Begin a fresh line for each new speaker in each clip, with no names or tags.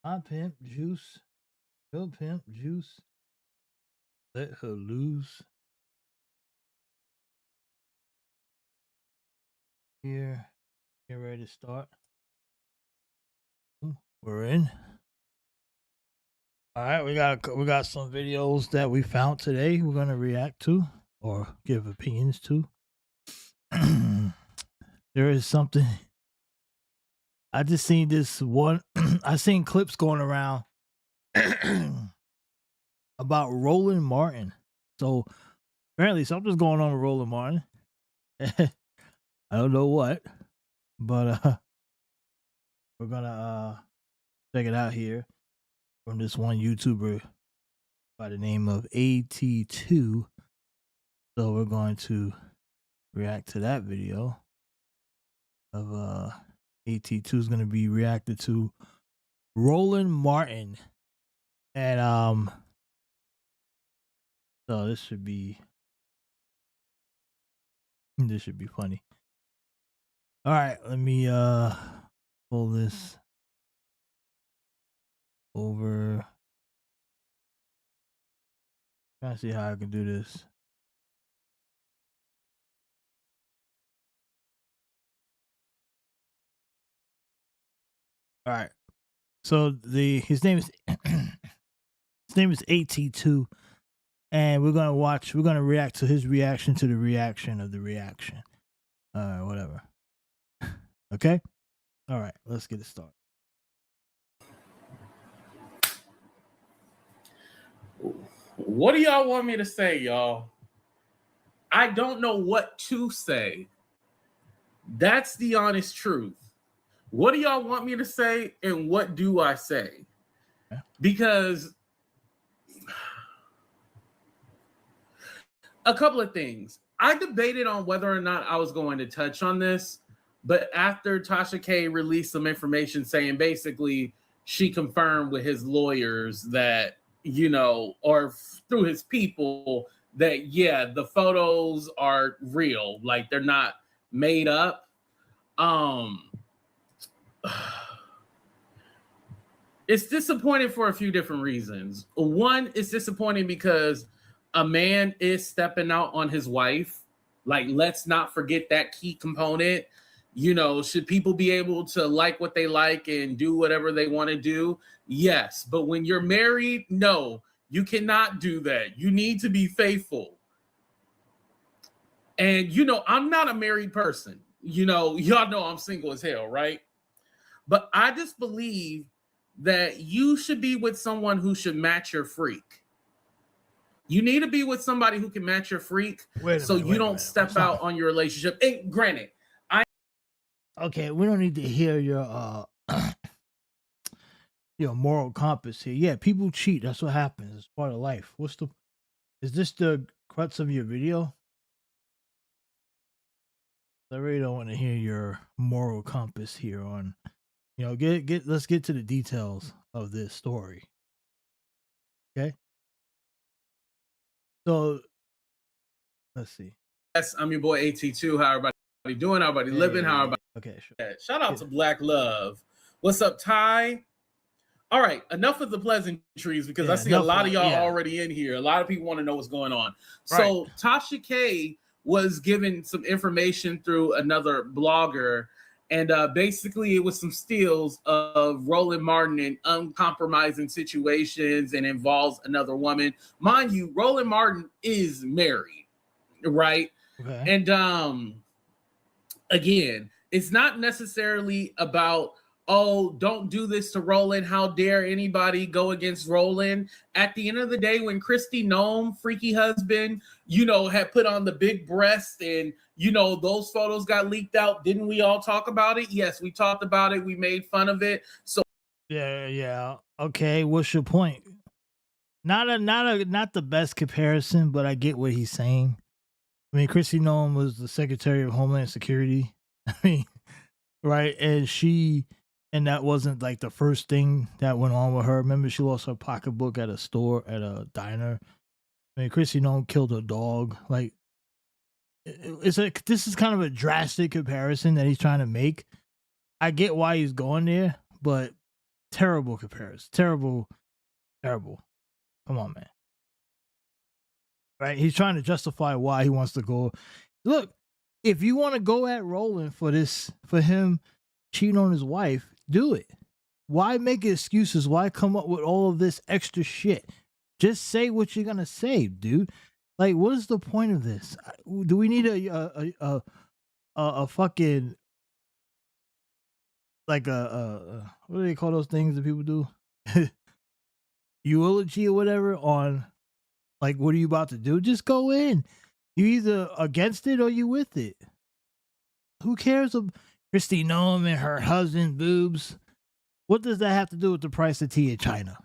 I pimp juice. Go pimp juice. Let her loose. Here. Get ready to start. We're in. All right, we got some videos that we found today. We're gonna react to or give opinions to. There is something. I just seen this one. I seen clips going around about Roland Martin. So apparently something's going on with Roland Martin. I don't know what, but we're gonna check it out here from this one YouTuber by the name of AT2. So we're going to react to that video of AT2 is going to be reacted to Roland Martin. And so this should be funny. All right, let me pull this over. Trying to see how I can do this. All right. So his name is AT2, and we're gonna react to his reaction to the reaction of the reaction. Whatever. Okay? All right, let's get it started.
What do y'all want me to say, y'all? I don't know what to say. That's the honest truth. What do y'all want me to say, and what do I say? Because a couple of things. I debated on whether or not I was going to touch on this, but after Tasha K released some information saying basically she confirmed with his lawyers that, or through his people that, yeah, the photos are real, like they're not made up. It's disappointing for a few different reasons. One, it's disappointing because a man is stepping out on his wife. Like, let's not forget that key component. Should people be able to like what they like and do whatever they want to do? Yes. But when you're married, no, you cannot do that. You need to be faithful. And, I'm not a married person. Y'all know I'm single as hell, right? But I just believe that you should be with someone who should match your freak. You need to be with somebody who can match your freak so you don't step out on your relationship. And granted,
okay, we don't need to hear your your moral compass here. Yeah, people cheat. That's what happens. It's part of life. Is this the crux of your video? I really don't want to hear your moral compass here on, let's get to the details of this story. Okay. So let's see.
Yes, I'm your boy AT2. How everybody doing? How everybody living? How everybody?
Okay, sure.
Yeah, shout out to Black Love. What's up, Ty? All right, enough of the pleasantries because I see a lot of y'all already in here. A lot of people want to know what's going on. Right. So Tasha K was given some information through another blogger, and basically it was some steals of Roland Martin in uncompromising situations and involves another woman. Mind you, Roland Martin is married, right? Okay. And again, it's not necessarily about, oh, don't do this to Roland. How dare anybody go against Roland? At the end of the day, when Christy Nome, freaky husband, had put on the big breast and, those photos got leaked out, didn't we all talk about it? Yes, we talked about it. We made fun of it. So
yeah. Okay, what's your point? Not the best comparison, but I get what he's saying. I mean, Christy Nome was the Secretary of Homeland Security. I mean, right, and that wasn't like the first thing that went on with her. Remember, she lost her pocketbook at a diner. I mean, Christy Nome killed her dog. Like, this is kind of a drastic comparison that he's trying to make. I get why he's going there, but terrible comparison. Terrible. Come on, man. Right? He's trying to justify why he wants to go. Look, if you want to go at Roland for this, for him cheating on his wife, do it. Why make excuses? Why come up with all of this extra shit? Just say what you're gonna say, dude. Like, what is the point of this? Do we need a fucking like a what do they call those things that people do? Eulogy or whatever on like what are you about to do? Just go in. You either against it or you with it. Who cares of Kristi Noem and her husband boobs? What does that have to do with the price of tea in China?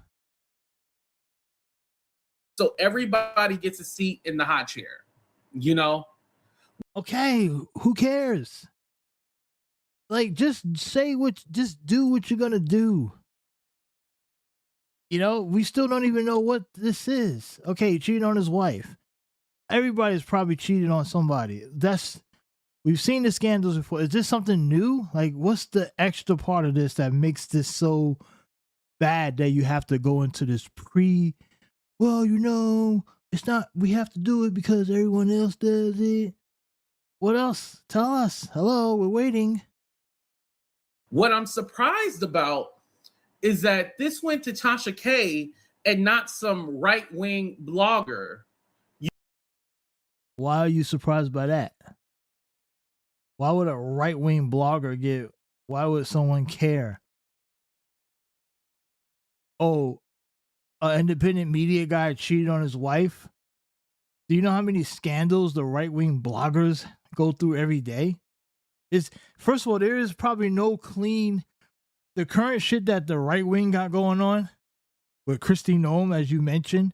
So everybody gets a seat in the hot chair, you know?
Okay, who cares? Like, just do what you're gonna do. You know, we still don't even know what this is. Okay, cheating on his wife. Everybody's probably cheated on somebody. We've seen the scandals before. Is this something new? Like, what's the extra part of this that makes this so bad that you have to go into this well, you know, it's not, we have to do it because everyone else does it. What else? Tell us. Hello, we're waiting.
What I'm surprised about is that this went to Tasha K and not some right-wing blogger.
Why are you surprised by that? Why would a right-wing blogger why would someone care? Oh, an independent media guy cheated on his wife? Do you know how many scandals the right-wing bloggers go through every day? First of all, there is probably no clean. The current shit that the right wing got going on with Kristi Noem, as you mentioned,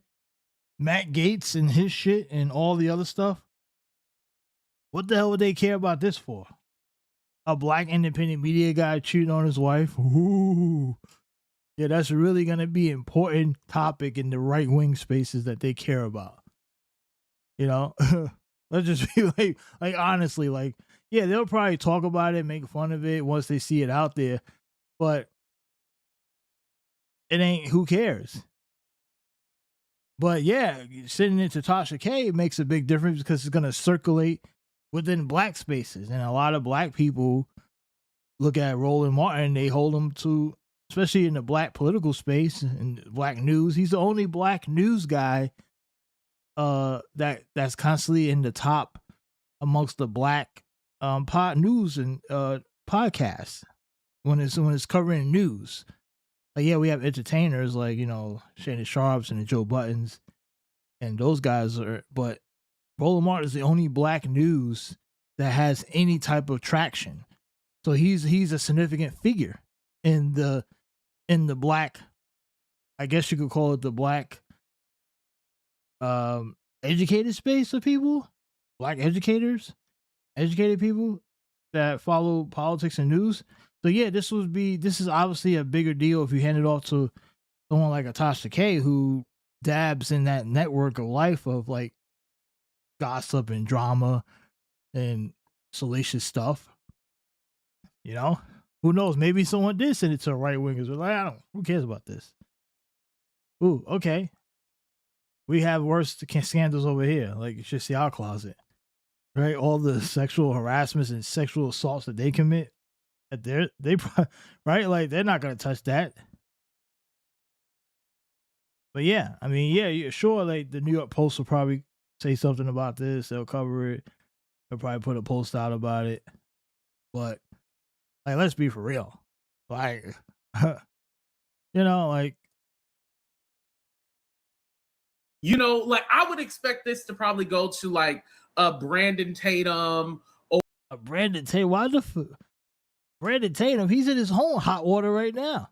Matt Gaetz and his shit and all the other stuff. What the hell would they care about this for? A black independent media guy cheating on his wife? Ooh. Yeah, that's really going to be an important topic in the right wing spaces that they care about. You know, let's just be like honestly, like, yeah, they'll probably talk about it, make fun of it once they see it out there, but it ain't, who cares? But yeah, sending it to Tasha K makes a big difference because it's going to circulate within black spaces. And a lot of black people look at Roland Martin, they hold him to, especially in the black political space and black news. He's the only black news guy that's constantly in the top amongst the black news and podcasts when it's covering news. Like, yeah, we have entertainers like, you know, Shannon Sharps and the Joe Buttons and those guys but Roland Martin is the only black news that has any type of traction. So he's a significant figure in the black, I guess you could call it the black educated space of people, black educated people that follow politics and news. So yeah, this is obviously a bigger deal if you hand it off to someone like a Tasha K who dabs in that network of life of like gossip and drama and salacious stuff. You know, who knows? Maybe someone did send it to a right wingers. Like, who cares about this? Ooh, okay. We have worse scandals over here. Like, it's just our closet, right? All the sexual harassments and sexual assaults that they commit. They right, like they're not gonna touch that. But yeah, I mean, yeah, sure. Like the New York Post will probably say something about this. They'll cover it. They'll probably put a post out about it. But like, let's be for real. Like, you know, like,
you know, like I would expect this to probably go to like a Brandon Tatum or
a Brandon Tatum. Why the Brandon Tatum? He's in his own hot water right now.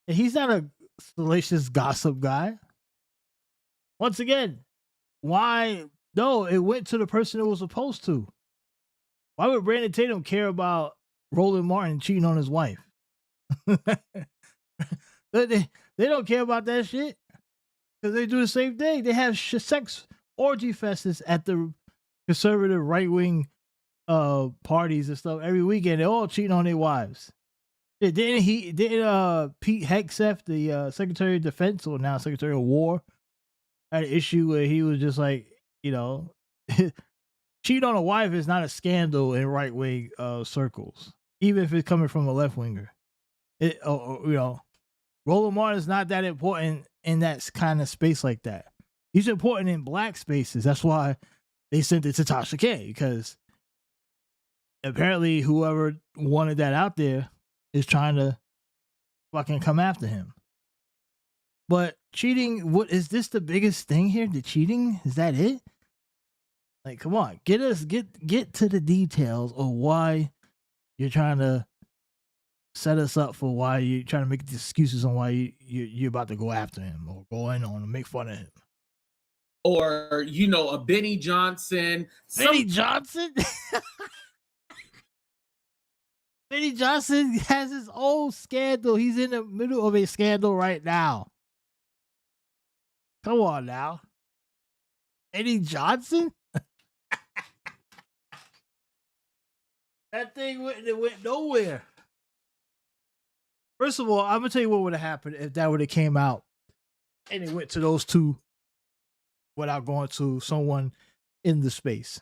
And he's not a salacious gossip guy. Once again, why? No, it went to the person it was supposed to. Why would Brandon Tatum care about Roland Martin cheating on his wife? they don't care about that shit because they do the same thing. They have sex orgy fests at the conservative right wing parties and stuff every weekend. They're all cheating on their wives. Yeah, didn't Pete Hegseth, the Secretary of Defense, or now Secretary of War, had an issue where he was just like, you know, cheat on a wife is not a scandal in right wing circles, even if it's coming from a left winger. You know, Roland Martin is not that important in that kind of space like that. He's important in black spaces. That's why they sent it to Tasha K, because apparently whoever wanted that out there is trying to fucking come after him. But cheating, what is this the biggest thing here? The cheating? Is that it? Like, come on, get to the details of why you're trying to set us up for why you're trying to make excuses on why you're about to go after him or go in on him, make fun of him.
Or, you know, a Benny Johnson.
Benny Johnson? Benny Johnson has his own scandal. He's in the middle of a scandal right now. Come on now. Benny Johnson? That thing went nowhere. First of all, I'm gonna tell you what would have happened if that would have came out and it went to those two without going to someone in the space.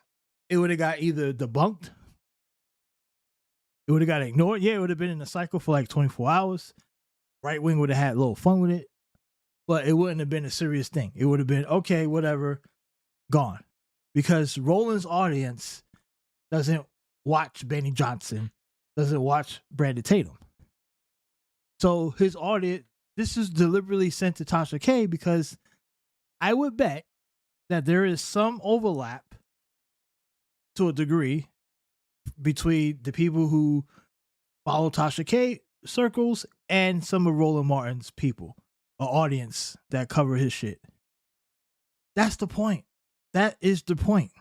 It would have got either debunked, it would have got ignored. Yeah, it would have been in the cycle for like 24 hours. Right wing would have had a little fun with it, but it wouldn't have been a serious thing. It would have been, okay, whatever, gone. Because Roland's audience doesn't watch Benny Johnson, doesn't watch Brandon Tatum. So his audience, this is deliberately sent to Tasha K because I would bet that there is some overlap to a degree between the people who follow Tasha K circles and some of Roland Martin's people, or audience that cover his shit. That's the point. That is the point.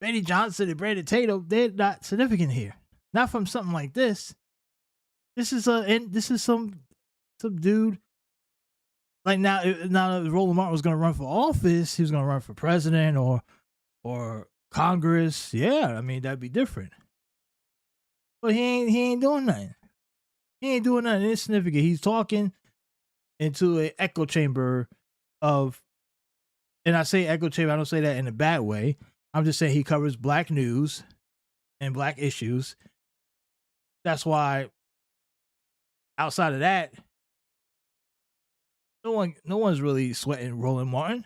Benny Johnson and Brandon Tatum, they're not significant here. Not from something like this. This is some dude. Like now if Roland Martin was gonna run for office, he was gonna run for president or Congress. Yeah, I mean that'd be different. But he ain't doing nothing. He ain't doing nothing insignificant. He's talking into an echo chamber of, and I say echo chamber, I don't say that in a bad way. I'm just saying he covers black news and black issues. That's why outside of that, no one's really sweating Roland Martin.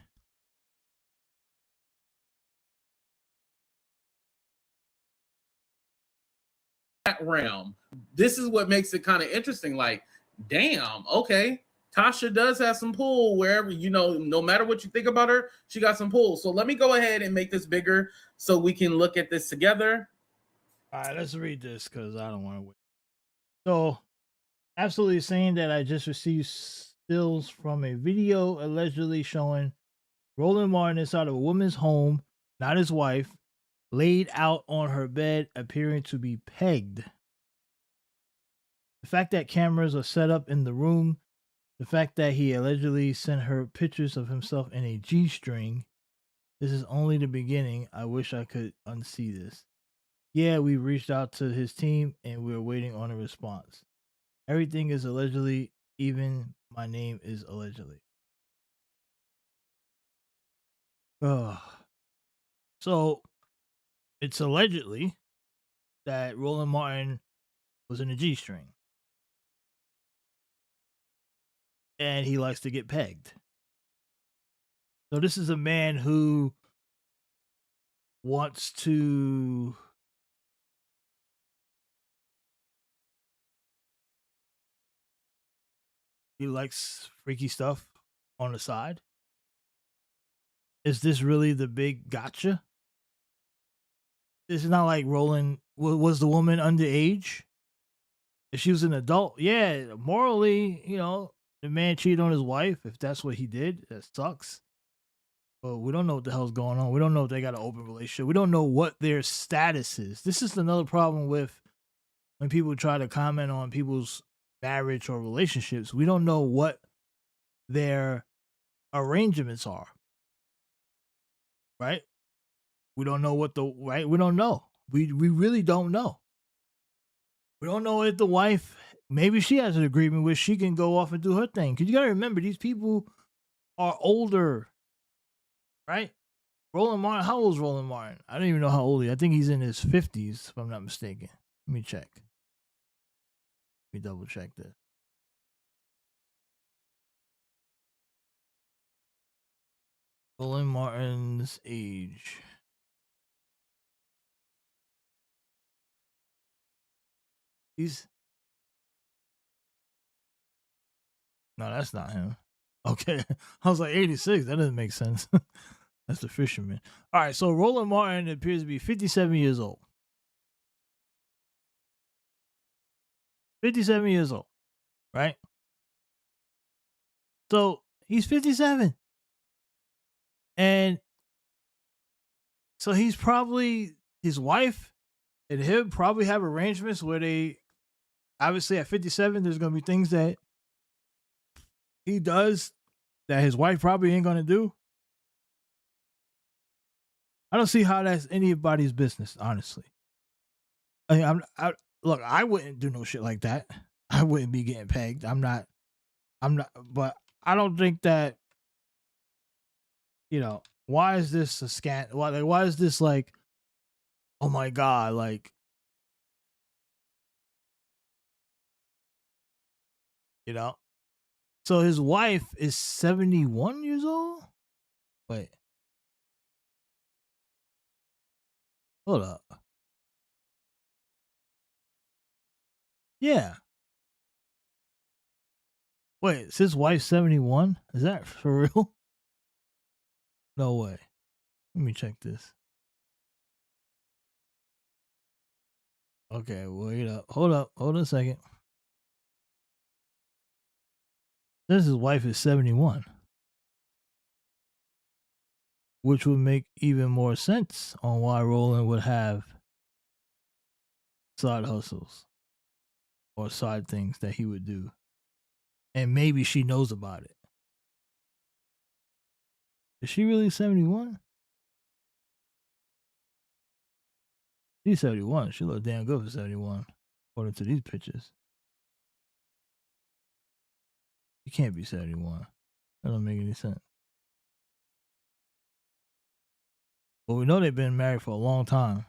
That realm. This is what makes it kind of interesting. Like, damn, okay. Tasha does have some pull wherever, you know, no matter what you think about her, she got some pull. So let me go ahead and make this bigger so we can look at this together.
All right, let's read this because I don't want to wait. So, absolutely saying that I just received stills from a video allegedly showing Roland Martin inside of a woman's home, not his wife, laid out on her bed, appearing to be pegged. The fact that cameras are set up in the room, the fact that he allegedly sent her pictures of himself in a G-string, this is only the beginning. I wish I could unsee this. Yeah, we reached out to his team and we're waiting on a response. Everything is allegedly, even my name is allegedly. So it's allegedly that Roland Martin was in a G-string. And he likes to get pegged. So this is a man who wants to he likes freaky stuff on the side. Is this really the big gotcha? This is not like Roland was the woman underage. If she was an adult, yeah, morally, you know, the man cheated on his wife. If that's what he did, that sucks. But we don't know what the hell's going on. We don't know if they got an open relationship. We don't know what their status is. This is another problem with when people try to comment on people's marriage or relationships. We don't know what their arrangements are. Right? We don't know what we don't know. We really don't know. We don't know if the wife, maybe she has an agreement where she can go off and do her thing. Because you got to remember, these people are older, right? Roland Martin, how old is Roland Martin? I don't even know how old he is. I think he's in his 50s, if I'm not mistaken. Let me check. Let me double check this. Roland Martin's age. He's no, that's not him. Okay, I was like 86. That doesn't make sense. That's the fisherman. All right, so Roland Martin appears to be 57 years old. 57 years old, right? So he's 57, and so he's probably his wife and him probably have arrangements where they obviously at 57 there's gonna be things that he does that his wife probably ain't gonna do. I don't see how that's anybody's business, honestly. I mean, look, I wouldn't do no shit like that. I wouldn't be getting pegged. But I don't think that, why is this a scan? Why is this like, oh my God, like, you know? So his wife is 71 years old? Wait. Hold up. Yeah. Wait, is his wife 71? Is that for real? No way. Let me check this. Okay, wait up. Hold up. Hold on a second. Says his wife is 71. Which would make even more sense on why Roland would have side hustles or side things that he would do. And maybe she knows about it. Is she really 71? She's 71. She looks damn good for 71, according to these pictures. She can't be 71. That don't make any sense. But we know they've been married for a long time.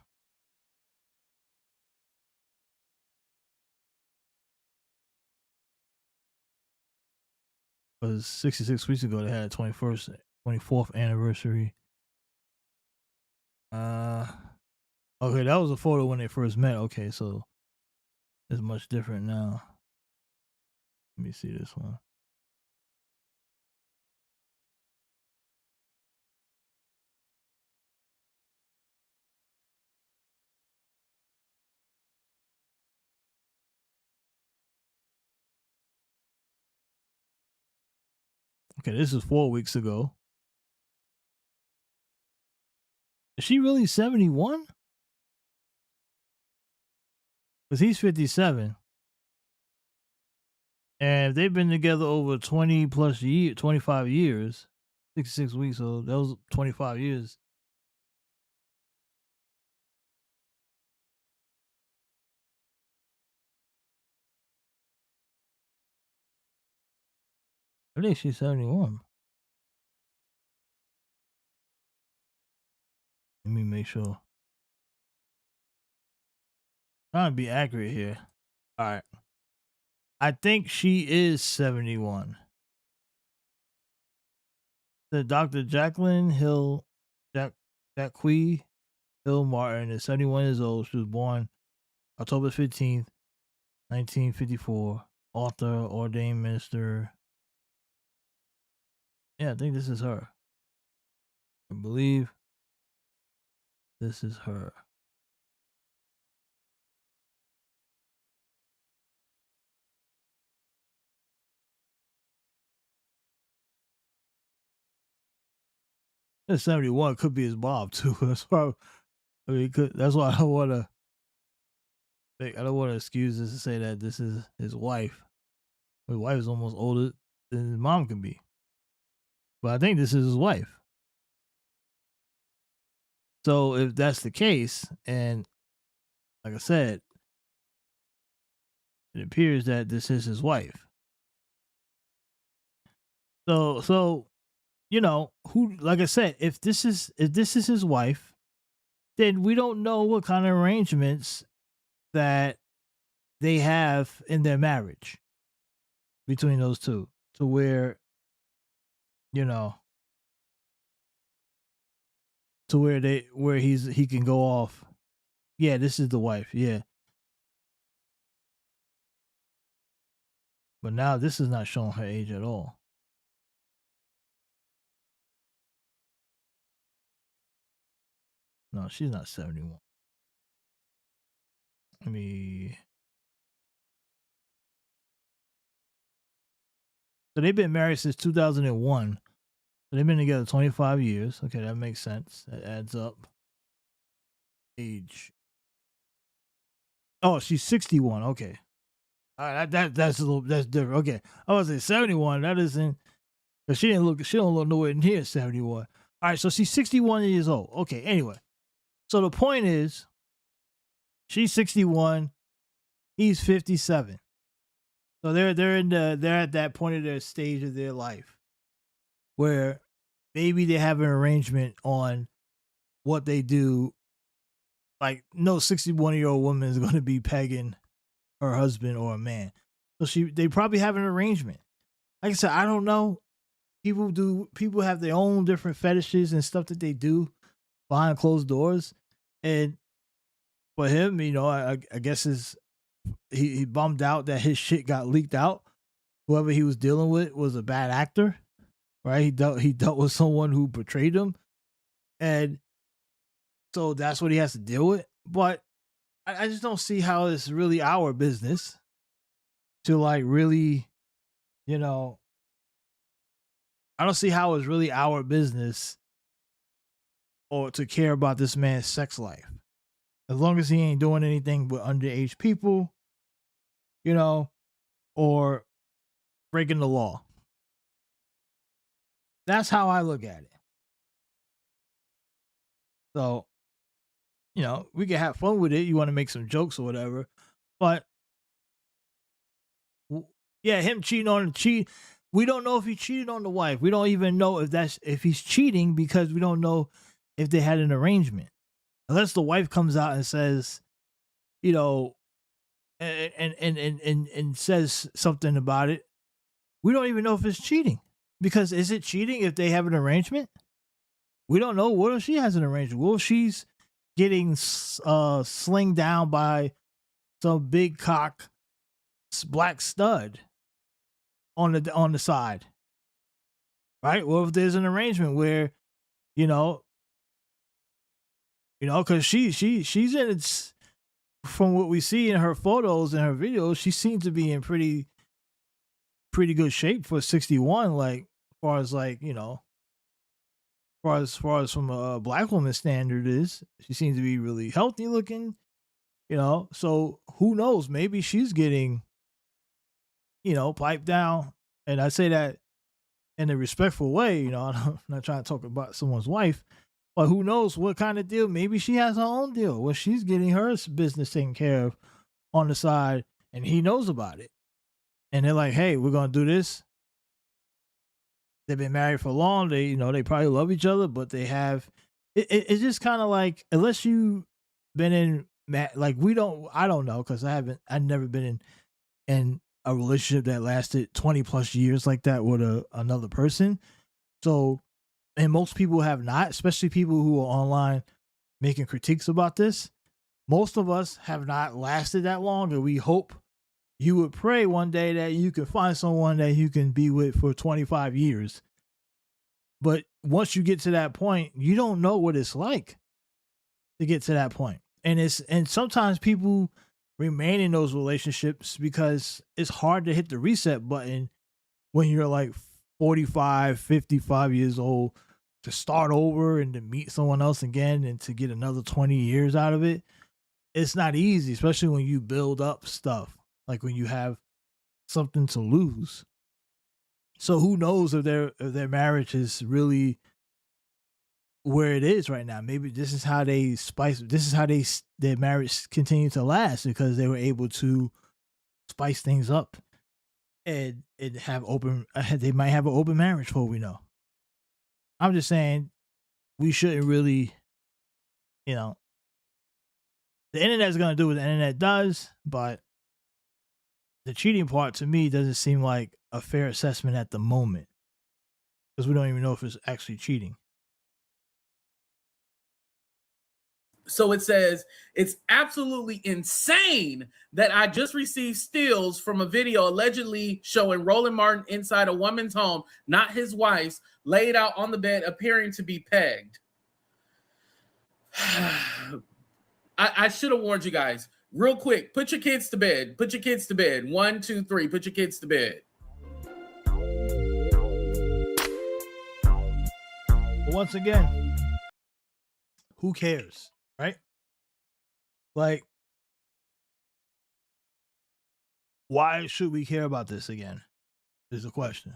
Because 66 weeks ago, they had a 24th anniversary. Okay, that was a photo when they first met. Okay, so it's much different now. Let me see this one. Okay, this is 4 weeks ago. Is she really 71? Because he's 57. And they've been together over 20 plus 25 years, 66 weeks. So that was 25 years. I think she's 71. Let me make sure. Trying to be accurate here. All right. I think she is 71. The Dr. Jacqueline Hill, Jacque Hill Martin is 71 years old. She was born October 15th, 1954. Author, ordained minister. Yeah, I think this is her. I believe this is her. This 71 could be his Bob too. That's why. I mean, that's why I don't want to. I don't want to excuse this to say that this is his wife. His wife is almost older than his mom can be, but I think this is his wife. So if that's the case, and like I said, it appears that this is his wife. So who? Like I said, if this is his wife, then we don't know what kind of arrangements that they have in their marriage between those two, to where you know to where he can go off. Yeah, this is the wife. Yeah, but now this is not showing her age at all. No, she's not 71. Let me. So they've been married since 2001. So they've been together 25 years. Okay, that makes sense. That adds up. Age. Oh, she's 61. Okay. All right, that's a little that's different. Okay. I was say 71. That isn't, because she don't look nowhere near 71. All right, so she's 61 years old. Okay, anyway. So the point is, she's 61, he's 57. So they're at that point of their stage of their life where maybe they have an arrangement on what they do. Like, no 61-year-old woman is going to be pegging her husband or a man. So they probably have an arrangement. Like I said, I don't know. People have their own different fetishes and stuff that they do behind closed doors. And for him, I guess he bummed out that his shit got leaked out. Whoever he was dealing with was a bad actor, right? He dealt with someone who betrayed him, and so that's what he has to deal with. But I just don't see how it's really our business to, like, really, I don't see how it's really our business or to care about this man's sex life. As long as he ain't doing anything with underage people, or breaking the law. That's how I look at it. So, we can have fun with it. You want to make some jokes or whatever. But, yeah, him we don't know if he cheated on the wife. We don't even know if he's cheating, because we don't know if they had an arrangement. Unless the wife comes out and says, and says something about it. We don't even know if it's cheating, because is it cheating if they have an arrangement? We don't know. What if she has an arrangement? What if she's getting slinged down by some big cock black stud on the side, right? Well, if there's an arrangement where, because she's in it. From what we see in her photos and her videos, she seems to be in pretty good shape for 61. Like, as far as, like, far as from a black woman standard is, she seems to be really healthy looking. So who knows? Maybe she's getting, piped down. And I say that in a respectful way. I'm not trying to talk about someone's wife, but who knows what kind of deal? Maybe she has her own deal where she's getting her business taken care of on the side, and he knows about it. And they're like, "Hey, we're gonna do this." They've been married for long. They probably love each other, but they have. It's just kind of like, unless you been in, like, I don't know, because I've never been in a relationship that lasted 20 plus years like that with another person. So, and most people have not, especially people who are online making critiques about this. Most of us have not lasted that long, and we hope, you would pray one day that you can find someone that you can be with for 25 years. But once you get to that point, you don't know what it's like to get to that point. And sometimes people remain in those relationships because it's hard to hit the reset button when you're like 45, 55 years old, to start over and to meet someone else again and to get another 20 years out of it. It's not easy, especially when you build up stuff, like when you have something to lose. So who knows if their marriage is really where it is right now. Maybe this is how their marriage continued to last, because they were able to spice things up and have open. They might have an open marriage for all we know. I'm just saying we shouldn't really, you know, the internet's gonna do what the internet does, but the cheating part to me doesn't seem like a fair assessment at the moment because we don't even know if it's actually cheating.
So it says, it's absolutely insane that I just received stills from a video allegedly showing Roland Martin inside a woman's home, not his wife's, laid out on the bed, appearing to be pegged. I should have warned you guys. Real quick, put your kids to bed. Put your kids to bed. 1, 2, 3. Put your kids to bed.
Once again, who cares, right? Like, why should we care about this again? Is the question.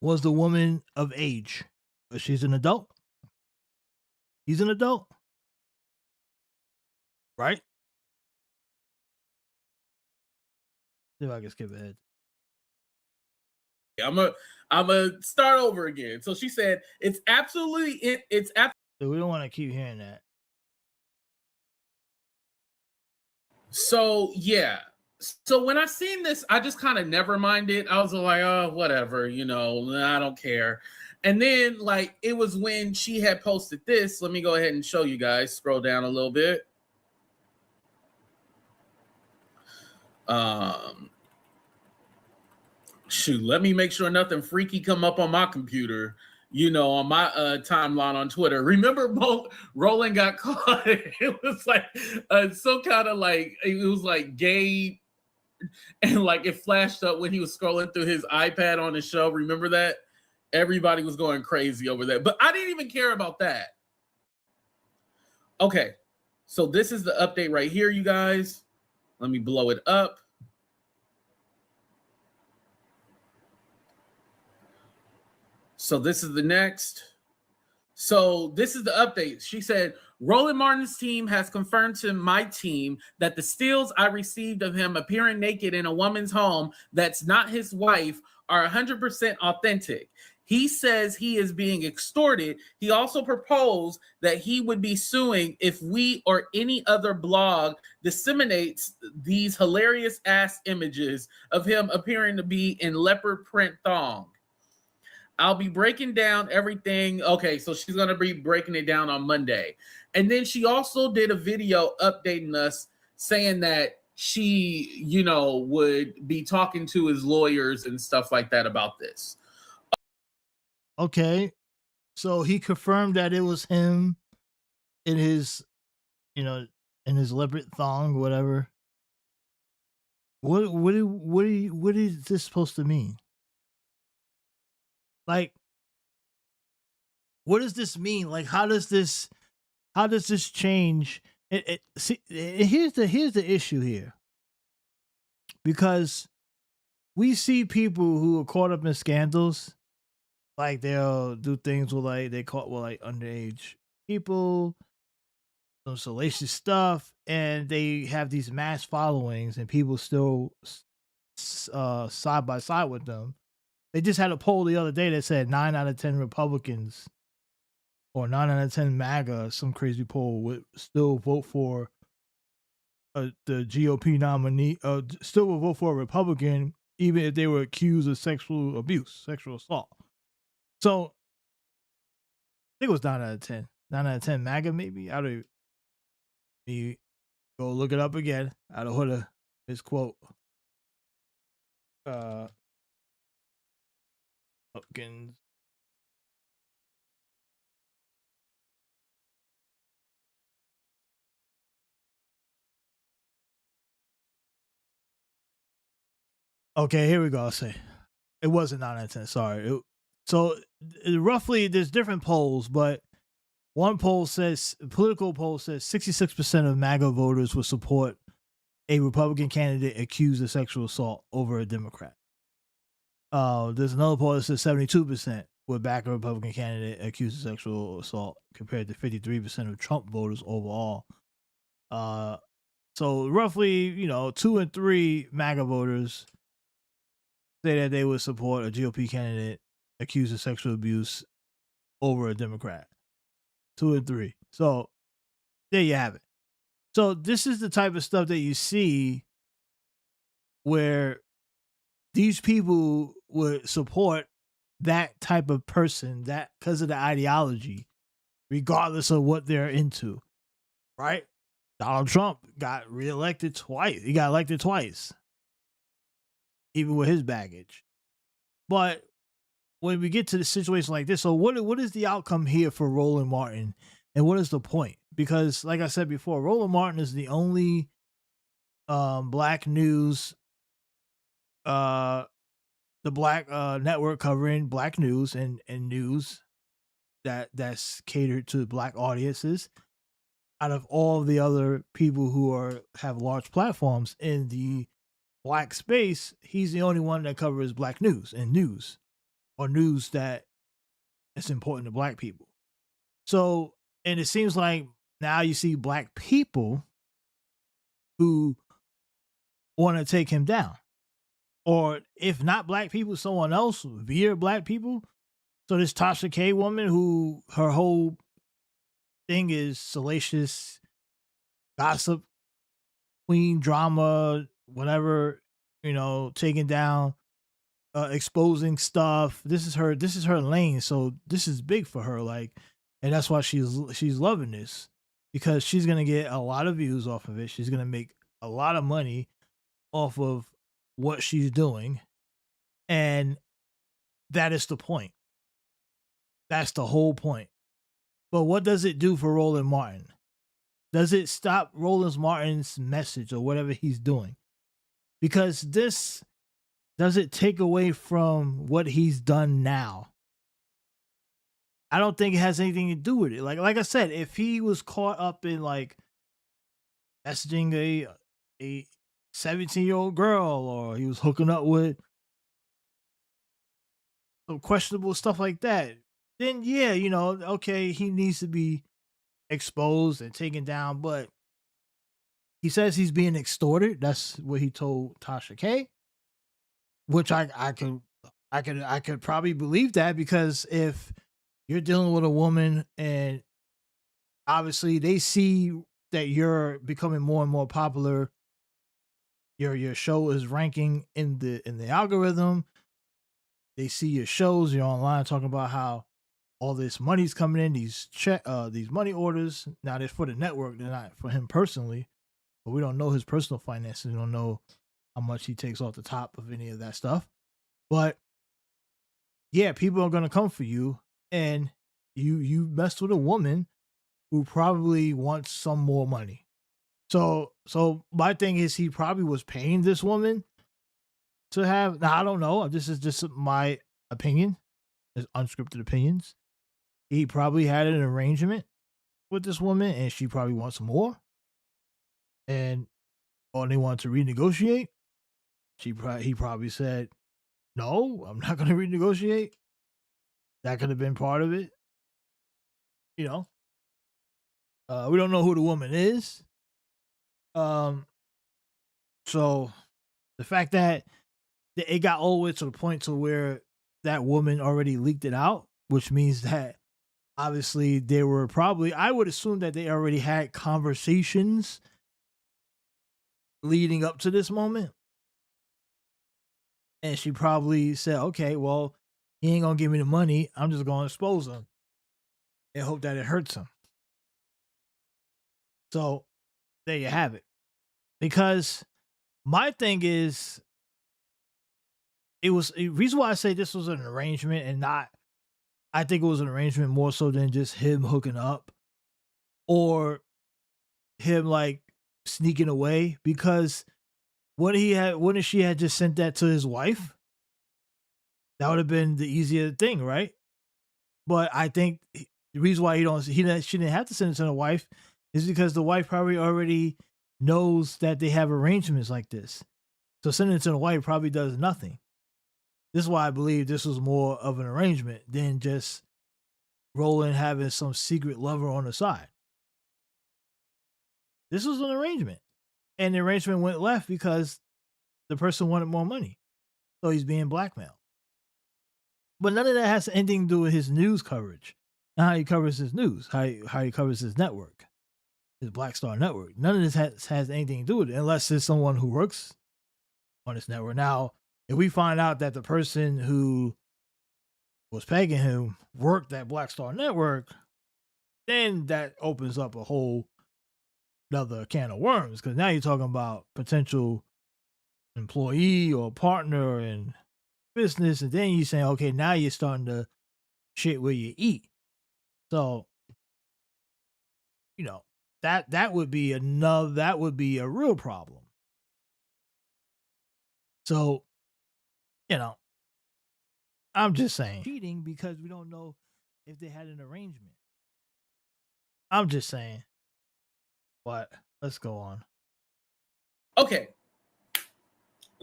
Was the woman of age? She's an adult. He's an adult. Right? See if I can skip ahead.
I'm a start over again. So she said, it's absolutely.
So we don't want to keep hearing that.
So yeah. So when I seen this, I just kind of never minded. I was like, oh, whatever, I don't care. And then like it was when she had posted this. Let me go ahead and show you guys. Scroll down a little bit. Shoot, let me make sure nothing freaky come up on my computer, on my timeline on Twitter. Remember, Roland got caught. It was like some kind of like, it was like gay, and like it flashed up when he was scrolling through his iPad on the show. Remember that? Everybody was going crazy over that, but I didn't even care about that. Okay, so this is the update right here, you guys. Let me blow it up. So this is the next. So this is the update. She said, Roland Martin's team has confirmed to my team that the stills I received of him appearing naked in a woman's home that's not his wife are 100% authentic. He says he is being extorted. He also proposed that he would be suing if we or any other blog disseminates these hilarious ass images of him appearing to be in leopard print thong. I'll be breaking down everything. Okay, so she's going to be breaking it down on Monday. And then she also did a video updating us saying that she, would be talking to his lawyers and stuff like that about this.
Okay. So he confirmed that it was him in his, in his leopard thong, whatever. What is this supposed to mean? Like, what does this mean? Like, how does this change? See, here's the issue here, because we see people who are caught up in scandals, like they'll do things with like they caught with like underage people, some salacious stuff, and they have these mass followings, and people still side by side with them. They just had a poll the other day that said 9 out of 10 Republicans or 9 out of 10 MAGA, some crazy poll, would still vote for the GOP nominee, still would vote for a Republican, even if they were accused of sexual abuse, sexual assault. So I think it was 9 out of 10. 9 out of 10 MAGA, maybe? I don't even go look it up again. I don't know his quote. Republicans. Okay, here we go. I'll say it wasn't 9 out of 10. Sorry. Roughly, there's different polls, but one political poll says 66% of MAGA voters would support a Republican candidate accused of sexual assault over a Democrat. There's another poll that says 72% would back a Republican candidate accused of sexual assault, compared to 53% of Trump voters overall. So roughly, 2 and 3 MAGA voters say that they would support a GOP candidate accused of sexual abuse over a Democrat. 2 and 3. So there you have it. So this is the type of stuff that you see where these people would support that type of person, that because of the ideology, regardless of what they're into, right? Donald Trump got reelected twice. He got elected twice, even with his baggage. But when we get to the situation like this, so what is the outcome here for Roland Martin, and what is the point? Because, like I said before, Roland Martin is the only black news, the black network covering black news and news that's catered to black audiences. Out of all the other people who have large platforms in the black space, he's the only one that covers black news and news, or news that is important to black people. So, and it seems like now you see black people who want to take him down, or if not black people, someone else via black people. So this Tasha K woman, who her whole thing is salacious gossip, queen drama, whatever, taking down, exposing stuff. This is her lane. So this is big for her. Like, and that's why she's loving this, because she's gonna get a lot of views off of it. She's gonna make a lot of money off of what she's doing, and that is the point. That's the whole point. But what does it do for Roland Martin? Does it stop Roland Martin's message or whatever he's doing? Because this doesn't take away from what he's done now. I don't think it has anything to do with it. Like I said, if he was caught up in like messaging a 17-year-old girl, or he was hooking up with some questionable stuff like that, then yeah, okay, he needs to be exposed and taken down. But he says he's being extorted. That's what he told Tasha K, which I could probably believe that, because if you're dealing with a woman and obviously they see that you're becoming more and more popular, your show is ranking in the algorithm. They see your shows, you're online talking about how all this money's coming in, these money orders. Now they're for the network, they're not for him personally. But we don't know his personal finances. We don't know how much he takes off the top of any of that stuff. But yeah, people are gonna come for you, and you messed with a woman who probably wants some more money. So my thing is, he probably was paying this woman to have. Now I don't know. This is just my opinion. It's unscripted opinions. He probably had an arrangement with this woman, and she probably wants more. And they wanted to renegotiate. He probably said, "No, I'm not going to renegotiate." That could have been part of it. We don't know who the woman is. So the fact that it got all the way to the point to where that woman already leaked it out, which means that obviously they were probably, I would assume that they already had conversations leading up to this moment. And she probably said, okay, well, he ain't going to give me the money. I'm just going to expose him and hope that it hurts him. So there you have it. Because my thing is, it was a reason why I say this was an arrangement, and not, I think it was an arrangement more so than just him hooking up or him like sneaking away. Because what if she had just sent that to his wife? That would have been the easier thing, right? But I think the reason why she didn't have to send it to the wife is because the wife probably already knows that they have arrangements like this. So sending it to the wife probably does nothing. This is why I believe this was more of an arrangement than just Roland having some secret lover on the side. This was an arrangement. and the arrangement went left because the person wanted more money, so he's being blackmailed. But none of that has anything to do with his news coverage, and how he covers his news, how he covers his network, his Black Star network. None of this has anything to do with it, unless it's someone who works on this network. Now, if we find out that the person who was pegging him worked at Black Star Network, then that opens up a whole another can of worms, because now you're talking about potential employee or partner in business, and then you're saying, okay, now you're starting to shit where you eat. So, that would be a real problem. So, I'm just saying cheating because we don't know if they had an arrangement. I'm just saying. But let's go on.
Okay.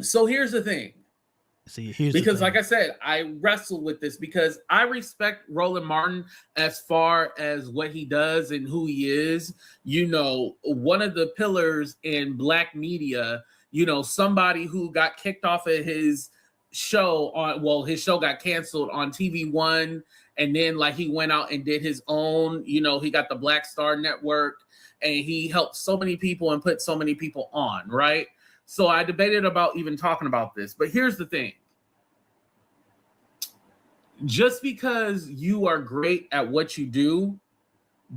So here's the thing. Because like I said, I wrestle with this because I respect Roland Martin as far as what he does and who he is. One of the pillars in Black media, somebody who got kicked off of his show his show got canceled on TV One, and then he went out and did his own, he got the Black Star Network, and he helped so many people and put so many people on, right? So I debated about even talking about this, but here's the thing. Just because you are great at what you do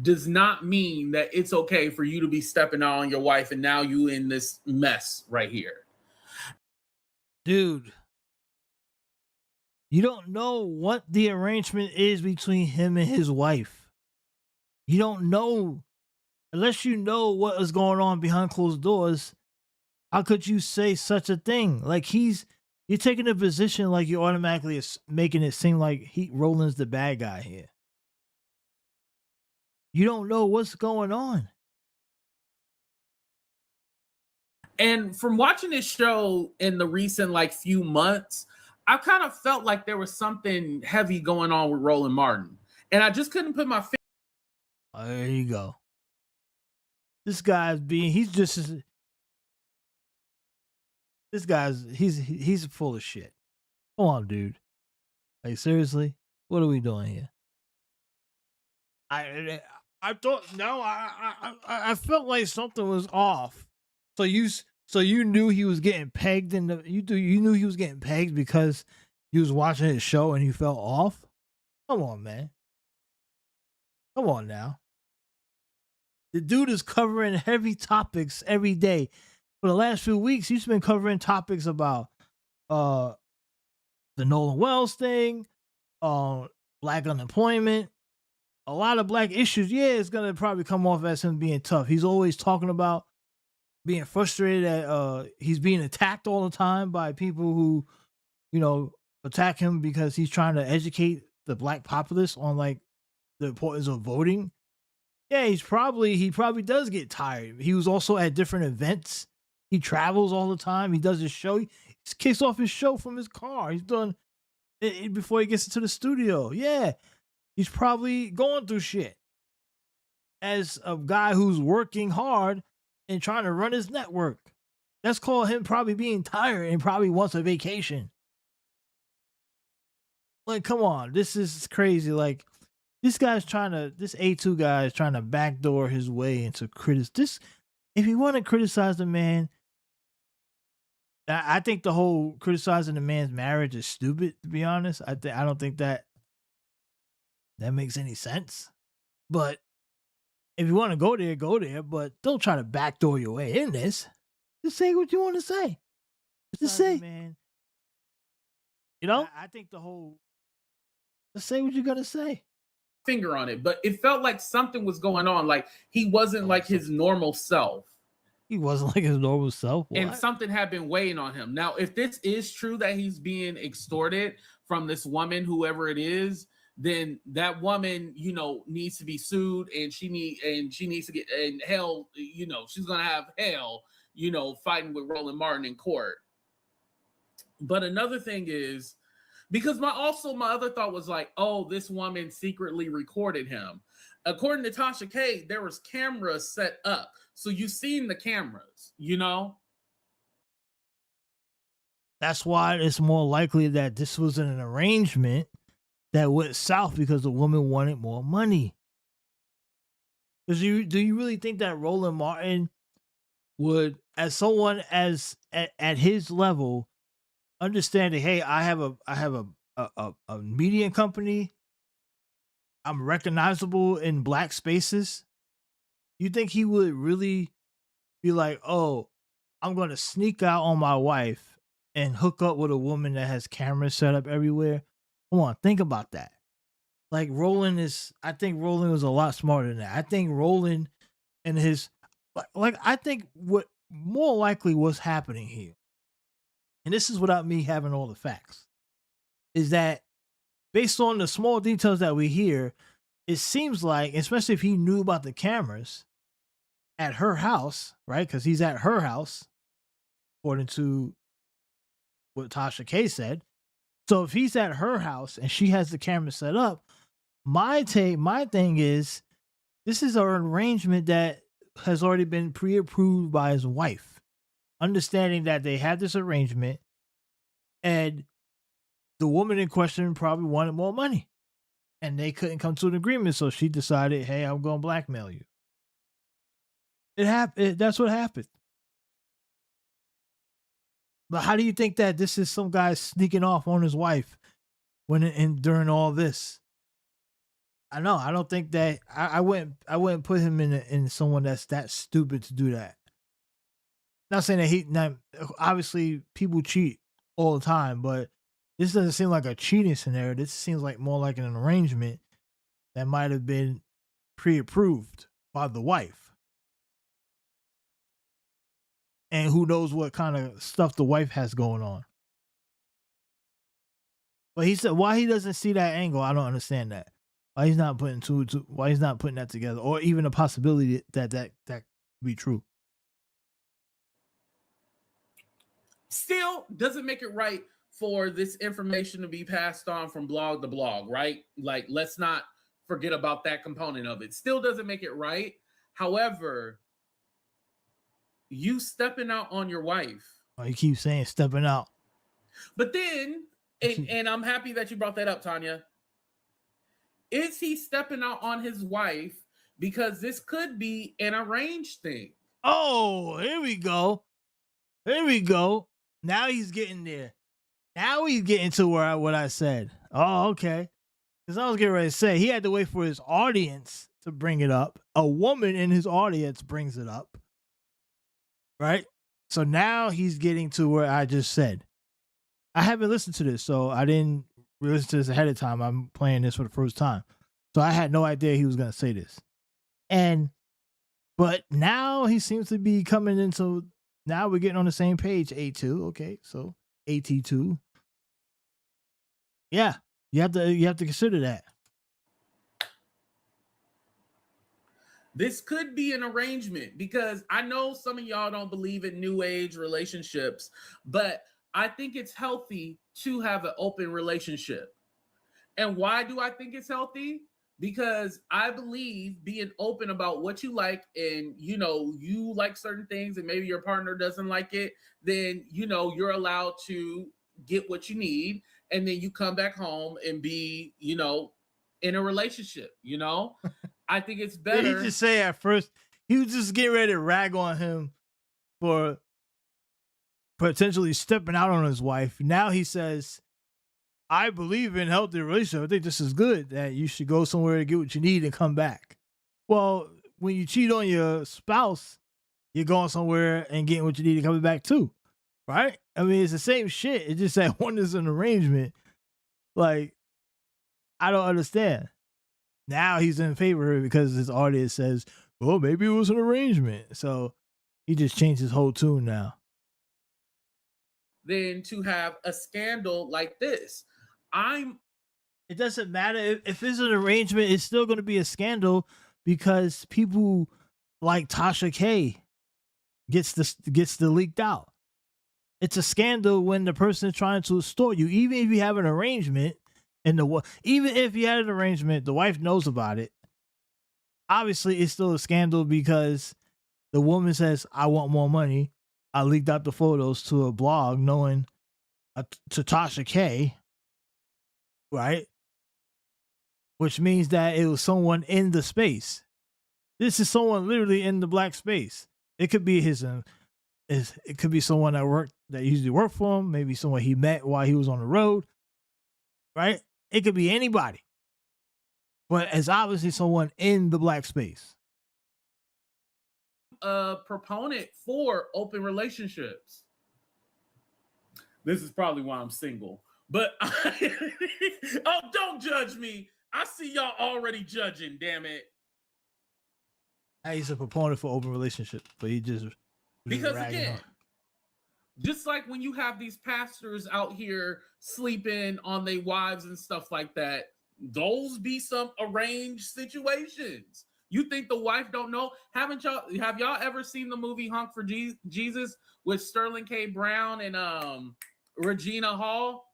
does not mean that it's okay for you to be stepping out on your wife and now you in this mess right here.
Dude, you don't know what the arrangement is between him and his wife. You don't know. Unless you know what is going on behind closed doors, how could you say such a thing? You're taking a position like you're automatically making it seem like Roland's the bad guy here. You don't know what's going on.
And from watching this show in the recent few months, I kind of felt like there was something heavy going on with Roland Martin. And I just couldn't put my finger.
There you go. This guy's he's full of shit. Come on, dude. Seriously, what are we doing here? I thought I felt like something was off. So you knew he was getting pegged you knew he was getting pegged because you was watching his show and you felt off? Come on, man. Come on now. The dude is covering heavy topics every day. For the last few weeks, he's been covering topics about the Nolan Wells thing, Black unemployment, a lot of Black issues. Yeah, it's gonna probably come off as him being tough. He's always talking about being frustrated at he's being attacked all the time by people who, attack him because he's trying to educate the Black populace on the importance of voting. Yeah, he probably does get tired. He was also at different events. He travels all the time. He does his show. He kicks off his show from his car. He's done it before he gets into the studio. Yeah, he's probably going through shit as a guy who's working hard and trying to run his network. That's called him probably being tired and probably wants a vacation. Come on, this is crazy. This A2 guy is trying to backdoor his way into this. If you want to criticize the man, I think the whole criticizing the man's marriage is stupid, to be honest. I don't think that makes any sense. But if you want to go there, but don't try to backdoor your way in this. Just say what you want to say. Just say, man. I think just say what you're going to say.
Finger on it, but it felt like something was going on. He wasn't his normal self.
He wasn't like his normal self. What?
And something had been weighing on him. Now, if this is true that he's being extorted from this woman, whoever it is, then that woman, needs to be sued, and she needs to get in hell. She's gonna have hell. Fighting with Roland Martin in court. But another thing is, Because my other thought was like, oh, this woman secretly recorded him. According to Tasha K, there was cameras set up. So you've seen the cameras, you know?
That's why it's more likely that this was an arrangement that went south because the woman wanted more money. Because do you really think that Roland Martin would, as someone at his level, understanding, hey, I have a media company, I'm recognizable in black spaces. You think he would really be like, oh, I'm going to sneak out on my wife and hook up with a woman that has cameras set up everywhere? Come on, think about that. Like I think Roland was a lot smarter than that. I think Roland and I think what more likely what's happening here, and this is without me having all the facts, is that based on the small details that we hear, it seems like, especially if he knew about the cameras at her house, right? Because he's at her house, according to what Tasha K said. So if he's at her house and she has the camera set up, my thing is, this is an arrangement that has already been pre-approved by his wife, understanding that they had this arrangement and the woman in question probably wanted more money and they couldn't come to an agreement. So she decided, hey, I'm going to blackmail you. It happened. That's what happened. But how do you think that this is some guy sneaking off on his wife during all this? I know. I don't think that I wouldn't put him in someone that's that stupid to do that. Not saying that obviously people cheat all the time, but this doesn't seem like a cheating scenario. This seems like more like an arrangement that might have been pre-approved by the wife. And who knows what kind of stuff the wife has going on. But he said why he doesn't see that angle, I don't understand that. Why he's not putting why he's not putting that together, or even a possibility that be true.
Still doesn't make it right for this information to be passed on from blog to blog, right? Like, let's not forget about that component of it. Still doesn't make it right. However, you stepping out on your wife.
Oh, you keep saying stepping out.
But then, and I'm happy that you brought that up, Tanya. Is he stepping out on his wife because this could be an arranged thing?
Oh, here we go. Here we go. Now he's getting there. Now he's getting to what I said. Oh, okay. Because I was getting ready to say he had to wait for his audience to bring it up. A woman in his audience brings it up. Right? So now he's getting to where I just said. I haven't listened to this, so I didn't listen to this ahead of time. I'm playing this for the first time. So I had no idea he was going to say this. But now he seems to be coming into, now we're getting on the same page, A2. Okay, so AT2. Yeah, you have to consider that.
This could be an arrangement because I know some of y'all don't believe in new age relationships, but I think it's healthy to have an open relationship. And why do I think it's healthy? Because I believe being open about what you like, and you like certain things and maybe your partner doesn't like it, then you're allowed to get what you need, and then you come back home and be in a relationship. I think it's better.
He just say at first he was just getting ready to rag on him for potentially stepping out on his wife. Now he says, I believe in healthy relationship. I think this is good, that you should go somewhere to get what you need and come back. Well, when you cheat on your spouse, you're going somewhere and getting what you need and coming back too. Right? I mean, it's the same shit. It's just that one is an arrangement. Like, I don't understand. Now he's in favor of it because his audience says, well, maybe it was an arrangement. So he just changed his whole tune now.
Then to have a scandal like this.
It doesn't matter if it's an arrangement, it's still going to be a scandal because people like Tasha K gets the leaked out. It's a scandal when the person is trying to extort you, even if you have an arrangement. Even if you had an arrangement, the wife knows about it. Obviously, it's still a scandal because the woman says, "I want more money." I leaked out the photos to a blog, knowing to Tasha K, right? Which means that it was someone in the space. This is someone literally in the black space. It could be it could be someone that usually worked for him, maybe someone he met while he was on the road, right? It could be anybody. But it's obviously someone in the black space.
A proponent for open relationships. This is probably why I'm single. But oh, don't judge me. I see y'all already judging, damn it.
He's a proponent for open relationships, but he just
because again, just like when you have these pastors out here sleeping on their wives and stuff like that, those be some arranged situations. You think the wife don't know? Have y'all ever seen the movie Honk for Jesus with Sterling K. Brown and Regina Hall?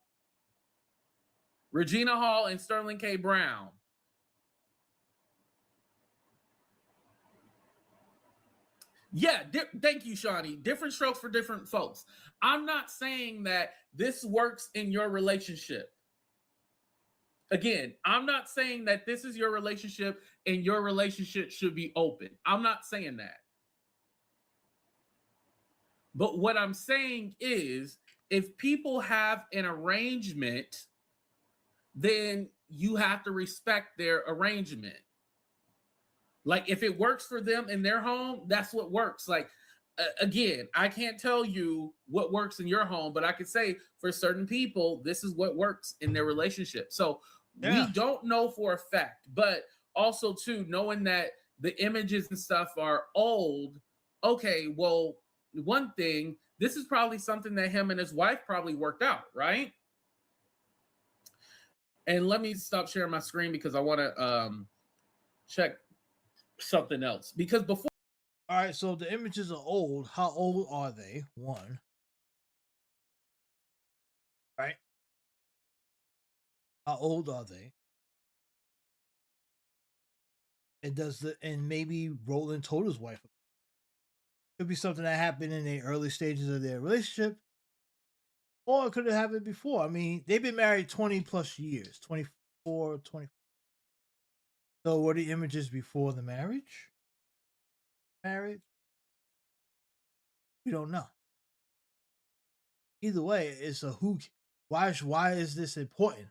Regina Hall and Sterling K. Brown. Yeah, thank you, Shawnee. Different strokes for different folks. I'm not saying that this works in your relationship. Again, I'm not saying that this is your relationship and your relationship should be open. I'm not saying that. But what I'm saying is, if people have an arrangement, then you have to respect their arrangement. Like, if it works for them in their home, that's what works. Like, again, I can't tell you what works in your home, but I can say for certain people, this is what works in their relationship. So we don't know for a fact, but also too, knowing that the images and stuff are old. Okay, well, one thing, this is probably something that him and his wife probably worked out, right? And let me stop sharing my screen because I want to check something else. Because before,
all right, so the images are old. How old are they? One, right? How old are they? And maybe Roland told his wife. Could be something that happened in the early stages of their relationship, or it could have happened before. I mean, they've been married 20 plus years, 24, 20. So were the images before the marriage? We don't know. Either way, it's a who. Why is this important?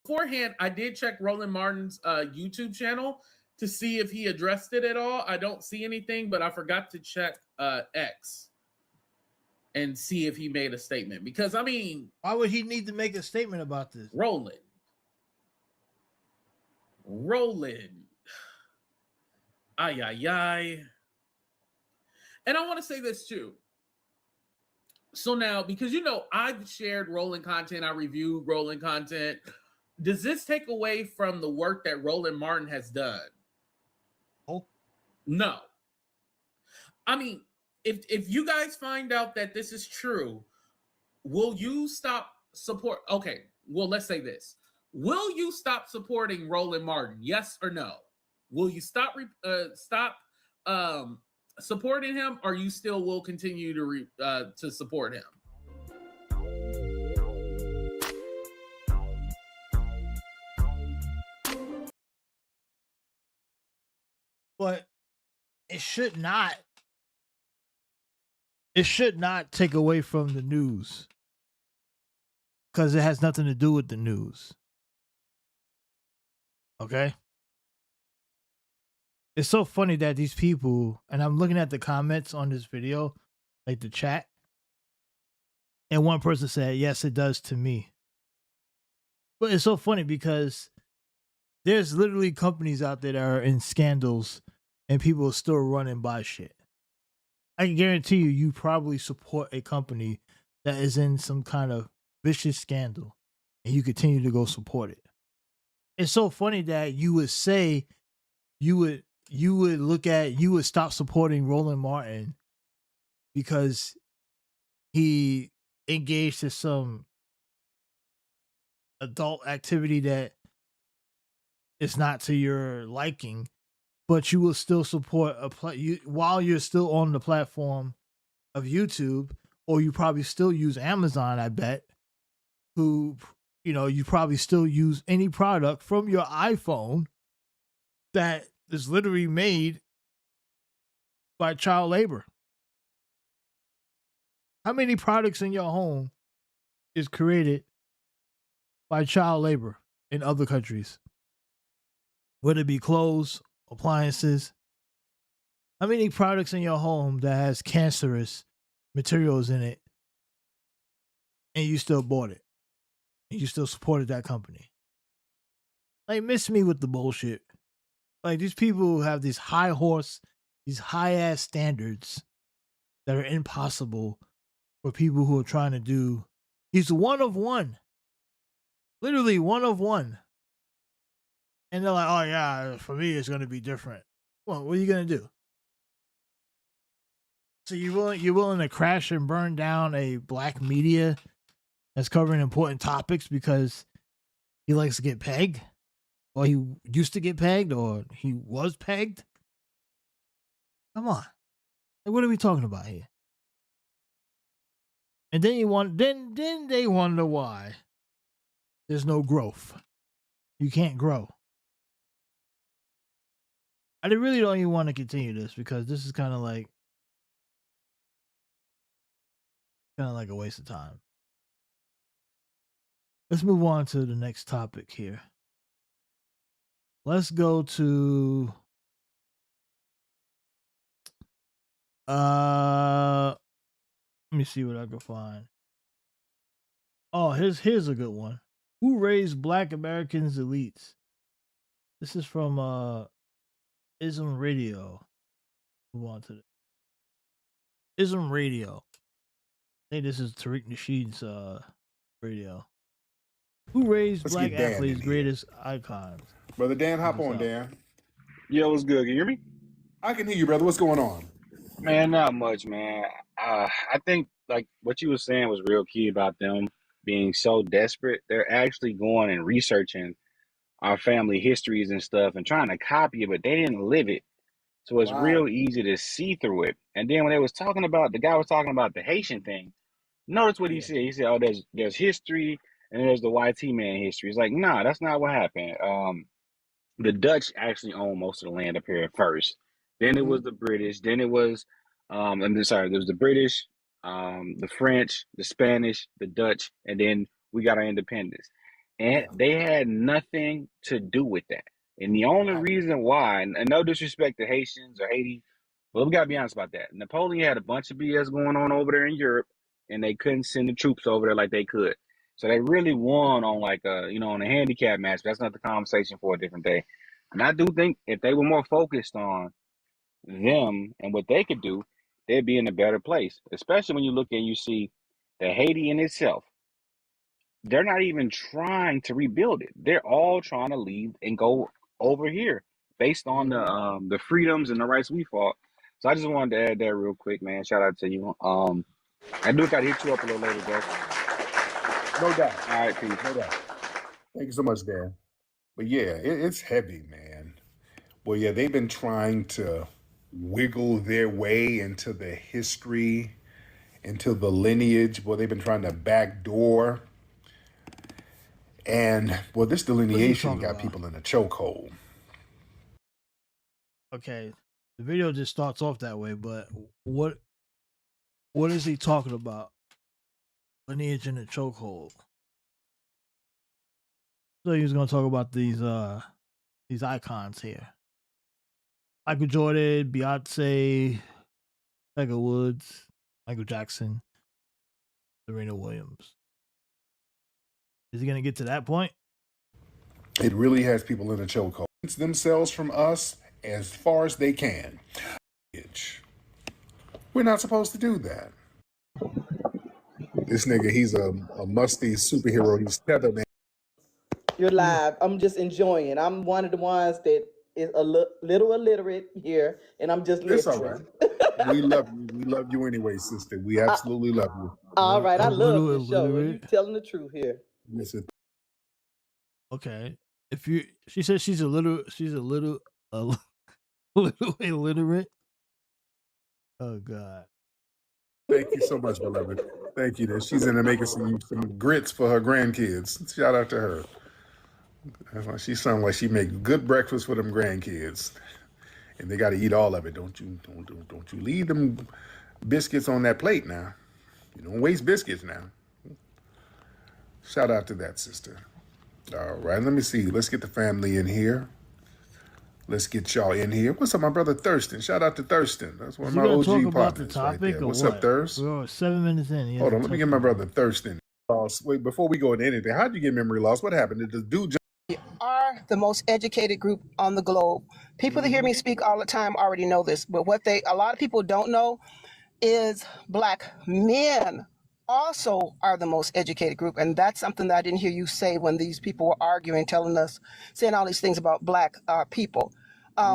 Beforehand, I did check Roland Martin's YouTube channel to see if he addressed it at all. I don't see anything, but I forgot to check X and see if he made a statement. Because, I mean...
why would he need to make a statement about this?
Roland. Ay, ay, ay. And I want to say this too. So now, because I've shared Roland content, I reviewed Roland content. Does this take away from the work that Roland Martin has done?
Oh,
no. I mean, if you guys find out that this is true, will you stop support? Okay, well, let's say this. Will you stop supporting Roland Martin? Yes or no? Will you stop supporting him, or you still will continue to support him?
But it should not take away from the news, because it has nothing to do with the news. Okay? It's so funny that these people, and I'm looking at the comments on this video, like the chat, and one person said, yes, it does to me. But it's so funny because there's literally companies out there that are in scandals and people are still running by shit. I can guarantee you probably support a company that is in some kind of vicious scandal and you continue to go support it. It's so funny that you would say you would you would stop supporting Roland Martin because he engaged in some adult activity that is not to your liking, but you will still support while you're still on the platform of YouTube, or you probably still use Amazon, I bet, who, you probably still use any product from your iPhone that is literally made by child labor. How many products in your home is created by child labor in other countries? Whether it be clothes, appliances. How many products in your home that has cancerous materials in it and you still bought it? And you still supported that company? Like, miss me with the bullshit. Like, these people who have these these high ass standards that are impossible for people who are trying to do. He's one of one. Literally one of one. And they're like, oh yeah, for me it's gonna be different. Well, what are you gonna do? So you're willing to crash and burn down a black media that's covering important topics because he likes to get pegged? Or he used to get pegged, or he was pegged? Come on. Like, what are we talking about here? And then then they wonder why there's no growth. You can't grow. I really don't even want to continue this because this is kind of like a waste of time. Let's move on to the next topic here. Let's go to let me see what I can find. Oh, here's a good one. Who raised Black Americans elites? This is from Ism Radio. Move on to Ism Radio. I think this is Tariq Nasheed's radio. Who raised Black athletes' greatest icons?
Brother Dan, hop on, Dan.
Yo, what's good? Can you hear me?
I can hear you, brother. What's going on?
Man, not much, man. I think like what you were saying was real key about them being so desperate. They're actually going and researching our family histories and stuff and trying to copy it, but they didn't live it. So it's real easy to see through it. And then when they was talking about, the guy was talking about the Haitian thing, notice what he said. He said, oh, there's history and there's the YT man history. It's like, nah, that's not what happened. The Dutch actually owned most of the land up here at first. Then it was the British. Then it was, there was the British, the French, the Spanish, the Dutch, and then we got our independence. And they had nothing to do with that. And the only reason why, and no disrespect to Haitians or Haiti, but we got to be honest about that. Napoleon had a bunch of BS going on over there in Europe, and they couldn't send the troops over there like they could. So they really won on on a handicap match. But that's not the conversation for a different day. And I do think if they were more focused on them and what they could do, they'd be in a better place. Especially when you look and you see that Haiti in itself, they're not even trying to rebuild it. They're all trying to leave and go over here based on the freedoms and the rights we fought. So I just wanted to add that real quick, man. Shout out to you. I do got to hit you up a little later, bro.
No doubt.
All right, peace.
No doubt. Thank you so much, Dan. But yeah, it's heavy, man. Well, yeah, they've been trying to wiggle their way into the history, into the lineage. Well, they've been trying to backdoor. And, well, this delineation got people in a chokehold.
Okay, the video just starts off that way, but what is he talking about? Lineage in a chokehold. So he was going to talk about these icons here: Michael Jordan, Beyonce, Tiger Woods, Michael Jackson, Serena Williams. Is he going to get to that point?
It really has people in a chokehold. It's themselves from us as far as they can. We're not supposed to do that. This nigga, he's a musty superhero. He's Tether, man.
You're live. I'm just enjoying. I'm one of the ones that is a little illiterate here, and I'm just
It's all
listening.
right. We love you. We love you anyway, sister. We absolutely love you.
All right, I love
little
this show. You
illiterate.
telling the truth here.
Yes, it-
Okay. She says she's a little a little illiterate. Oh God.
Thank you so much, beloved. Thank you. That she's in there making some grits for her grandkids. Shout out to her. That's why she sounds like she make good breakfast for them grandkids, and they got to eat all of it. Don't you leave them biscuits on that plate now. You don't waste biscuits now. Shout out to that sister. All right, let me see. Let's get the family in here. Let's get y'all in here. What's up, my brother Thurston? Shout out to Thurston. That's one of my OG
talk about the
partners
topic
right there.
or
What's
what?
up, Thurs?
We're 7 minutes in.
Hold on, let me get my brother Thurston. Wait, before we go into anything, how'd you get memory loss? What happened? Did the dude
are the most educated group on the globe? People that hear me speak all the time already know this, but what a lot of people don't know is Black men also are the most educated group, and that's something that I didn't hear you say when these people were arguing, saying all these things about Black people.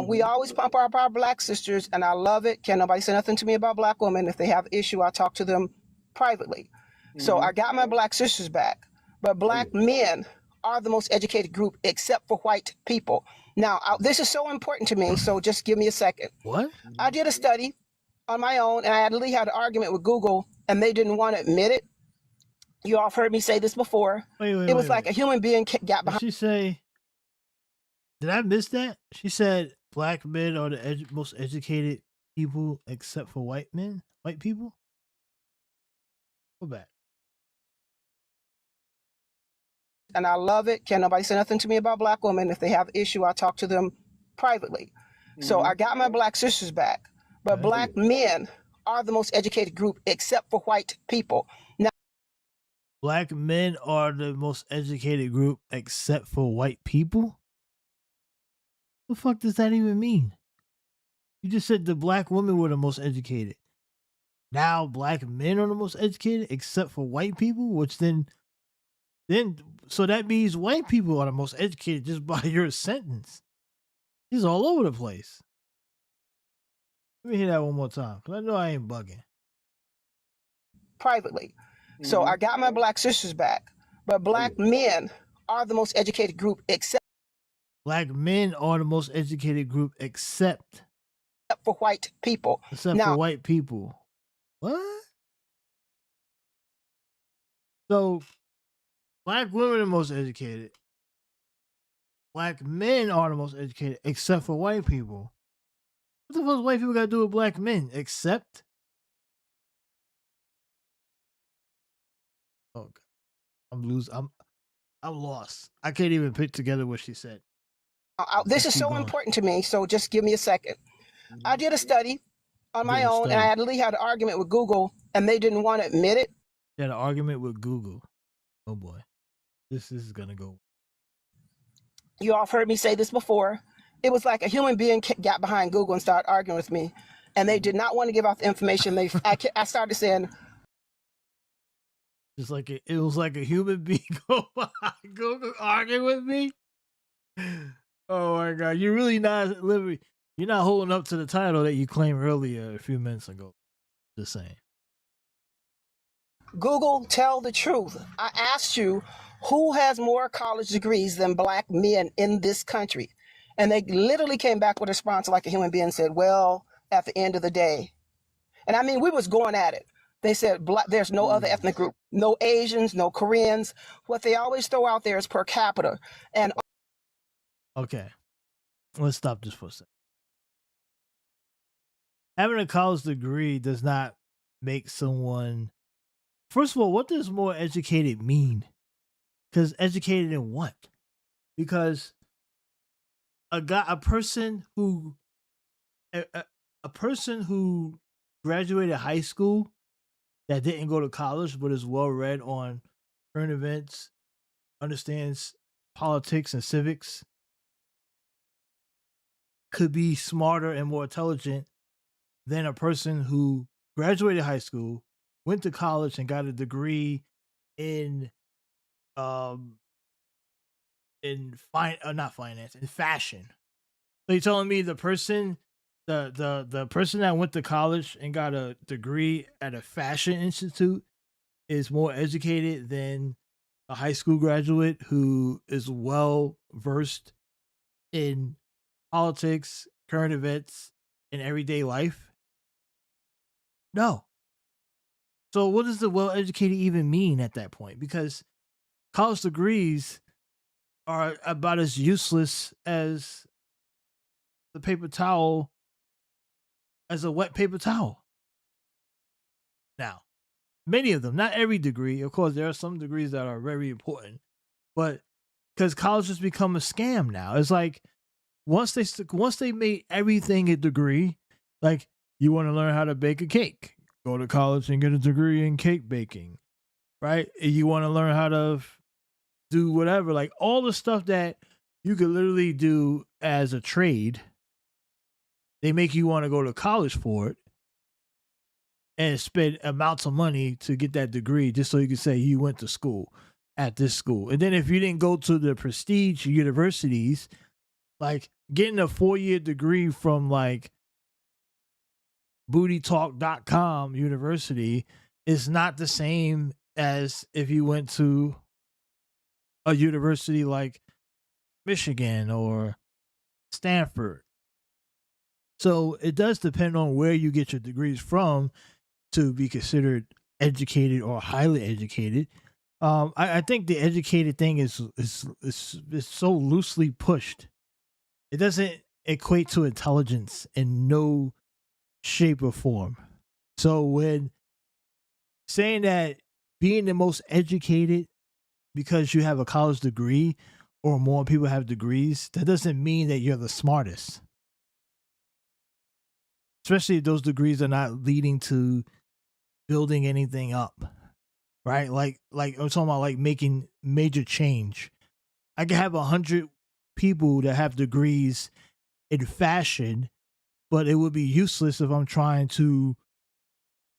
We always pump up our Black sisters, and I love it. Can't nobody say nothing to me about Black women. If they have issue, I talk to them privately. So I got my Black sisters back, but Black men are the most educated group except for white people. Now, this is so important to me, so just give me a second.
What?
I did a study on my own, and I had an argument with Google, and they didn't want to admit it. You all have heard me say this before. It was like a human being got behind.
Did she say? Did I miss that? She said Black men are the most educated people except for white people. Go back.
And I love it. Can't nobody say nothing to me about Black women. If they have issue, I talk to them privately. So I got my Black sisters back, but Black men are the most educated group except for white people. Now,
Black men are the most educated group except for white people? What the fuck does that even mean? You just said the Black women were the most educated. Now Black men are the most educated except for white people, which then so that means white people are the most educated just by your sentence. He's all over the place. Let me hear that one more time, because I know I ain't bugging.
Privately. So I got my Black sisters back, but Black men are the most educated group except
Black men are the most educated group except
for white people.
Except for white people. What? So Black women are the most educated. Black men are the most educated except for white people. What the fuck does white people got to do with Black men? Except? Oh, God. I'm lost. I can't even put together what she said.
This is so important to me, so just give me a second. I did a study on my own, and I had an argument with Google, and they didn't want to admit it.
You had an argument with Google. Oh boy, this is gonna go.
You all have heard me say this before. It was like a human being got behind Google and started arguing with me, and they did not want to give out the information. I started saying,
just like it was like a human being go behind Google arguing with me. Oh my God, you're really not living. You're not holding up to the title that you claimed earlier a few minutes ago. Just saying.
Google, tell the truth. I asked you, who has more college degrees than Black men in this country? And they literally came back with a response like a human being, said, well, at the end of the day. And I mean, we was going at it. They said there's no other ethnic group, no Asians, no Koreans. What they always throw out there is per capita. And
okay, let's stop this for a second. Having a college degree does not make someone. First of all, what does more educated mean? Because educated in what? Because a person who graduated high school that didn't go to college but is well read on current events, understands politics and civics, could be smarter and more intelligent than a person who graduated high school, went to college and got a degree in not finance, in fashion. So you're telling me the person, the person that went to college and got a degree at a fashion institute is more educated than a high school graduate who is well versed in politics, current events, and everyday life? No. So what does the well educated even mean at that point? Because college degrees are about as useless as the paper towel as a wet paper towel. Now, many of them, not every degree. Of course, there are some degrees that are very important, but because college has become a scam now, it's like once they made everything a degree, like you want to learn how to bake a cake, go to college and get a degree in cake baking, right? You want to learn how to do whatever, like all the stuff that you could literally do as a trade. They make you want to go to college for it and spend amounts of money to get that degree just so you can say you went to school at this school. And then if you didn't go to the prestige universities, like getting a 4-year degree from like bootytalk.com university is not the same as if you went to a university like Michigan or Stanford. So it does depend on where you get your degrees from to be considered educated or highly educated. I think the educated thing is so loosely pushed. It doesn't equate to intelligence in no shape or form. So when saying that being the most educated because you have a college degree or more people have degrees, that doesn't mean that you're the smartest. Especially if those degrees are not leading to building anything up, right? Like I'm talking about like making major change. I can have 100 people that have degrees in fashion, but it would be useless if I'm trying to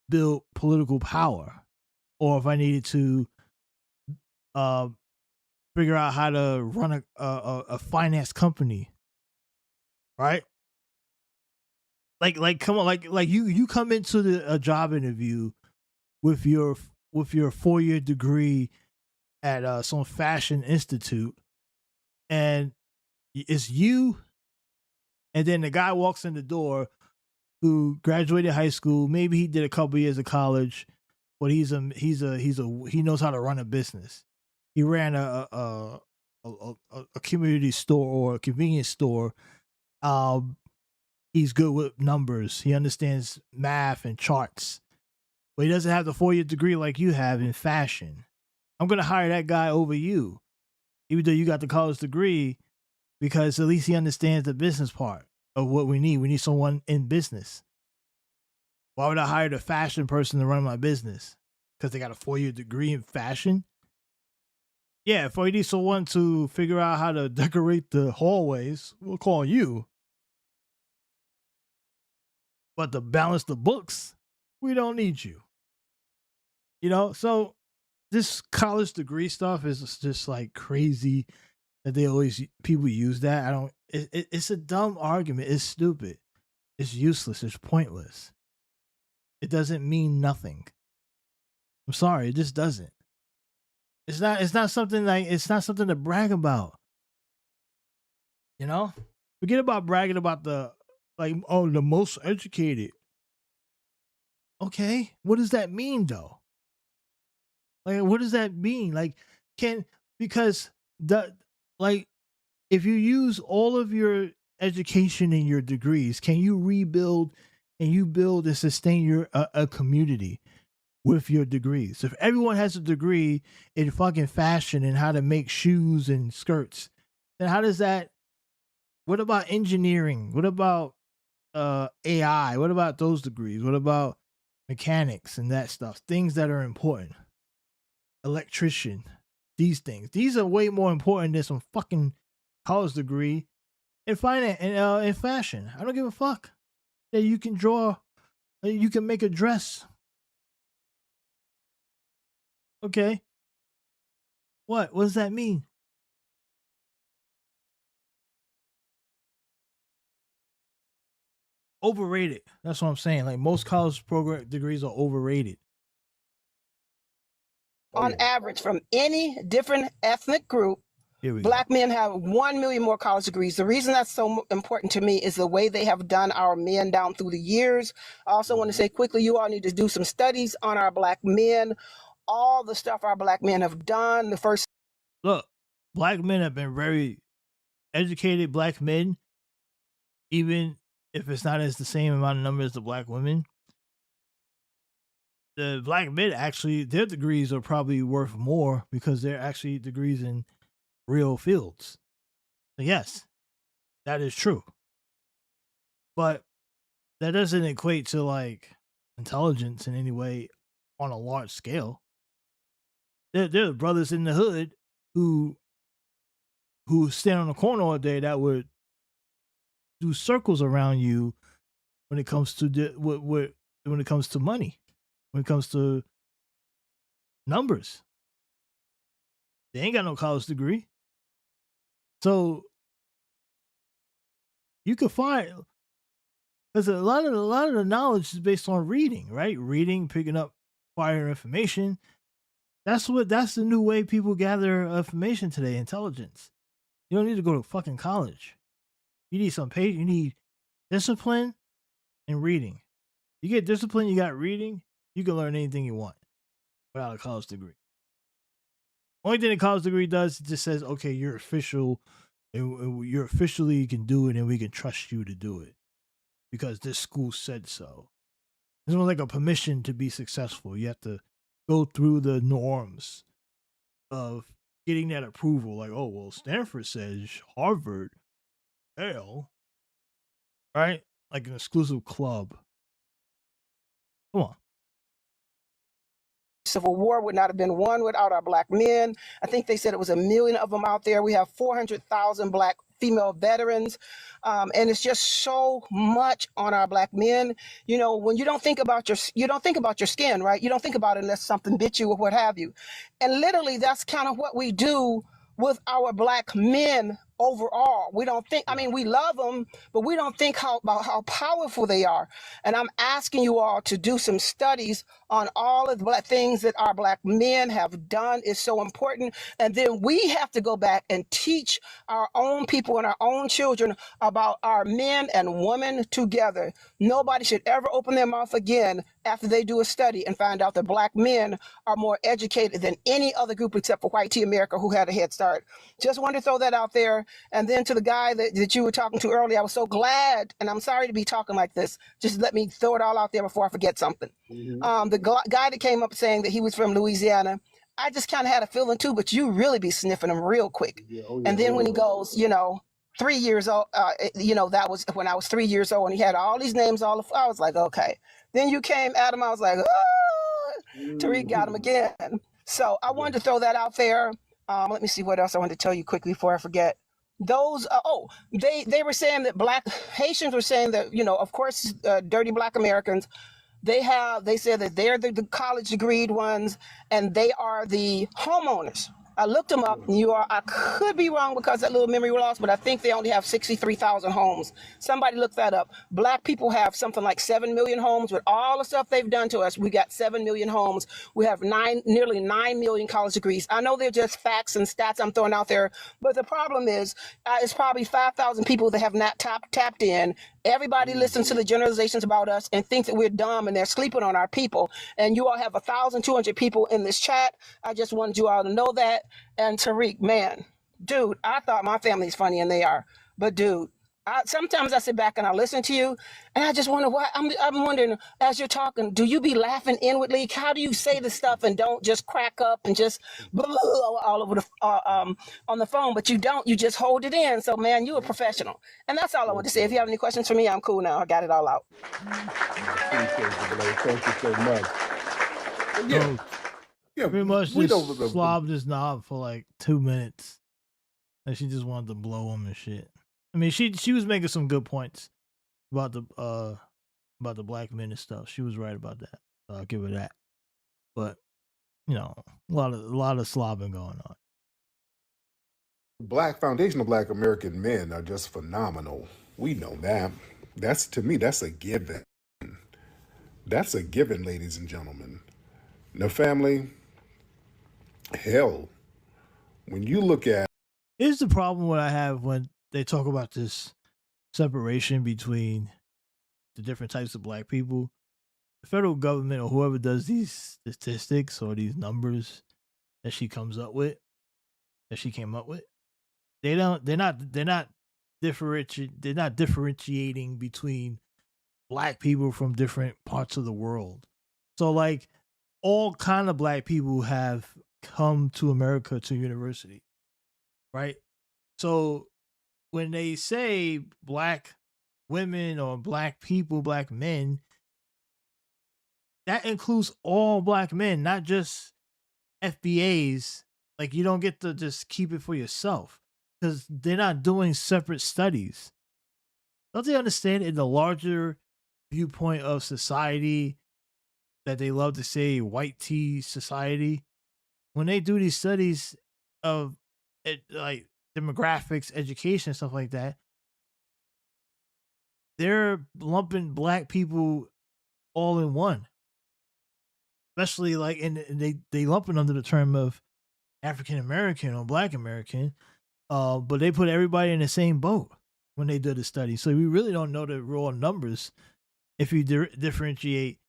build political power, or if I needed to uh, figure out how to run a finance company, right? Like come on, like you come into a job interview with your 4-year degree at some fashion institute, and it's you, and then the guy walks in the door who graduated high school. Maybe he did a couple years of college, but he knows how to run a business. He ran a community store or a convenience store. He's good with numbers. He understands math and charts, but he doesn't have the 4-year degree like you have in fashion. I'm gonna hire that guy over you, even though you got the college degree, because at least he understands the business part of what we need. We need someone in business. Why would I hire the fashion person to run my business? Because they got a 4-year degree in fashion? Yeah, if we need someone to figure out how to decorate the hallways, we'll call you. But to balance the books, we don't need you. You know, so this college degree stuff is just like crazy that people use that. It's a dumb argument. It's stupid. It's useless. It's pointless. It doesn't mean nothing. I'm sorry, it just doesn't. It's not something to brag about. You know? Forget about bragging about the most educated. Okay, what does that mean though? Like, what does that mean? Because if you use all of your education and your degrees, can you rebuild and you build and sustain a community with your degrees? If everyone has a degree in fucking fashion and how to make shoes and skirts, then how does that? What about engineering? What about AI? What about those degrees? What about mechanics and that stuff? Things that are important. Electrician. These things. These are way more important than some fucking college degree in finance and in fashion. I don't give a fuck that you can draw. You can make a dress. Okay. What? What does that mean? overrated. That's what I'm saying. Like most college program degrees are overrated.
On average, from any different ethnic group, Black men have 1 million more college degrees. The reason that's so important to me is the way they have done our men down through the years. I also want to say quickly, you all need to do some studies on our Black men, all the stuff our Black men have done.
Look, Black men have been very educated. Black men, even if it's not as the same amount of number as the Black women, the Black men actually, their degrees are probably worth more because they're actually degrees in real fields. So yes, that is true. But that doesn't equate to like intelligence in any way on a large scale. There are brothers in the hood who stand on the corner all day that would do circles around you when it comes to when it comes to money, when it comes to numbers. They ain't got no college degree. So you could find, because a lot of the knowledge is based on reading, right? Reading, picking up prior information. That's the new way people gather information today. Intelligence. You don't need to go to fucking college. You need you need discipline and reading. You get discipline, you got reading, you can learn anything you want without a college degree. Only thing a college degree does, it just says, okay, you're official, and you're officially, you can do it, and we can trust you to do it because this school said so. It's more like a permission to be successful. You have to go through the norms of getting that approval. Like, oh, well, Stanford says Harvard, hell, right? Like an exclusive club. Come on.
Civil War would not have been won without our Black men. I think they said it was 1 million of them out there. We have 400,000 Black female veterans. And it's just so much on our Black men. You know, when you don't think about your skin, right? You don't think about it unless something bit you or what have you. And literally that's kind of what we do with our Black men overall. We don't think, I mean, we love them, but we don't think about how powerful they are. And I'm asking you all to do some studies on all of the things that our Black men have done. Is so important. And then we have to go back and teach our own people and our own children about our men and women together. Nobody should ever open their mouth again after they do a study and find out that Black men are more educated than any other group except for white T America, who had a head start. Just wanted to throw that out there. And then to the guy that you were talking to earlier, I was so glad, and I'm sorry to be talking like this. Just let me throw it all out there before I forget something. Mm-hmm. The guy that came up saying that he was from Louisiana, I just kind of had a feeling too, but you really be sniffing him real quick. And then when he goes, 3 years old, that was when I was 3 years old, and he had all these names, I was like, okay. Then you came, Adam, I was like, Tariq got him again. So I wanted to throw that out there. Let me see what else I wanted to tell you quickly before I forget. Those, they were saying that Black Haitians were saying that, of course, dirty Black Americans, they said that they're the college degreed ones, and they are the homeowners. I looked them up, and I could be wrong because that little memory loss, but I think they only have 63,000 homes. Somebody look that up. Black people have something like 7 million homes. With all the stuff they've done to us, we got 7 million homes. We have nearly 9 million college degrees. I know they're just facts and stats I'm throwing out there, but the problem is it's probably 5,000 people that have not tapped in. Everybody listens to the generalizations about us and thinks that we're dumb and they're sleeping on our people. And you all have 1,200 people in this chat. I just wanted you all to know that. And Tariq, man, dude, I thought my family's funny, and they are. But dude, sometimes I sit back and I listen to you, and I just wonder why. I'm wondering, as you're talking, do you be laughing inwardly? How do you say the stuff and don't just crack up and just blah, blah, blah, all over the on the phone? But you don't. You just hold it in. So, man, you're a professional. And that's all I want to say. If you have any questions for me, I'm cool now. I got it all out.
Thank you so much.
Yeah, pretty much just slobbed his knob for like 2 minutes, and she just wanted to blow him and shit. I mean, she was making some good points about the Black men and stuff. She was right about that. So I'll give her that. But a lot of slobbing going on.
Foundational Black American men are just phenomenal. We know that. That's, to me, that's a given. That's a given, ladies and gentlemen. Now, family, hell, when you look at
Here's the problem what I have when they talk about this separation between the different types of black people. The federal government or whoever does these statistics or these numbers that she comes up with, that she came up with, they're not differentiating between black people from different parts of the world. So like all kind of black people have come to America to university, right? So when they say black women or black people, black men, that includes all black men, not just FBAs. Like you don't get to just keep it for yourself because they're not doing separate studies. Don't they understand in the larger viewpoint of society that they love to say white tea society? When they do these studies of like demographics, education, stuff like that, they're lumping black people all in one. Especially like, and they lump it under the term of African American or Black American, but they put everybody in the same boat when they did the study. So we really don't know the raw numbers if you differentiate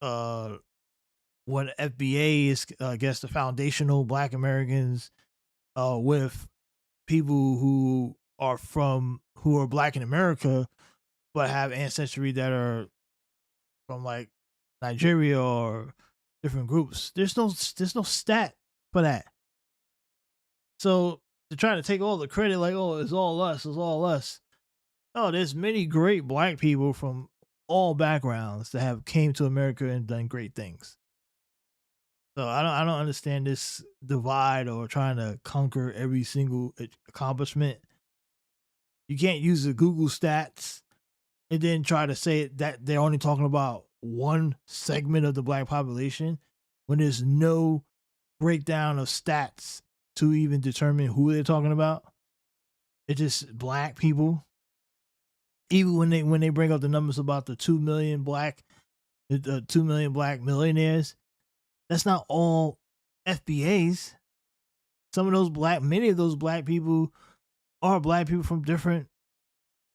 what FBA is, I guess, the foundational Black Americans with people who are Black in America but have ancestry that are from like Nigeria or different groups. There's no stat for that. So to try to take all the credit, like, oh, it's all us, it's all us. Oh, there's many great black people from all backgrounds that have came to America and done great things. So I don't understand this divide or trying to conquer every single accomplishment. You can't use the Google stats and then try to say that they're only talking about one segment of the black population when there's no breakdown of stats to even determine who they're talking about. It's just black people. Even when they bring up the numbers about the 2 million black millionaires, that's not all FBAs. Many of those black people are black people from different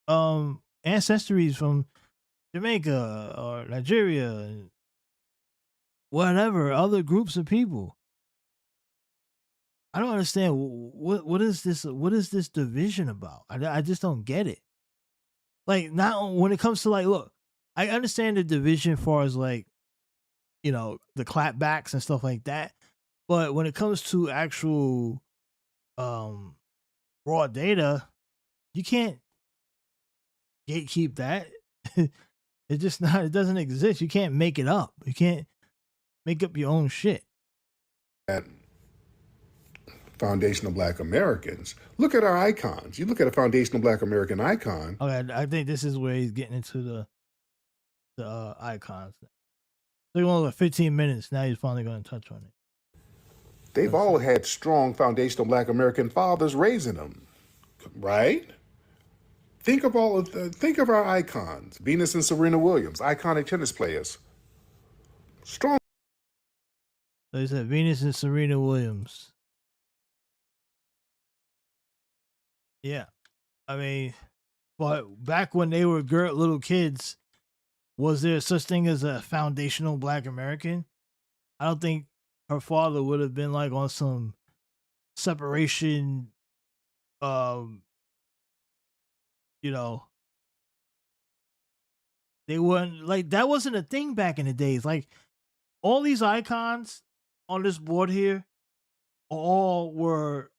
ancestries, from Jamaica or Nigeria and whatever other groups of people. I don't understand what is this division about? I just don't get it. Like, not when it comes to like, look, I understand the division as far as like, you know, the clapbacks and stuff like that, but when it comes to actual raw data, you can't gatekeep that. It's just not. It doesn't exist. You can't make it up. You can't make up your own shit.
Foundational Black Americans, look at our icons. You look at a foundational Black American icon.
Okay, I think this is where he's getting into the icons. So he went over 15 minutes. Now he's finally going to touch on it.
They've all had strong foundational Black American fathers raising them, right? Think of our icons: Venus and Serena Williams, iconic tennis players. Strong.
So he said Venus and Serena Williams. Yeah, I mean, but back when they were little kids, was there such thing as a foundational Black American? I don't think her father would have been like on some separation, you know, they weren't like, that wasn't a thing back in the days. Like all these icons on this board here all were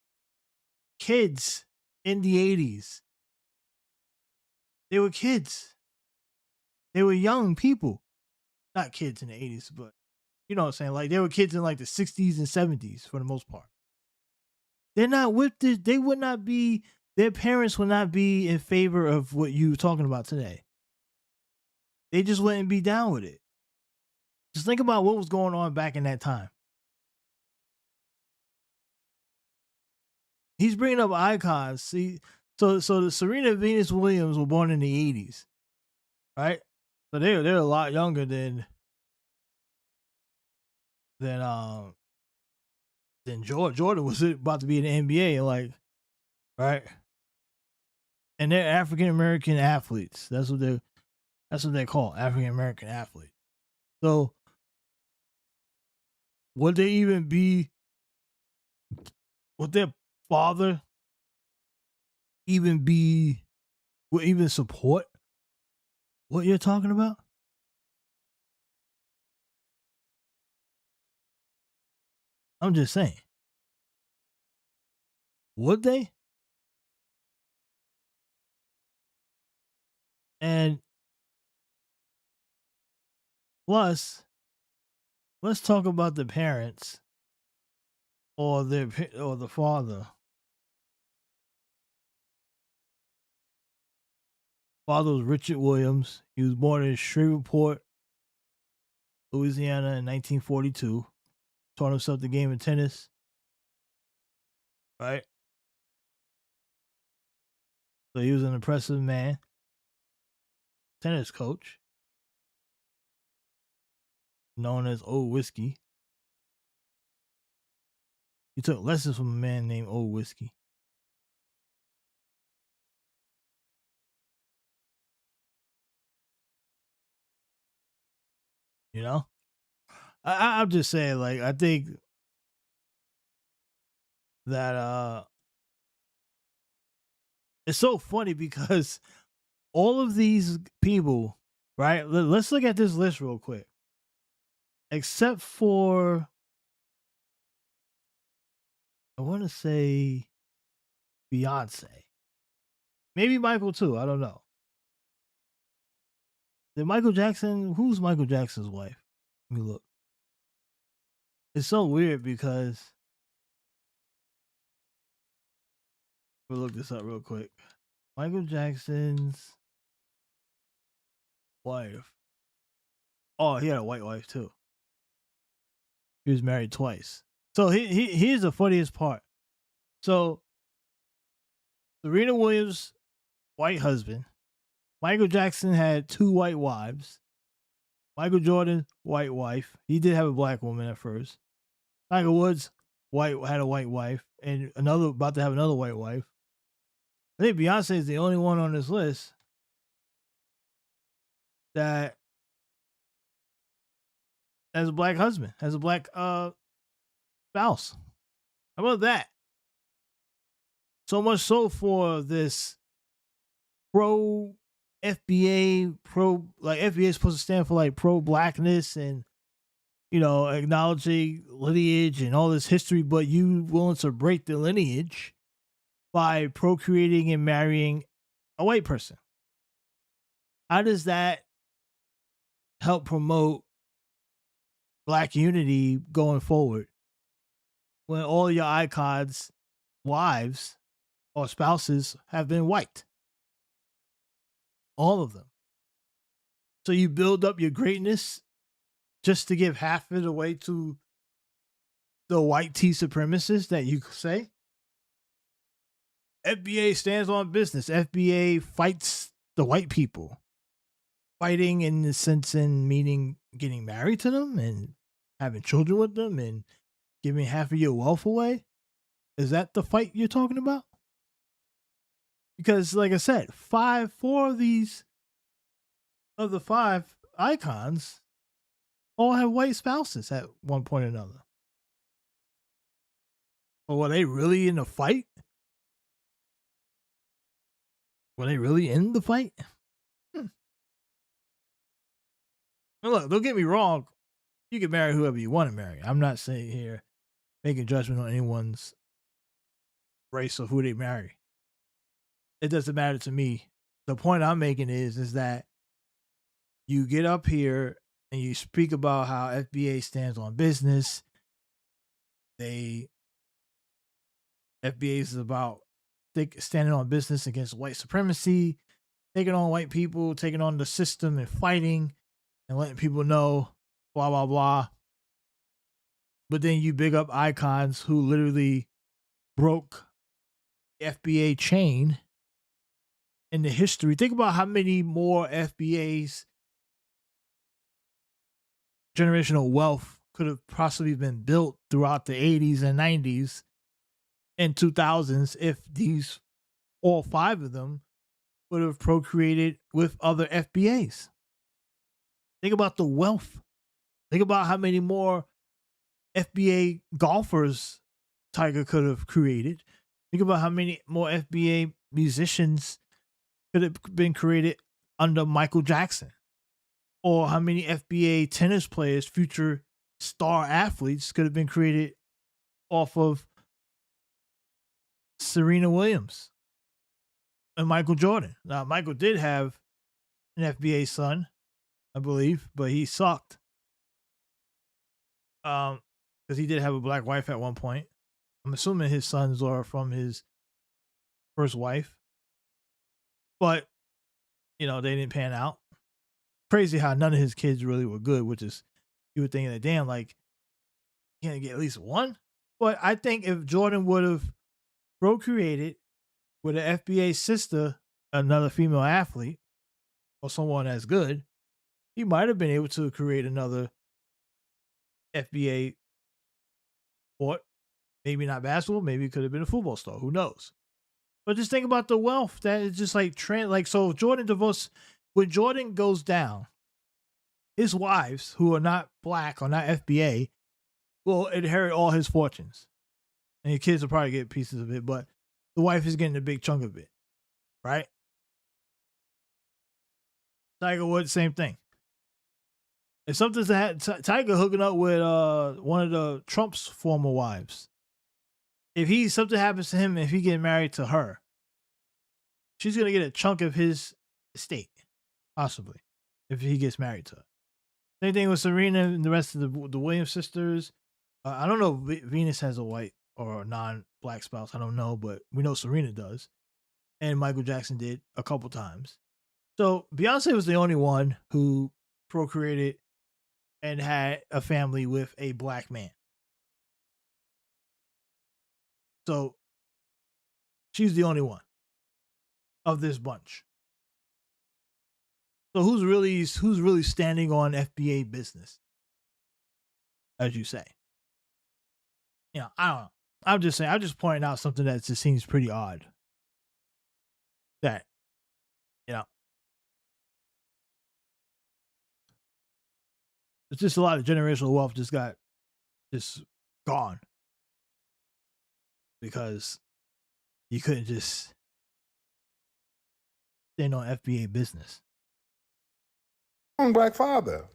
kids in the 80s. They were kids. They were young people. Not kids in the 80s, but you know what I'm saying? Like they were kids in like the 60s and 70s for the most part. They're not with this. They would not be, their parents would not be in favor of what you're talking about today. They just wouldn't be down with it. Just think about what was going on back in that time. He's bringing up icons. See, so the Serena Venus Williams were born in the 80s. right? So they're a lot younger than Jordan. Jordan was about to be in the NBA, like, right? And they're African American athletes. That's what they call African American athletes. So would they even be? Would their father even be? Would even support what you're talking about? I'm just saying. Would they? And plus, let's talk about the parents or the father. Father was Richard Williams. He was born in Shreveport, Louisiana in 1942. Taught himself the game of tennis. Right? So he was an impressive man. Tennis coach. Known as Old Whiskey. He took lessons from a man named Old Whiskey. You know? I'm just saying, like, I think that it's so funny because all of these people, right? Let's look at this list real quick. Except for, I want to say Beyonce. Maybe Michael too. I don't know. Did Michael Jackson, who's Michael Jackson's wife? Let me look. It's so weird because we'll look this up real quick. Michael Jackson's wife. Oh, he had a white wife too. He was married twice. So here's the funniest part. So Serena Williams, white husband. Michael Jackson had 2 white wives. Michael Jordan, white wife. He did have a black woman at first. Tiger Woods, had a white wife, and about to have another white wife. I think Beyonce is the only one on this list that has a black husband, has a black spouse. How about that? So much so for this pro FBA, FBA is supposed to stand for like pro blackness and, acknowledging lineage and all this history, but you willing to break the lineage by procreating and marrying a white person. How does that help promote black unity going forward when all your icons' wives or spouses have been white? All of them. So you build up your greatness just to give half of it away to the white tea supremacists that you say? FBA stands on business. FBA fights the white people. Fighting in the sense in meaning getting married to them and having children with them and giving half of your wealth away? Is that the fight you're talking about? Because, like I said, 4 of these of the 5 icons all have white spouses at one point or another. But were they really in the fight? Were they really in the fight? Look, don't get me wrong. You can marry whoever you want to marry. I'm not saying here making judgment on anyone's race or who they marry. It doesn't matter to me. The point I'm making is that you get up here and you speak about how FBA stands on business. FBA is about standing on business against white supremacy, taking on white people, taking on the system and fighting and letting people know, blah, blah, blah. But then you big up icons who literally broke FBA chain in the history. Think about how many more FBA's generational wealth could have possibly been built throughout the 80s and 90s and 2000s if all 5 of them would have procreated with other FBAs. Think about the wealth. Think about how many more FBA golfers Tiger could have created. Think about how many more FBA musicians could have been created under Michael Jackson. Or how many FBA tennis players, future star athletes, could have been created off of Serena Williams and Michael Jordan. Now, Michael did have an FBA son, I believe, but he sucked. Because he did have a black wife at one point. I'm assuming his sons are from his first wife. But, they didn't pan out. Crazy how none of his kids really were good, which is, you would think that, damn, like, you can't get at least one? But I think if Jordan would have procreated with an FBA sister, another female athlete, or someone as good, he might have been able to create another FBA sport. Maybe not basketball, maybe it could have been a football star. Who knows? But just think about the wealth that is just like so if Jordan divorced, when Jordan goes down, his wives, who are not black or not FBA, will inherit all his fortunes. And your kids will probably get pieces of it, but the wife is getting a big chunk of it. Right? Tiger Woods, same thing. If something's Tiger hooking up with one of the Trump's former wives. If something happens to him, if he get married to her, she's gonna get a chunk of his estate, possibly, if he gets married to her. Same thing with Serena and the rest of the Williams sisters. I don't know if Venus has a white or a non-black spouse. I don't know, but we know Serena does, and Michael Jackson did a couple times. So Beyonce was the only one who procreated and had a family with a black man. So she's the only one of this bunch. So who's really standing on FBA business, as you say? I don't know. I'm just saying. I'm just pointing out something that just seems pretty odd. That it's just a lot of generational wealth just gone because you couldn't just stand on FBA business.
Black father,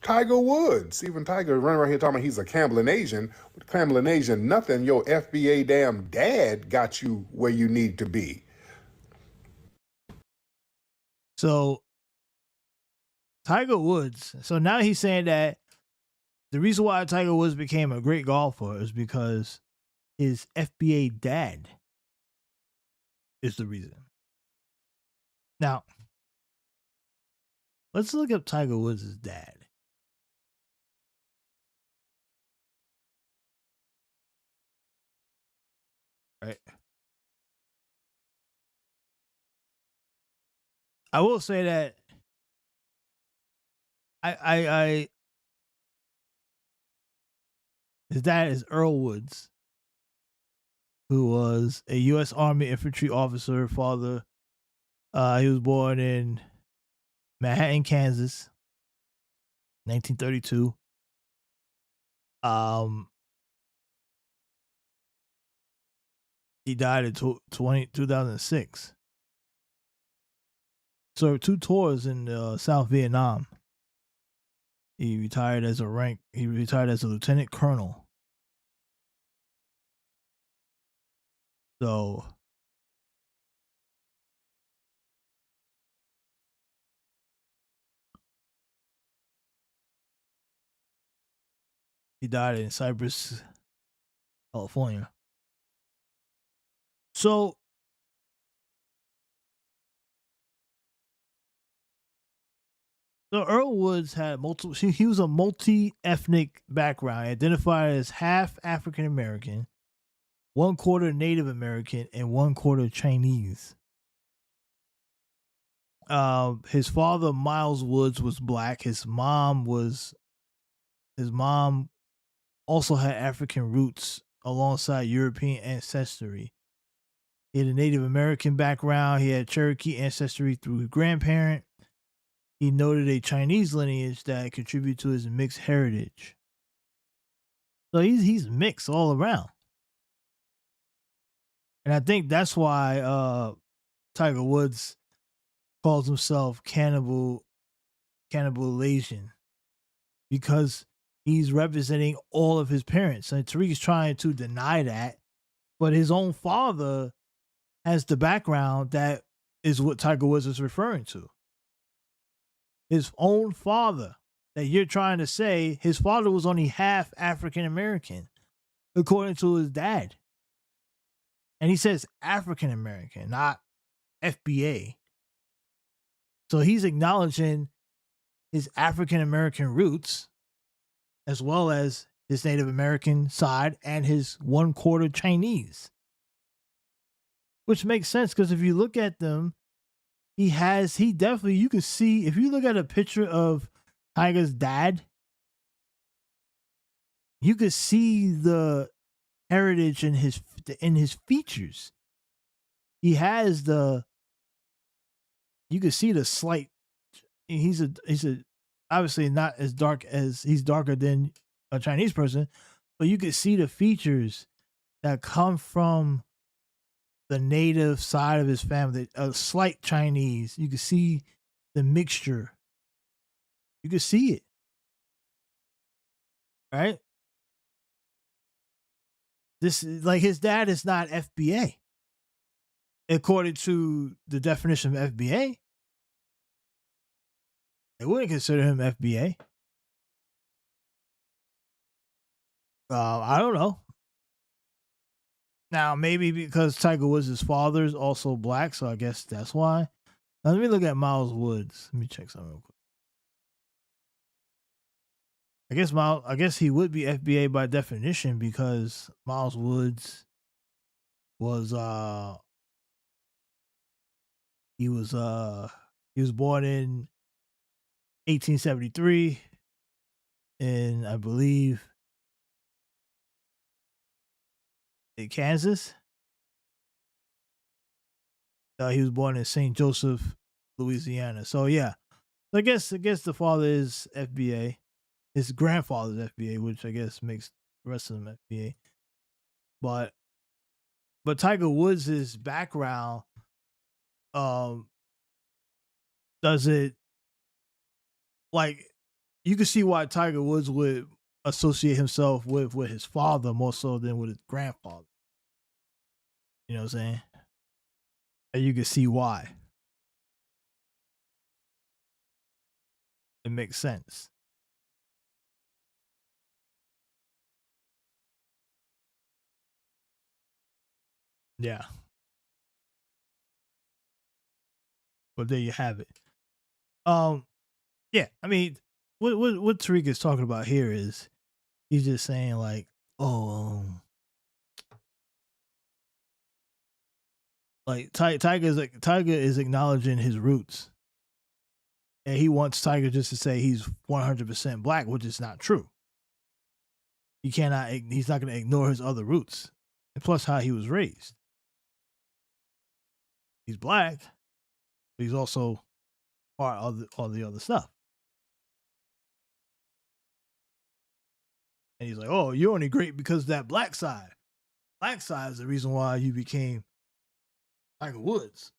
Tiger Woods. Even Tiger running around here talking about he's a Camblin Asian. With Camblin Asian, nothing. Your FBA damn dad got you where you need to be.
So Tiger Woods. So now he's saying that the reason why Tiger Woods became a great golfer is because his FBA dad is the reason. Now, let's look up Tiger Woods' dad. Right. I will say that his dad is Earl Woods, who was a U.S. Army infantry officer. Father, he was born in Manhattan, Kansas, 1932. He died in 2006. So 2 tours in South Vietnam. He retired as a lieutenant colonel. So he died in Cypress, California. So Earl Woods had he was a multi-ethnic background, identified as half African American, 1/4 Native American, and 1/4 Chinese. his father, Miles Woods, was black. His mom also had African roots alongside European ancestry. He had a Native American background. He had Cherokee ancestry through his grandparent. He noted a Chinese lineage that contributed to his mixed heritage. So he's mixed all around. And I think that's why Tiger Woods calls himself Cannibal Asian, because he's representing all of his parents. And Tariq's trying to deny that, but his own father has the background that is what Tiger Woods is referring to. His own father that you're trying to say, his father was only half African American, according to his dad. And he says African American, not FBA. So he's acknowledging his African American roots, as well as his Native American side and his 1/4 Chinese. Which makes sense, because if you look at them, he definitely, you can see, if you look at a picture of Tiger's dad, you could see the heritage in his features. He has you can see the slight, he's obviously not as dark as, he's darker than a Chinese person, but you can see the features that come from the native side of his family, a slight Chinese. You can see the mixture. You can see it. Right? This is like, his dad is not FBA. According to the definition of FBA, they wouldn't consider him FBA. I don't know. Now, maybe because Tiger Woods' father is also black, so I guess that's why. Now, let me look at Miles Woods. Let me check something real quick. I guess he would be FBA by definition, because Miles Woods was he was born in 1873 in, I believe, in Kansas. He was born in St. Joseph, Louisiana. So yeah, I guess the father is FBA. His grandfather's FBA, which I guess makes the rest of them FBA. But Tiger Woods' background, does it, like, you can see why Tiger Woods would associate himself with his father more so than with his grandfather. You know what I'm saying? And you can see why. It makes sense. Yeah. But there you have it. Yeah, I mean, what Tariq is talking about here is, he's just saying like, oh, like Tiger is acknowledging his roots, and he wants Tiger just to say he's 100% black, which is not true. He's not going to ignore his other roots, and plus how he was raised. He's black, but he's also part of all the other stuff. And he's like, oh, you're only great because of that black side. Black side is the reason why you became Tiger Woods.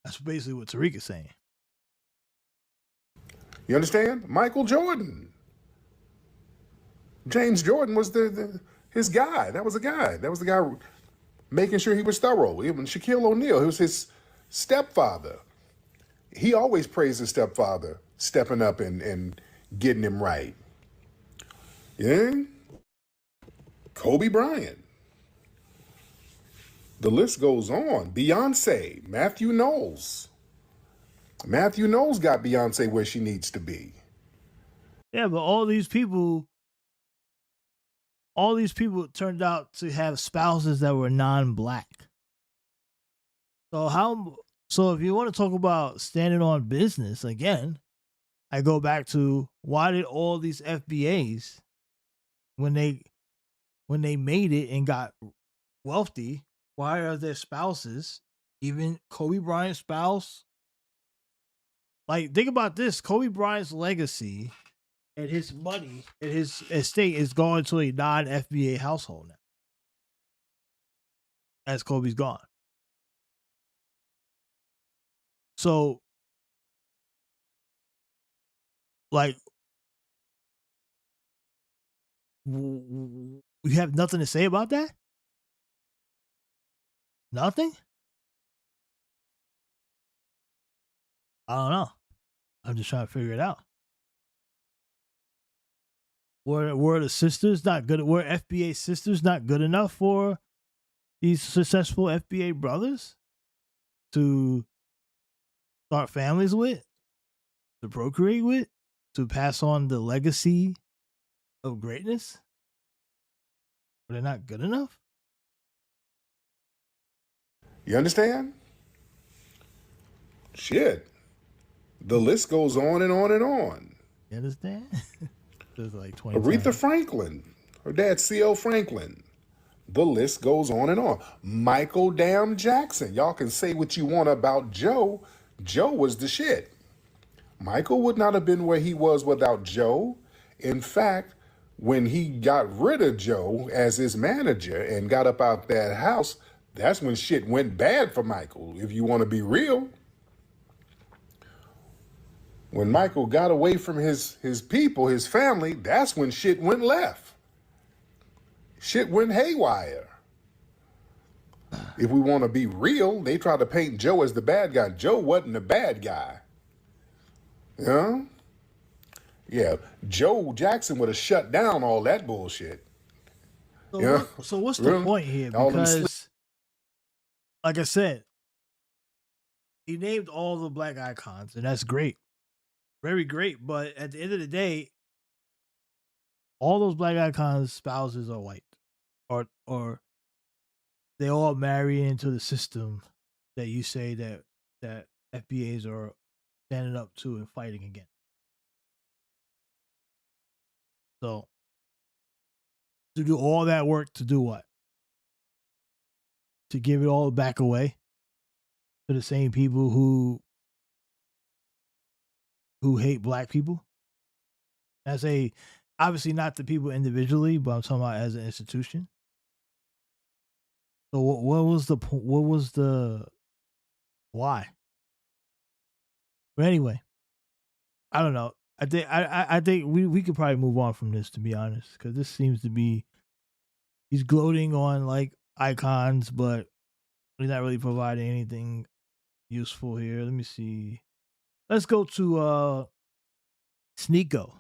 That's basically what Tariq is saying.
You understand? Michael Jordan. James Jordan was his guy. That was the guy. That was the guy making sure he was thorough. Even Shaquille O'Neal, he was his stepfather. He always praised his stepfather, stepping up and getting him right. Yeah? Kobe Bryant. The list goes on. Beyonce, Matthew Knowles. Matthew Knowles got Beyonce where she needs to be.
Yeah, but all these people turned out to have spouses that were non-black. So if you want to talk about standing on business again, I go back to why did all these FBAs when they made it and got wealthy, why are their spouses, even Kobe Bryant's spouse? Like, think about this: Kobe Bryant's legacy and his money and his estate is going to a non-FBA household now, as Kobe's gone. So, like, you have nothing to say about that? Nothing? I don't know. I'm just trying to figure it out. Were the sisters not good? Were FBA sisters not good enough for these successful FBA brothers to start families with, to procreate with, to pass on the legacy of greatness? Were they not good enough?
You understand? Shit. The list goes on and on and on.
You understand? There's like 20
Aretha
times.
Franklin, her dad, C.L. Franklin. The list goes on and on. Michael damn Jackson. Y'all can say what you want about Joe. Joe was the shit. Michael would not have been where he was without Joe. In fact, when he got rid of Joe as his manager and got up out that house, that's when shit went bad for Michael, if you want to be real. When Michael got away from his people, his family, that's when shit went left. Shit went haywire. If we want to be real, they try to paint Joe as the bad guy. Joe wasn't the bad guy. You know? Yeah, Joe Jackson would have shut down all that bullshit.
So what's the point here? Because, like I said, he named all the black icons, and that's great. Very great. But at the end of the day, all those black icons' spouses are white. Or they all marry into the system that you say that FBAs are standing up to and fighting against. So to do all that work to do what? To give it all back away to the same people who hate black people? Obviously not the people individually, but I'm talking about as an institution. So what was the why? But anyway, I don't know. I think we could probably move on from this, to be honest, because this seems to be he's gloating on like icons, but he's not really providing anything useful here. Let me see. Let's go to Sneeko.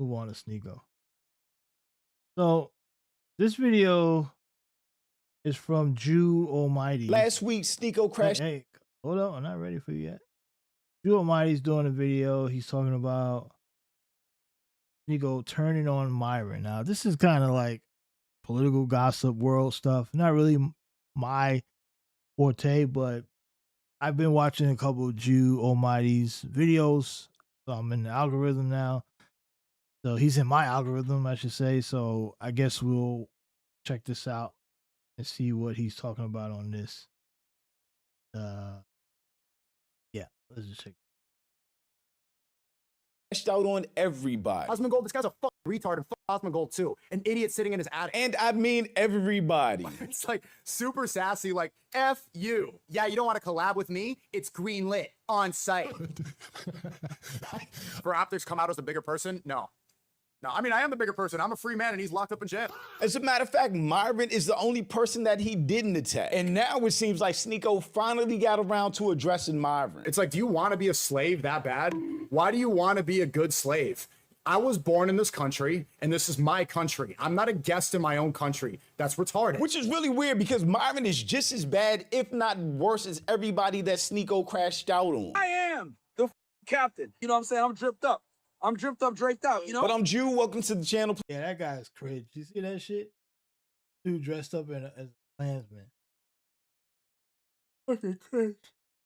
Move on to Sneeko. So this video is from Jew Almighty.
Last week, Sneeko crashed.
Hey, hold on, I'm not ready for you yet. Jew Almighty's doing a video. He's talking about Sneeko turning on Myron. Now, this is kind of like political gossip world stuff. Not really my forte, but I've been watching a couple of Jew Almighty's videos. So I'm in the algorithm now. So he's in my algorithm, I should say. So I guess we'll check this out and see what he's talking about on this. Yeah, let's just check.
Out on everybody.
Osmongold, this guy's a fucking retard, and fuck Osmongold too. An idiot sitting in his attic.
And I mean everybody.
It's like super sassy, like, F you. Yeah, you don't want to collab with me? It's greenlit on site. For Optics come out as the bigger person? No. No, I mean, I am the bigger person. I'm a free man, and he's locked up in jail.
As a matter of fact, Myron is the only person that he didn't attack. And now it seems like Sneeko finally got around to addressing Myron.
It's like, do you want to be a slave that bad? Why do you want to be a good slave? I was born in this country, and this is my country. I'm not a guest in my own country. That's retarded.
Which is really weird, because Myron is just as bad, if not worse, as everybody that Sneeko crashed out on.
I am the captain. You know what I'm saying? I'm dripped up. I'm dripped up, draped out, you know?
But I'm Jew. Welcome to the channel.
Yeah, that guy's cringe. You see that shit? Dude dressed up as a Klansman.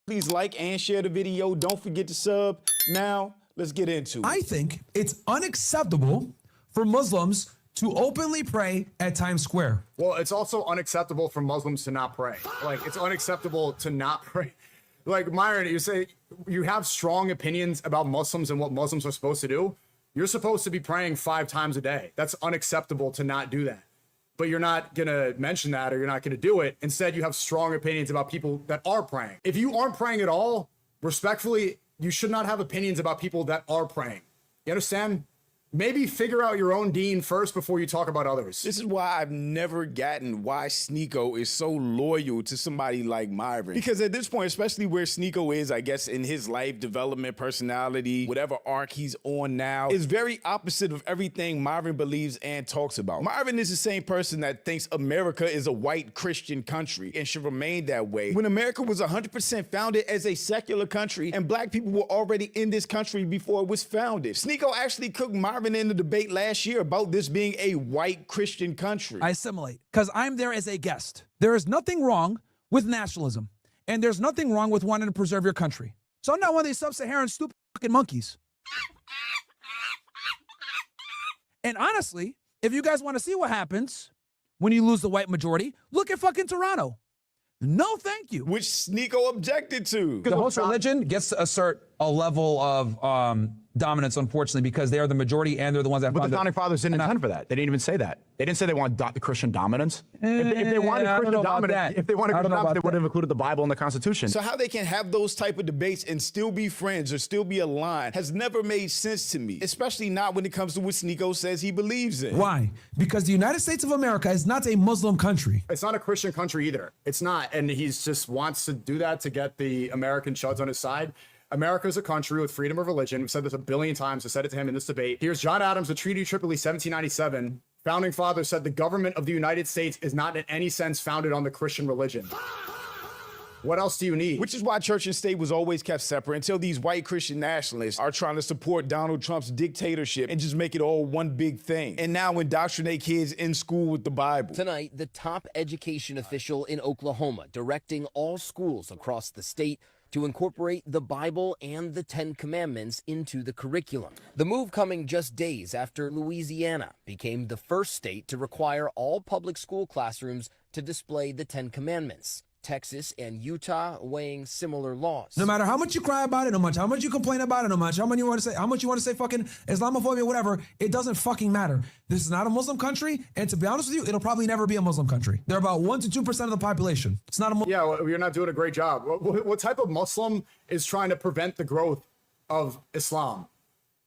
Please like and share the video. Don't forget to sub. Now, let's get into it.
I think it's unacceptable for Muslims to openly pray at Times Square.
Well, it's also unacceptable for Muslims to not pray. Like, it's unacceptable to not pray. Like, Myron, you say you have strong opinions about Muslims and what Muslims are supposed to do. You're supposed to be praying 5 times a day. That's unacceptable to not do that. But you're not going to mention that, or you're not going to do it. Instead, you have strong opinions about people that are praying. If you aren't praying at all, respectfully, you should not have opinions about people that are praying. You understand? Maybe figure out your own deen first before you talk about others.
This is why I've never gotten why Sneeko is so loyal to somebody like Myron. Because at this point, especially where Sneeko is, I guess, in his life development, personality, whatever arc he's on now, is very opposite of everything Myron believes and talks about. Myron is the same person that thinks America is a white Christian country and should remain that way, when America was 100% founded as a secular country and black people were already in this country before it was founded. Sneeko actually cooked Myron in the debate last year about this being a white Christian country.
I assimilate because I'm there as a guest. There is nothing wrong with nationalism, and there's nothing wrong with wanting to preserve your country. So I'm not one of these sub-Saharan stupid fucking monkeys. And honestly, if you guys want to see what happens when you lose the white majority, look at fucking Toronto. No, thank you.
Which Sneeko objected to.
The host religion gets to assert a level of dominance, unfortunately, because they are the majority and they're the ones that.
But the founding fathers didn't intend for that. They didn't even say that. They didn't say they want Christian dominance. If they wanted Christian dominance, they would have included the Bible and the Constitution.
So how they can have those type of debates and still be friends or still be aligned has never made sense to me, especially not when it comes to what Sneeko says he believes in.
Why? Because the United States of America is not a Muslim country.
It's not a Christian country either. It's not. And he just wants to do that to get the American chuds on his side. America is a country with freedom of religion. We've said this a billion times. I said it to him in this debate. Here's John Adams, the Treaty of Tripoli, 1797. Founding fathers said the government of the United States is not in any sense founded on the Christian religion. What else do you need?
Which is why church and state was always kept separate until these white Christian nationalists are trying to support Donald Trump's dictatorship and just make it all one big thing. And now indoctrinate kids in school with the Bible.
Tonight, the top education official in Oklahoma directing all schools across the state to incorporate the Bible and the 10 Commandments into the curriculum. The move coming just days after Louisiana became the first state to require all public school classrooms to display the 10 Commandments. Texas and Utah weighing similar laws.
No matter how much you cry about it, how much you complain about it, how much you want to say fucking Islamophobia, whatever, it doesn't fucking matter. This is not a Muslim country, and to be honest with you, it'll probably never be a Muslim country. They're about 1 to 2% of the population. It's not a Muslim.
Yeah, well, you're not doing a great job. What type of Muslim is trying to prevent the growth of Islam?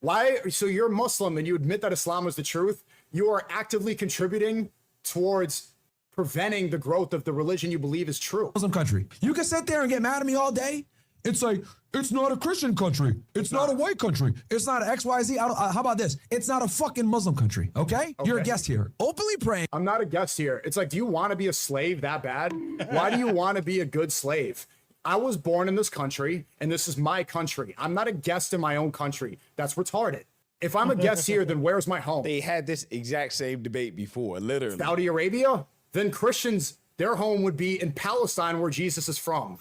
Why? So you're Muslim and you admit that Islam is the truth. You are actively contributing towards preventing the growth of the religion you believe is true.
Muslim country. You can sit there and get mad at me all day. It's like, it's not a Christian country. It's not a white country. It's not XYZ. How about this? It's not a fucking Muslim country, okay? You're a guest here. Openly praying.
I'm not a guest here. It's like, do you want to be a slave that bad? Why do you want to be a good slave? I was born in this country, and this is my country. I'm not a guest in my own country. That's retarded. If I'm a guest here, then where's my home?
They had this exact same debate before, literally.
Saudi Arabia? Then Christians, their home would be in Palestine, where Jesus is from.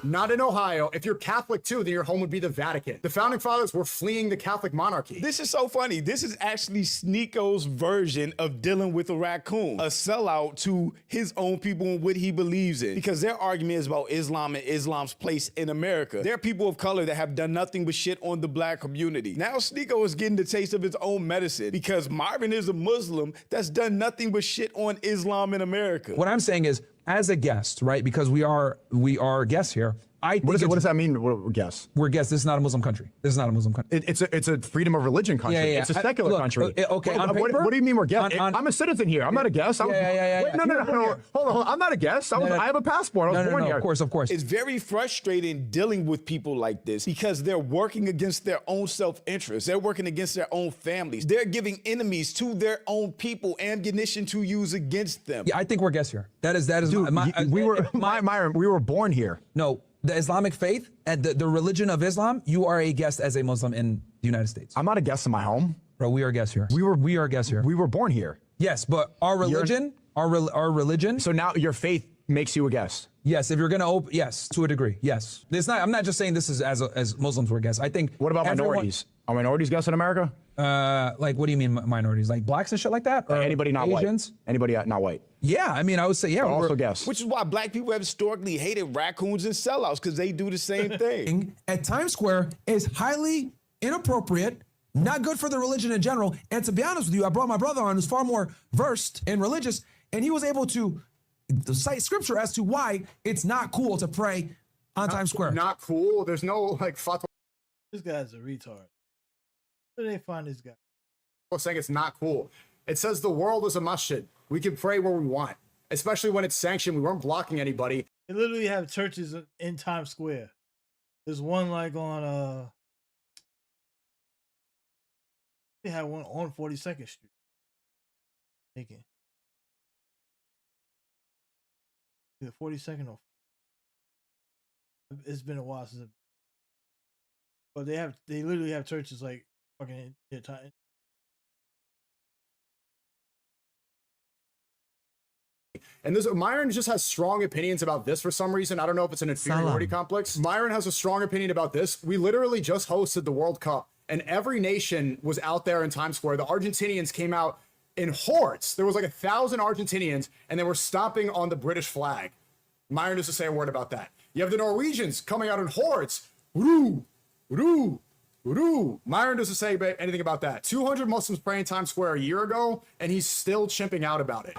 Not in Ohio. If you're Catholic too, then your home would be the Vatican. The founding fathers were fleeing the Catholic monarchy.
This is so funny. This is actually Sneeko's version of dealing with a raccoon, a sellout to his own people and what he believes in. Because their argument is about Islam and Islam's place in America. There are people of color that have done nothing but shit on the black community. Now Sneeko is getting the taste of his own medicine because Myron is a Muslim that's done nothing but shit on Islam in America.
What I'm saying is, as a guest, right? Because we are guests here. I think
what does that mean? We're guests.
We're guests. This is not a Muslim country. This is not a Muslim country.
It's a freedom of religion country.
Yeah.
It's a secular country.
Okay.
What do you mean we're guests? I'm a citizen here. I'm not a guest.
No.
Hold on. I'm not a guest. I have a passport. I was born here.
Of course.
It's very frustrating dealing with people like this because they're working against their own self-interest. They're working against their own families. They're giving enemies to their own people ammunition to use against them.
Yeah, I think we're guests here. That is.
Dude, Myron, we were born here.
No. The Islamic faith and the religion of Islam, you are a guest as a Muslim in the United States.
I'm not a guest in my home.
Bro, we are guests here.
We are guests here. We were born here.
Yes, but our religion, our religion.
So now your faith makes you a guest.
Yes, if you're going to open, yes, to a degree, yes. It's not. I'm not just saying this is as Muslims were guests. I think.
What about minorities? Are minorities guests in America?
Like, what do you mean minorities? Like blacks and shit like that? Or
anybody not
Asians?
white? Anybody not white?
Yeah, I mean, I would say yeah.
Also guests.
Which is why black people have historically hated raccoons and sellouts because they do the same thing.
At Times Square is highly inappropriate, not good for the religion in general. And to be honest with you, I brought my brother on who's far more versed in religious, and he was able to cite scripture as to why it's not cool to pray on Times Square.
Not cool. There's no like fatwa.
This guy's a retard. Where do they find this guy?
Saying it's not cool. It says the world is a masjid. We can pray where we want, especially when it's sanctioned. We weren't blocking anybody.
They literally have churches in Times Square. There's one like on they had one on 42nd Street. Thinking. Either 42nd or it's been a while since but they literally have churches like fucking in time.
And Myron just has strong opinions about this for some reason. I don't know if it's an inferiority complex. Myron has a strong opinion about this. We literally just hosted the World Cup, and every nation was out there in Times Square. The Argentinians came out in hordes. There was like 1,000 Argentinians, and they were stomping on the British flag. Myron doesn't say a word about that. You have the Norwegians coming out in hordes. Woo, woo, woo. Myron doesn't say anything about that. 200 Muslims praying in Times Square a year ago, and he's still chimping out about it.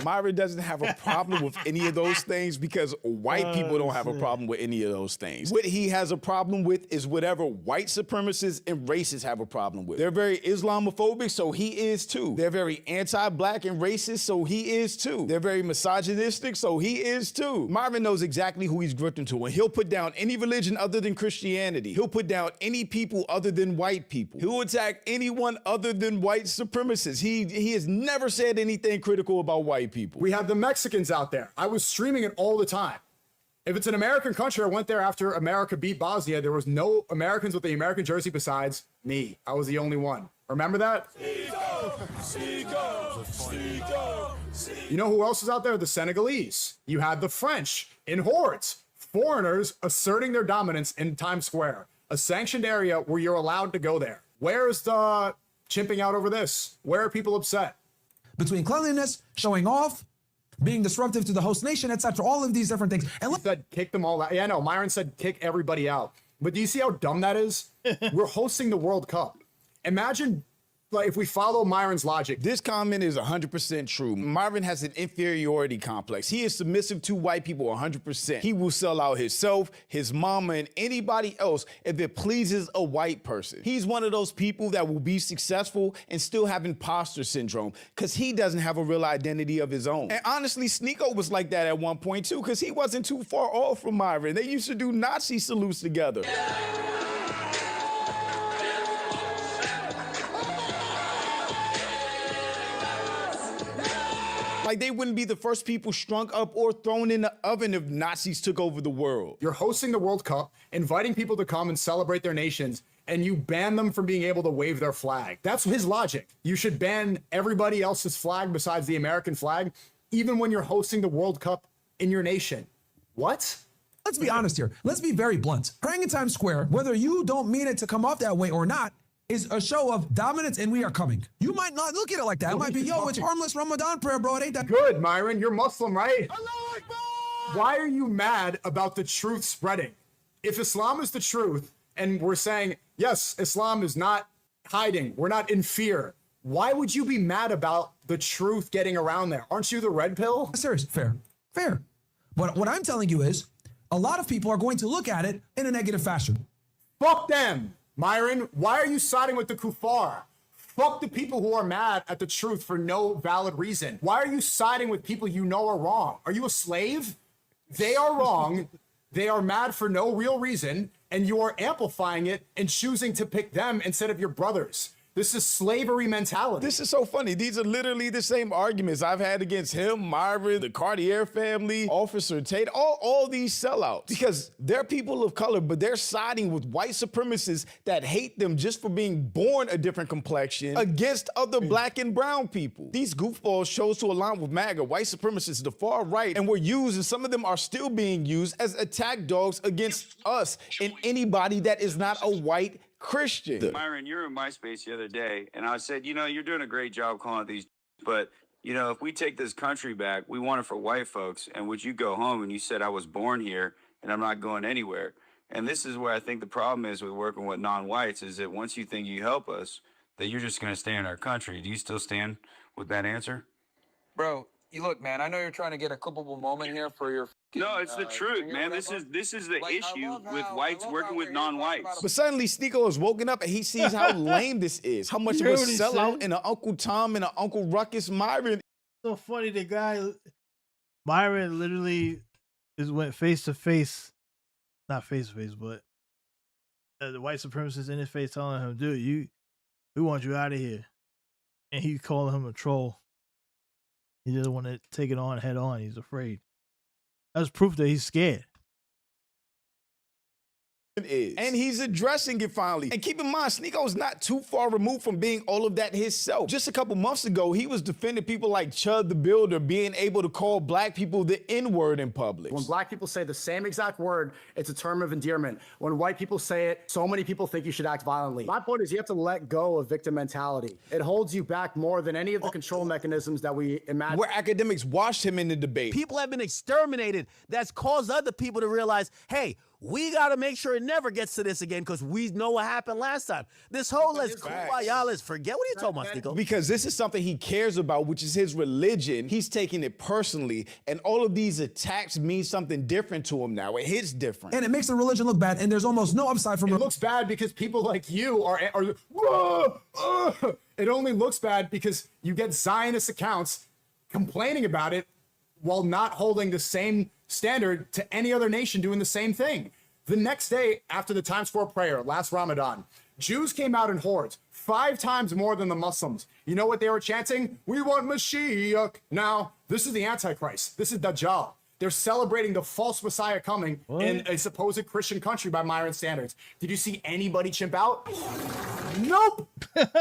Myron doesn't have a problem with any of those things because white people don't have a problem with any of those things. What he has a problem with is whatever white supremacists and racists have a problem with. They're very Islamophobic, so he is too. They're very anti-black and racist, so he is too. They're very misogynistic, so he is too. Myron knows exactly who he's grifting to, and he'll put down any religion other than Christianity. He'll put down any people other than white people. He'll attack anyone other than white supremacists. He has never said anything critical about white people.
We have the Mexicans out there. I was streaming it all the time. If it's an American country, I went there after America beat Bosnia. There was no Americans with the American jersey besides me. I was the only one. Remember that? You know who else is out there? The Senegalese. You had the French in hordes. Foreigners asserting their dominance in Times Square, a sanctioned area where you're allowed to go there. Where's the chimping out over this? Where are people upset?
Between cleanliness, showing off, being disruptive to the host nation, etc. All of these different things. And
he said kick them all out. Yeah, no, Myron said kick everybody out. But do you see how dumb that is? We're hosting the World Cup. Imagine like if we follow Myron's logic.
This comment is 100% true. Myron has an inferiority complex. He is submissive to white people 100%. He will sell out himself, his mama, and anybody else if it pleases a white person. He's one of those people that will be successful and still have imposter syndrome because he doesn't have a real identity of his own. And honestly, Sneeko was like that at one point too because he wasn't too far off from Myron. They used to do Nazi salutes together. Like they wouldn't be the first people strung up or thrown in the oven if Nazis took over the world.
You're hosting the World Cup, inviting people to come and celebrate their nations, and you ban them from being able to wave their flag. That's his logic. You should ban everybody else's flag besides the American flag, even when you're hosting the World Cup in your nation. What?
Let's be honest here. Let's be very blunt. Praying in Times Square, whether you don't mean it to come off that way or not, is a show of dominance and we are coming. You might not look at it like that. It might be, yo, it's harmless Ramadan prayer, bro. It ain't that
good, Myron. You're Muslim, right? Why are you mad about the truth spreading? If Islam is the truth and we're saying, yes, Islam is not hiding, we're not in fear, why would you be mad about the truth getting around there? Aren't you the red pill?
Serious, fair. But what I'm telling you is a lot of people are going to look at it in a negative fashion.
Fuck them. Myron, why are you siding with the kuffar? Fuck the people who are mad at the truth for no valid reason. Why are you siding with people you know are wrong? Are you a slave? They are wrong. They are mad for no real reason, and you are amplifying it and choosing to pick them instead of your brothers. This is slavery mentality.
This is so funny. These are literally the same arguments I've had against him, Myron, the Cartier family, Officer Tate, all these sellouts. Because they're people of color, but they're siding with white supremacists that hate them just for being born a different complexion against other black and brown people. These goofballs chose to align with MAGA, white supremacists, the far right, and were used, and some of them are still being used as attack dogs against us and anybody that is not a white Christian.
Myron, you were in MySpace the other day, and I said, you know, you're doing a great job calling it these, but, you know, if we take this country back, we want it for white folks, and would you go home? And you said, I was born here, and I'm not going anywhere. And this is where I think the problem is with working with non-whites, is that once you think you help us, that you're just going to stay in our country. Do you still stand with that answer?
Bro, you look, man, I know you're trying to get a culpable moment here for your...
No, it's the truth, man. This is the issue with whites working with non-whites.
But suddenly Sneeko has woken up and he sees how lame this is. How much of a sellout and an Uncle Tom and an Uncle Ruckus Myron.
So funny, the guy Myron literally went face to face, not face to face, but the white supremacist in his face telling him, dude, we want you out of here. And he's calling him a troll. He doesn't want to take it on head on. He's afraid. That's proof that he's scared.
And he's addressing it finally. And keep in mind, Sneeko's not too far removed from being all of that himself. Just a couple months ago, he was defending people like Chud the Builder being able to call black people the N-word in public.
When black people say the same exact word, it's a term of endearment. When white people say it, so many people think you should act violently. My point is you have to let go of victim mentality. It holds you back more than any of the control mechanisms that we imagine.
Where academics watched him in the debate.
People have been exterminated. That's caused other people to realize, hey, we got to make sure it never gets to this again because we know what happened last time. This whole let's kumbaya, let's forget. What are you talking about, Sneeko?
Because this is something he cares about, which is his religion. He's taking it personally, and all of these attacks mean something different to him now. It hits different.
And it makes the religion look bad, and there's almost no upside from it.
It looks bad because people like you are it only looks bad because you get Zionist accounts complaining about it while not holding the same standard to any other nation doing the same thing. The next day after the Times Square prayer, last Ramadan, Jews came out in hordes, 5 times more than the Muslims. You know what they were chanting? We want Mashiach. Now, this is the Antichrist. This is Dajjal. They're celebrating the false Messiah coming in a supposed Christian country by Myron standards. Did you see anybody chimp out? Nope.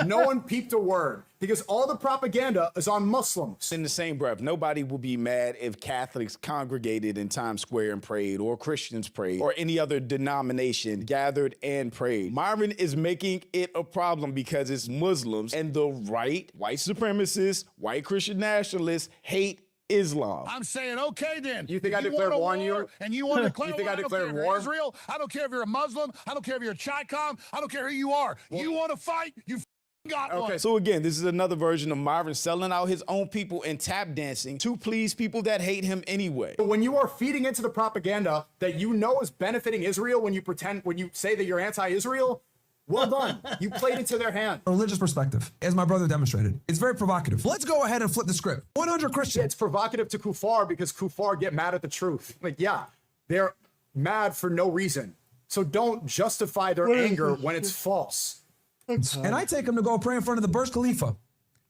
No one peeped a word because all the propaganda is on Muslims.
In the same breath, nobody will be mad if Catholics congregated in Times Square and prayed, or Christians prayed, or any other denomination gathered and prayed. Myron is making it a problem because it's Muslims and the right, white supremacists, white Christian nationalists hate Islam.
I'm saying, okay, then.
You think I declared war on you?
And you want to declare
You think
war?
I declared war?
Israel? I don't care if you're a Muslim. I don't care if you're a Chi-Com. I don't care who you are.
Well,
you want to fight? You got one.
So again, this is another version of Myron selling out his own people and tap dancing to please people that hate him anyway.
But when you are feeding into the propaganda that you know is benefiting Israel, when you say that you're anti-Israel, well done. You played into their hand.
Religious perspective, as my brother demonstrated. It's very provocative. Let's go ahead and flip the script. 100 Christians.
It's provocative to Kufar because Kufar get mad at the truth. Like, yeah, they're mad for no reason. So don't justify their anger when it's false.
And I take them to go pray in front of the Burj Khalifa.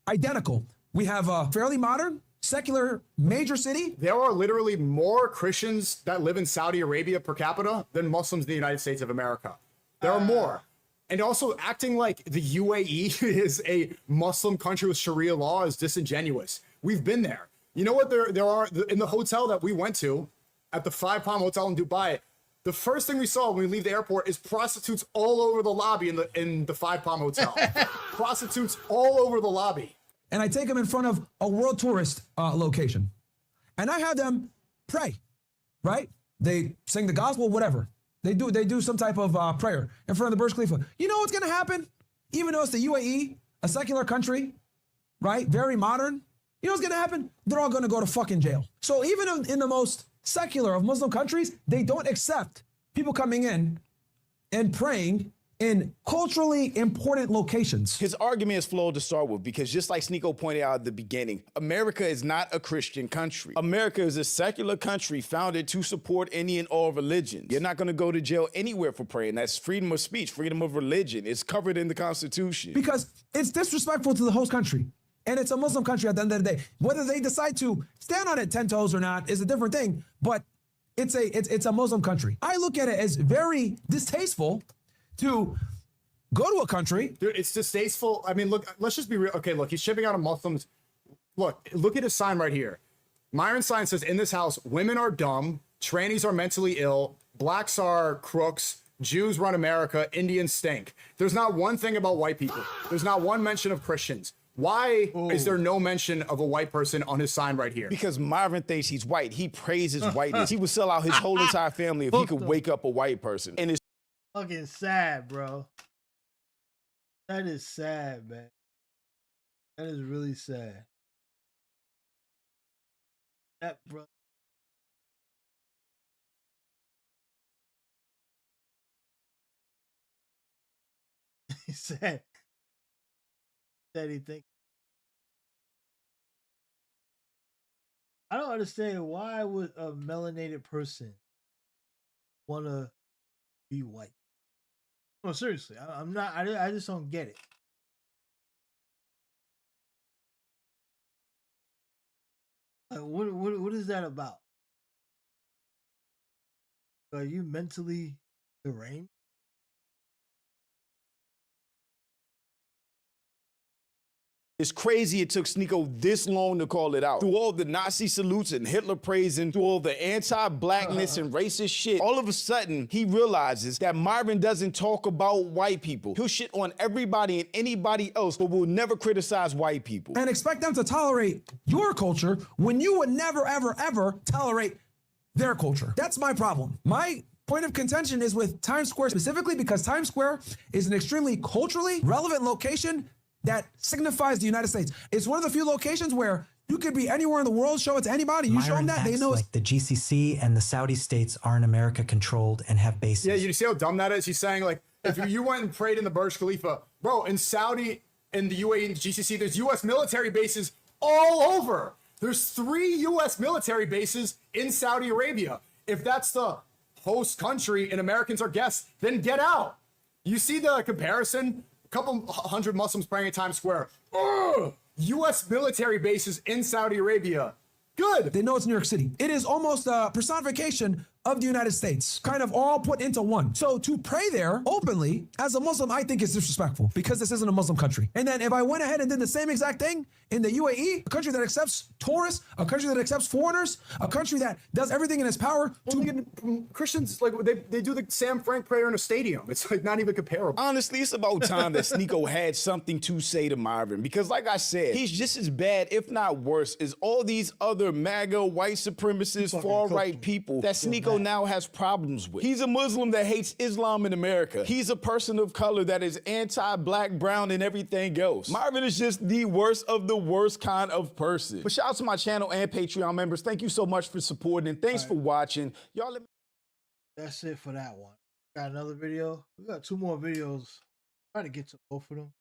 Identical. We have a fairly modern, secular, major city.
There are literally more Christians that live in Saudi Arabia per capita than Muslims in the United States of America. There are more. And also acting like the UAE is a Muslim country with Sharia law is disingenuous. We've been there. You know what there are in the hotel that we went to at the 5 Palm Hotel in Dubai. The first thing we saw when we leave the airport is prostitutes all over the lobby in the 5 Palm Hotel. Prostitutes all over the lobby.
And I take them in front of a world tourist location. And I have them pray, right? They sing the gospel, whatever. They do some type of prayer in front of the Burj Khalifa. You know what's going to happen? Even though it's the UAE, a secular country, right? Very modern. You know what's going to happen? They're all going to go to fucking jail. So even in the most secular of Muslim countries, they don't accept people coming in and praying in culturally important locations.
His argument is flawed to start with because just like Sneeko pointed out at the beginning, America is not a Christian country. America is a secular country founded to support any and all religions. You're not going to go to jail anywhere for praying. That's freedom of speech, freedom of religion. It's covered in the Constitution.
Because it's disrespectful to the host country. And it's a Muslim country at the end of the day. Whether they decide to stand on it 10 toes or not is a different thing, but it's a Muslim country. I look at it as very distasteful to go to a country.
Dude, it's distasteful. I mean, look, let's just be real. Okay, look, he's shipping out of Muslims. Look at his sign right here. Myron's sign says, in this house, women are dumb, trannies are mentally ill, blacks are crooks, Jews run America, Indians stink. There's not one thing about white people. There's not one mention of Christians. Why is there no mention of a white person on his sign right here?
Because Myron thinks he's white. He praises whiteness. He would sell out his whole entire family if he could wake up a white person. And it's
fucking sad, bro. That is sad, man. That is really sad. That bro. He said that he think. I don't understand why would a melanated person want to be white. No, seriously, I'm not. I just don't get it. Like, what is that about? Are you mentally deranged?
It's crazy it took Sneeko this long to call it out. Through all the Nazi salutes and Hitler praising, through all the anti-blackness and racist shit, all of a sudden, he realizes that Myron doesn't talk about white people. He'll shit on everybody and anybody else, but will never criticize white people.
And expect them to tolerate your culture when you would never, ever, ever tolerate their culture. That's my problem. My point of contention is with Times Square specifically because Times Square is an extremely culturally relevant location that signifies the United States. It's one of the few locations where you could be anywhere in the world, show it to anybody, you show them that, they know
like the GCC and the Saudi states aren't America controlled and have bases.
Yeah, you see how dumb that is? He's saying, like, if you went and prayed in the Burj Khalifa, bro, in Saudi, in the UAE, and the GCC, there's U.S. military bases all over. There's 3 U.S. military bases in Saudi Arabia. If that's the host country and Americans are guests, then get out. You see the comparison? A couple hundred Muslims praying at Times Square. U.S. military bases in Saudi Arabia. Good.
They know it's New York City. It is almost a personification of the United States, kind of all put into one. So to pray there openly as a Muslim, I think is disrespectful because this isn't a Muslim country. And then if I went ahead and did the same exact thing in the UAE, a country that accepts tourists, a country that accepts foreigners, a country that does everything in its power
Christians, like they do the Sam Frank prayer in a stadium. It's like not even comparable.
Honestly, it's about time that Sneeko had something to say to Myron because like I said, he's just as bad, if not worse, as all these other MAGA, white supremacist, far-right people that Sneeko now has problems with. He's a Muslim that hates Islam in America. He's a person of color that is anti-black, brown, and everything else. Myron is just the worst of the worst kind of person. But shout out to my channel and Patreon members. Thank you so much for supporting and thanks for watching. Y'all let me.
That's it for that one. Got another video. We got 2 more videos. Try to get to both of them.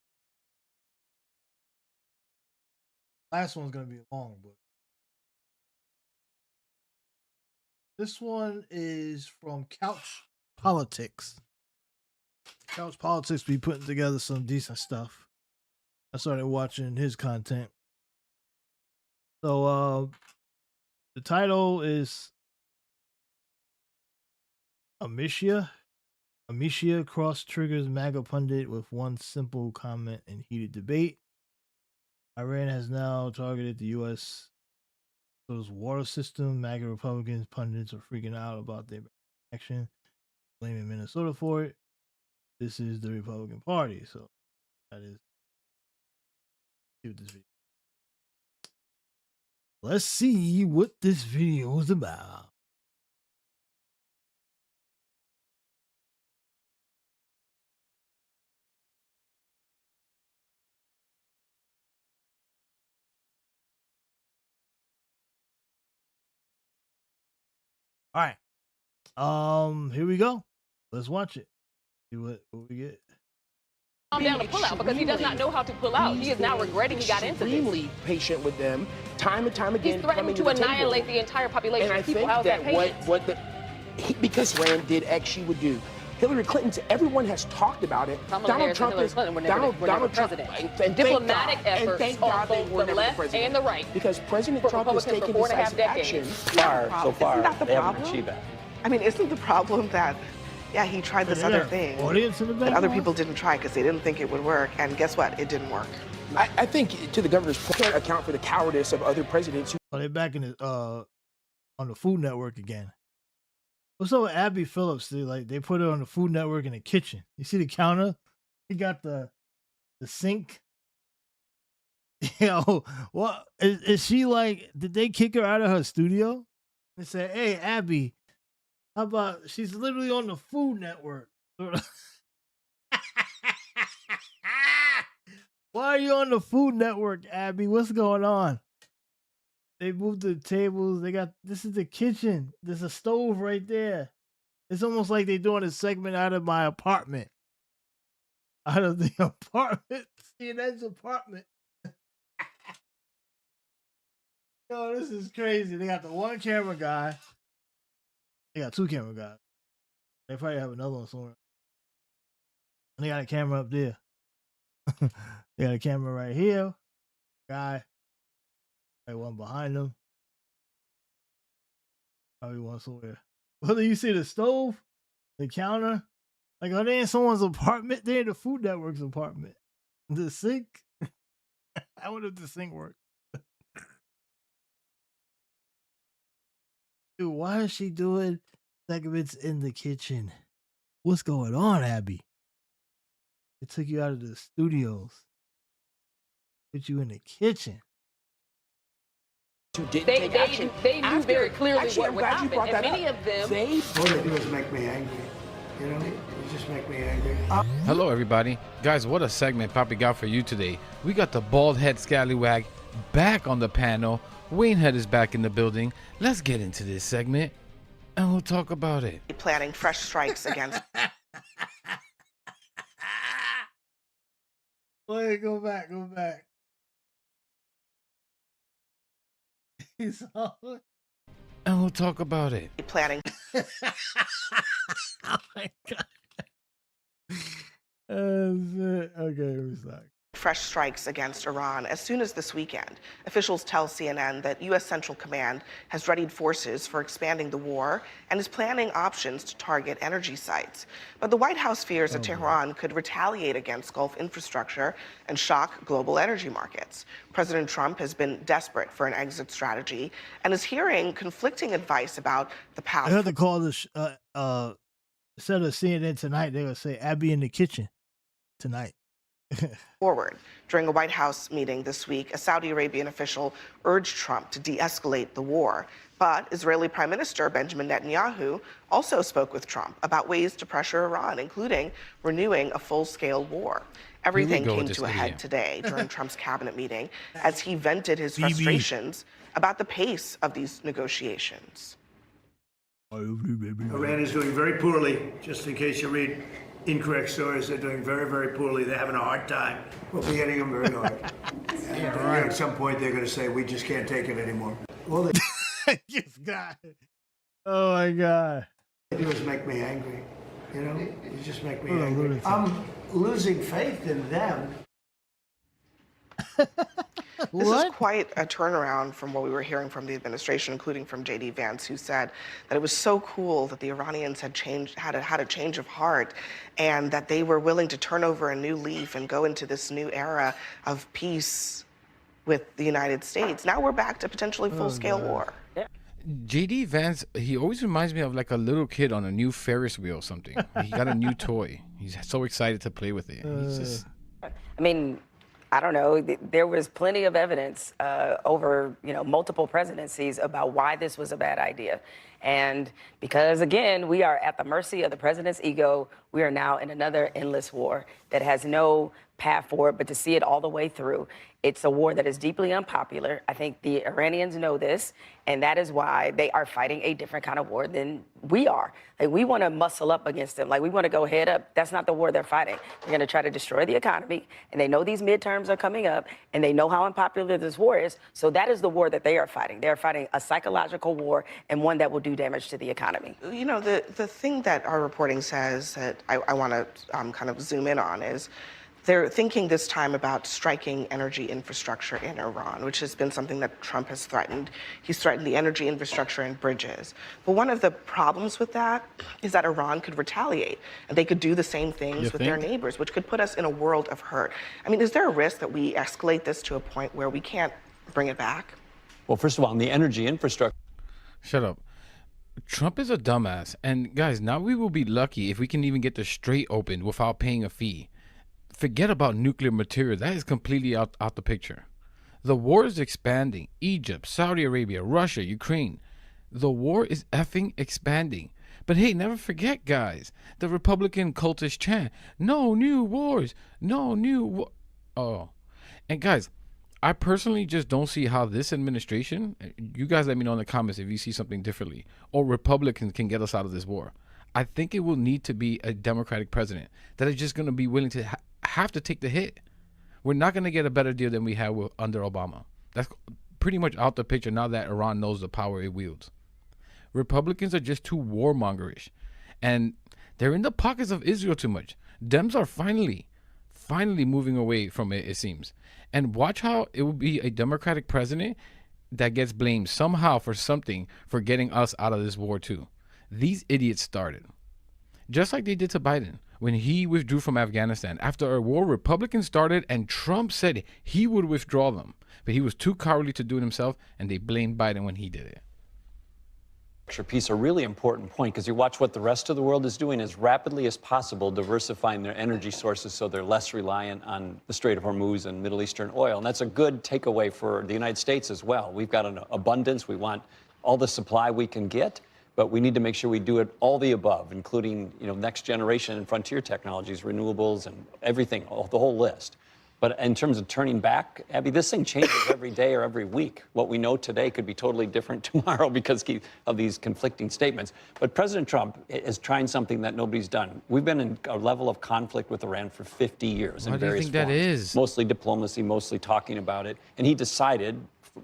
Last one's gonna be long, but this one is from Couch Politics. Couch Politics be putting together some decent stuff. I started watching his content. So the title is Amicia cross triggers MAGA pundit with one simple comment in heated debate. Iran has now targeted the U.S. water system. MAGA Republicans pundits are freaking out about their action, blaming Minnesota for it. This is the Republican Party, so that is. This video. Let's see what this video is about. All right. Here we go. Let's watch it. See what we get.
calm down to pull out because he does not know how to pull out. He is now regretting he got into this.
Extremely patient with them, time and time again.
He's threatening to annihilate the entire population.
And I
People,
think
how's that
that because Rand did X, she would do. Hillary Clinton, everyone has talked about it.
Donald Trump is Donald president. And diplomatic efforts on both the left and the right.
Because President Trump has taken decisive action.
So far, they haven't achieved that. I mean, isn't the problem that, yeah, he tried this other thing that other people didn't try because they didn't think it would work, and guess what? It didn't work.
I think, to the governor's point, can't account for the cowardice of other presidents who.
Oh, they're back in the on the Food Network again. What's up with Abby Phillips? They put her on the Food Network in the kitchen. You see the counter? He got the sink. Yo, what is she like? Did they kick her out of her studio? They said, "Hey, Abby, how about she's literally on the Food Network?" Why are you on the Food Network, Abby? What's going on? They moved the tables. This is the kitchen. There's a stove right there. It's almost like they're doing a segment out of my apartment. Out of the apartment. CNN's apartment. Yo, this is crazy. They got the one camera guy. They got two camera guys. They probably have another one somewhere. And they got a camera up there. They got a camera right here. Guy. One behind them. Probably one somewhere. Whether you see the stove, the counter, like are they in someone's apartment? They're in the Food Network's apartment. The sink. I wonder if the sink works. Dude, why is she doing segments in the kitchen? What's going on, Abby? It took you out of the studios. Put you in the kitchen.
They knew very clearly what would happen, and many of them.
All they do is make me angry. You know, you just make me angry.
Hello, everybody. Guys, what a segment Poppy got for you today. We got the bald head scallywag back on the panel. Wayne Head is back in the building. Let's get into this segment, and we'll talk about it.
Planning fresh strikes against.
Wait, go back. And we'll talk about it.
Planning.
Oh my god. Okay, we're sorry.
Fresh strikes against Iran as soon as this weekend. Officials tell CNN that U.S. Central Command has readied forces for expanding the war and is planning options to target energy sites. But the White House fears that Tehran could retaliate against Gulf infrastructure and shock global energy markets. President Trump has been desperate for an exit strategy and is hearing conflicting advice about the path.
I heard to call this instead of CNN tonight, they're gonna say Abby in the kitchen tonight.
Forward. During a White House meeting this week, a Saudi Arabian official urged Trump to de-escalate the war. But Israeli Prime Minister Benjamin Netanyahu also spoke with Trump about ways to pressure Iran, including renewing a full-scale war. Everything came to a head today during Trump's cabinet meeting as he vented his frustrations about the pace of these negotiations.
Iran is doing very poorly, just in case you read incorrect stories. They're doing very, very poorly. They're having a hard time. We'll be hitting them very hard. At some point, they're going to say, we just can't take it anymore. All they
Oh my god.
do is make me angry. You know, you just make me angry. I'm losing faith in them.
This is quite a turnaround from what we were hearing from the administration, including from J.D. Vance, who said that it was so cool that the Iranians had had a change of heart and that they were willing to turn over a new leaf and go into this new era of peace with the United States. Now we're back to potentially full-scale war.
JD Vance, he always reminds me of like a little kid on a new Ferris wheel or something. He got a new toy. He's so excited to play with it. He's just...
I mean, I don't know. There was plenty of evidence over, multiple presidencies about why this was a bad idea. And because, again, we are at the mercy of the president's ego, we are now in another endless war that has no path forward, but to see it all the way through. It's a war that is deeply unpopular. I think the Iranians know this, and that is why they are fighting a different kind of war than we are. Like, we want to muscle up against them. Like, we want to go head up. That's not the war they're fighting. They're going to try to destroy the economy, and they know these midterms are coming up, and they know how unpopular this war is. So that is the war that they are fighting. They are fighting a psychological war and one that will do damage to the economy.
You know, the thing that our reporting says that I want to kind of zoom in on is they're thinking this time about striking energy infrastructure in Iran, which has been something that Trump has threatened. He's threatened the energy infrastructure and bridges. But one of the problems with that is that Iran could retaliate, and they could do the same things with their neighbors, which could put us in a world of hurt. I mean, is there a risk that we escalate this to a point where we can't bring it back?
Well, first of all, on the energy infrastructure.
Shut up. Trump is a dumbass. And guys, now we will be lucky if we can even get the Strait open without paying a fee. Forget about nuclear material. That is completely out the picture. The war is expanding. Egypt, Saudi Arabia, Russia, Ukraine. The war is effing expanding. But hey, never forget, guys, the Republican cultist chant, no new wars, no new Oh. And guys, I personally just don't see how this administration, you guys let me know in the comments if you see something differently, or Republicans can get us out of this war. I think it will need to be a Democratic president that is just going to be willing to have to take the hit. We're not going to get a better deal than we had under Obama. That's pretty much out the picture now that Iran knows the power it wields. Republicans are just too warmongerish, and they're in the pockets of Israel too much. Dems are finally moving away from it, it seems. And watch how it will be a Democratic president that gets blamed somehow for something for getting us out of this war too. These idiots started. Just like they did to Biden when he withdrew from Afghanistan. After a war, Republicans started and Trump said he would withdraw them. But he was too cowardly to do it himself, and they blamed Biden when he did it.
Piece, a really important point, because you watch what the rest of the world is doing as rapidly as possible, diversifying their energy sources so they're less reliant on the Strait of Hormuz and Middle Eastern oil. And that's a good takeaway for the United States as well. We've got an abundance. We want all the supply we can get, but we need to make sure we do it all the above, including, next generation and frontier technologies, renewables, and everything, the whole list. But in terms of turning back, Abby, this thing changes every day or every week. What we know today could be totally different tomorrow because of these conflicting statements. But President Trump is trying something that nobody's done. We've been in a level of conflict with Iran for 50 years in various forms. What do you think that is? Mostly diplomacy, mostly talking about it. And he decided,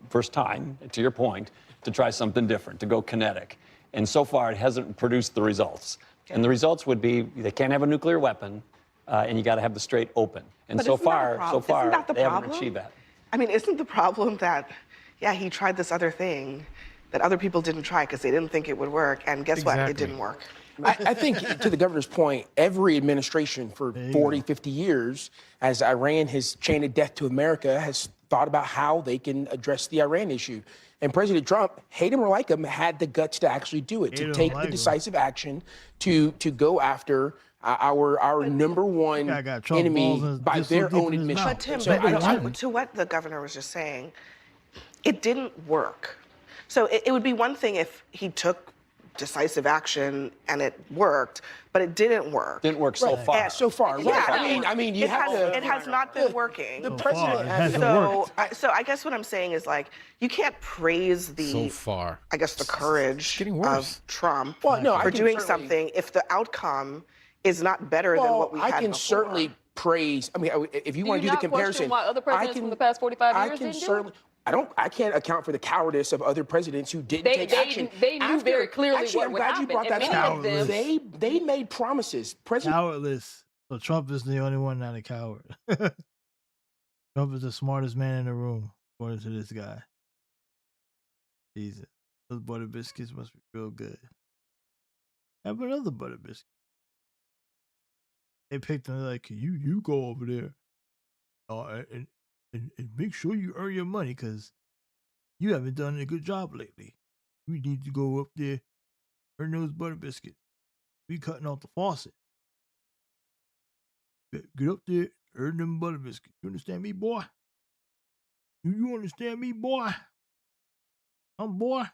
first time, to your point, to try something different, to go kinetic. And so far, it hasn't produced the results. And the results would be they can't have a nuclear weapon, and you got to have the Strait open. And
but
so far,
the
they haven't achieved that.
I mean, isn't the problem that, he tried this other thing that other people didn't try because they didn't think it would work, and guess what? It didn't work.
I think, to the governor's point, every administration for 40, 50 years, as Iran has chained death to America, has thought about how they can address the Iran issue. And President Trump, hate him or like him, had the guts to actually do it, to take the decisive action to go after our number one enemy by their own admission.
But Tim, to what the governor was just saying, it didn't work. So it would be one thing if he took decisive action and it worked, but it didn't work.
Didn't work so far.
So far, right?
Yeah,
I mean, you have to.
It has not been working.
The president has.
So I guess what I'm saying is you can't praise the I guess the courage of Trump for doing something if the outcome is not better than what we had before.
I can certainly praise. I mean, if you want to do the comparison,
why other presidents from the past 45 years didn't do it?
I can't account for the cowardice of other presidents who didn't take action.
They knew very clearly what would happen.
I'm glad you brought that up. They made promises.
Cowardless. So Trump is the only one not a coward. Trump is the smartest man in the room, according to this guy. Jesus. Those butter biscuits must be real good. Have another butter biscuit. They picked him like, you go over there and make sure you earn your money because you haven't done a good job lately. We need to go up there, earn those butter biscuits. We cutting off the faucet. Get up there, earn them butter biscuits. You understand me, boy? Do you understand me, boy? Boy?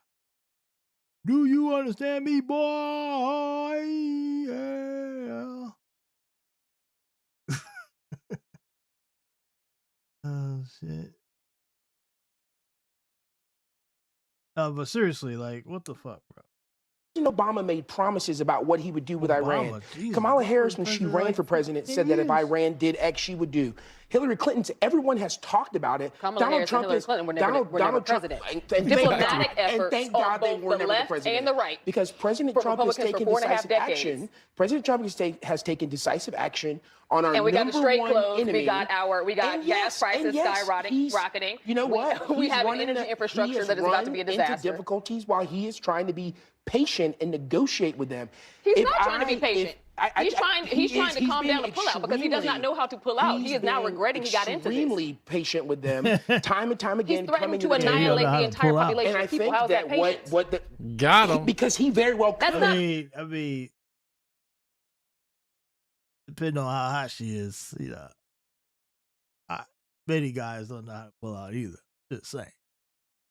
Do you understand me, boy? Yeah. Oh shit. But seriously, like, what the fuck, bro?
Obama made promises about what he would do with Iran.
Obama, Jesus,
Kamala Harris, when she
president
ran
like
for president,
10
said that if
years.
Iran did X, she would do. Hillary Clinton, everyone has talked about it.
Kamala Harris and Hillary Clinton were never president. Diplomatic efforts
thank God they
on
were
both the
never
left
president.
and the right.
Because President
for
Trump has
Republicans
taken
for 4.5
decisive
decades.
action. President Trump has taken decisive action on our
And we got the
number
straight
one
clothes.
enemy.
We got
And
gas prices rocketing.
You know what?
We
He's
have an
running
energy infrastructure that is about to be a
into
disaster.
difficulties while he is trying to be patient and negotiate with them.
He's not trying to be patient. He's trying to calm down and pull out because he does not know how to pull out. He is now regretting he got into this.
Extremely patient with them, time and time again.
He's threatening to
coming the
annihilate
table.
the entire population
And I
of people.
think
How's that
that
patience?
Got him.
Because he very well could.
I mean, depending on how hot she is, you know, many guys don't know how to pull out either. Just saying,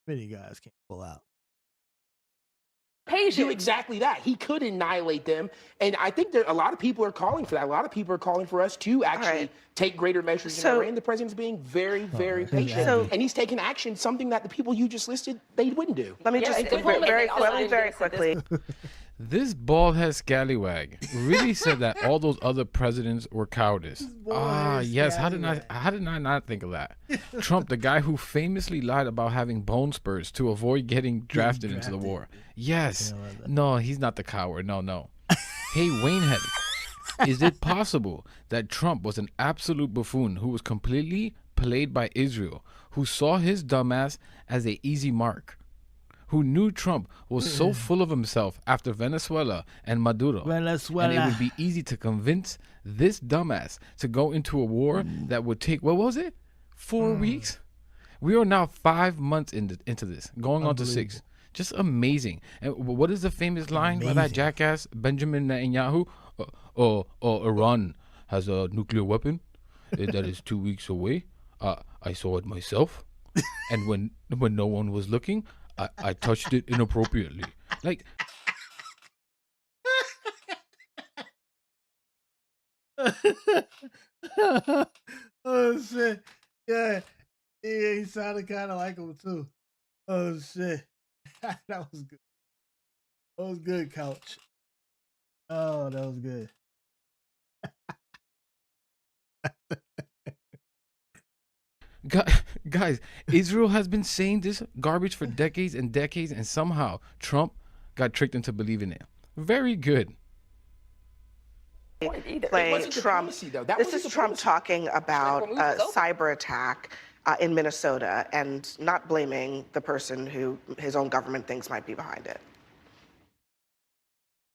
many guys can't pull out.
Do exactly that. He could annihilate them, and I think a lot of people are calling for that. A lot of people are calling for us to actually take greater measures in Iran. The president's being very, very patient, and he's taking action, something that the people you just listed they wouldn't do.
Let me just very quickly.
This bald-head scallywag really said that all those other presidents were cowardice. Yes. How did I not think of that? Trump, the guy who famously lied about having bone spurs to avoid getting drafted into the war. Yes. No, he's not the coward. No. Hey, Waynehead, is it possible that Trump was an absolute buffoon who was completely played by Israel, who saw his dumbass as an easy mark? Who knew Trump was so full of himself after Venezuela and Maduro. And it would be easy to convince this dumbass to go into a war that would take, what was it? 4 weeks? We are now 5 months into this, going on to 6. Just amazing. And what is the famous line by that jackass, Benjamin Netanyahu? Iran has a nuclear weapon that is 2 weeks away. I saw it myself. And when no one was looking, I touched it inappropriately. Like,
oh shit! Yeah, he sounded kind of like him too. Oh shit, that was good. That was good, Couch. Oh, that was good.
Guys, Israel has been saying this garbage for decades and decades, and somehow Trump got tricked into believing it. Very good.
Play Trump. This is Trump talking about a cyber attack in Minnesota and not blaming the person who his own government thinks might be behind it.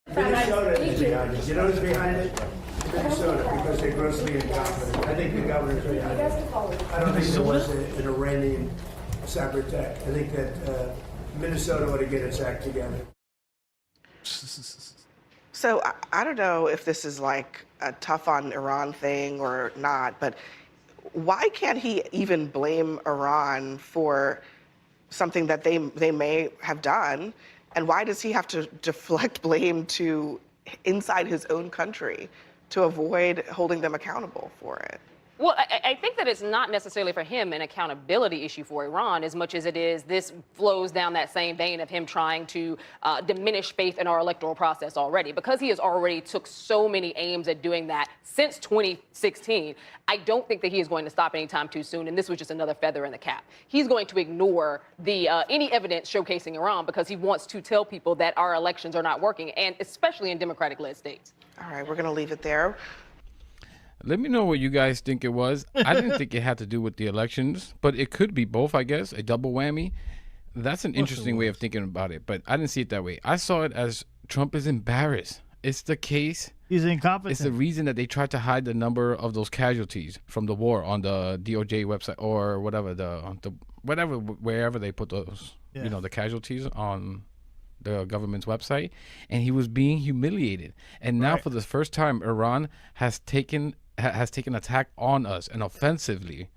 Minnesota is behind it. You know who's behind it? Minnesota, because they're grossly incompetent. I think the governor's behind it. I don't think there was an Iranian cyber attack. I think that Minnesota ought to get its act together.
So I don't know if this is like a tough on Iran thing or not, but why can't he even blame Iran for something that they may have done? And why does he have to deflect blame to inside his own country to avoid holding them accountable for it?
Well, I think that it's not necessarily for him an accountability issue for Iran as much as it is this flows down that same vein of him trying to diminish faith in our electoral process already. Because he has already took so many aims at doing that since 2016, I don't think that he is going to stop anytime too soon. And this was just another feather in the cap. He's going to ignore the any evidence showcasing Iran because he wants to tell people that our elections are not working, and especially in Democratic-led states.
All right, we're going to leave it there.
Let me know what you guys think it was. I didn't think it had to do with the elections, but it could be both, I guess, a double whammy. That's an interesting way of thinking about it, but I didn't see it that way. I saw it as Trump is embarrassed. It's the case.
He's incompetent.
It's the reason that they tried to hide the number of those casualties from the war on the DOJ website or whatever, wherever they put those, the casualties on the government's website. And he was being humiliated. And now for the first time, Iran has taken attack on us and offensively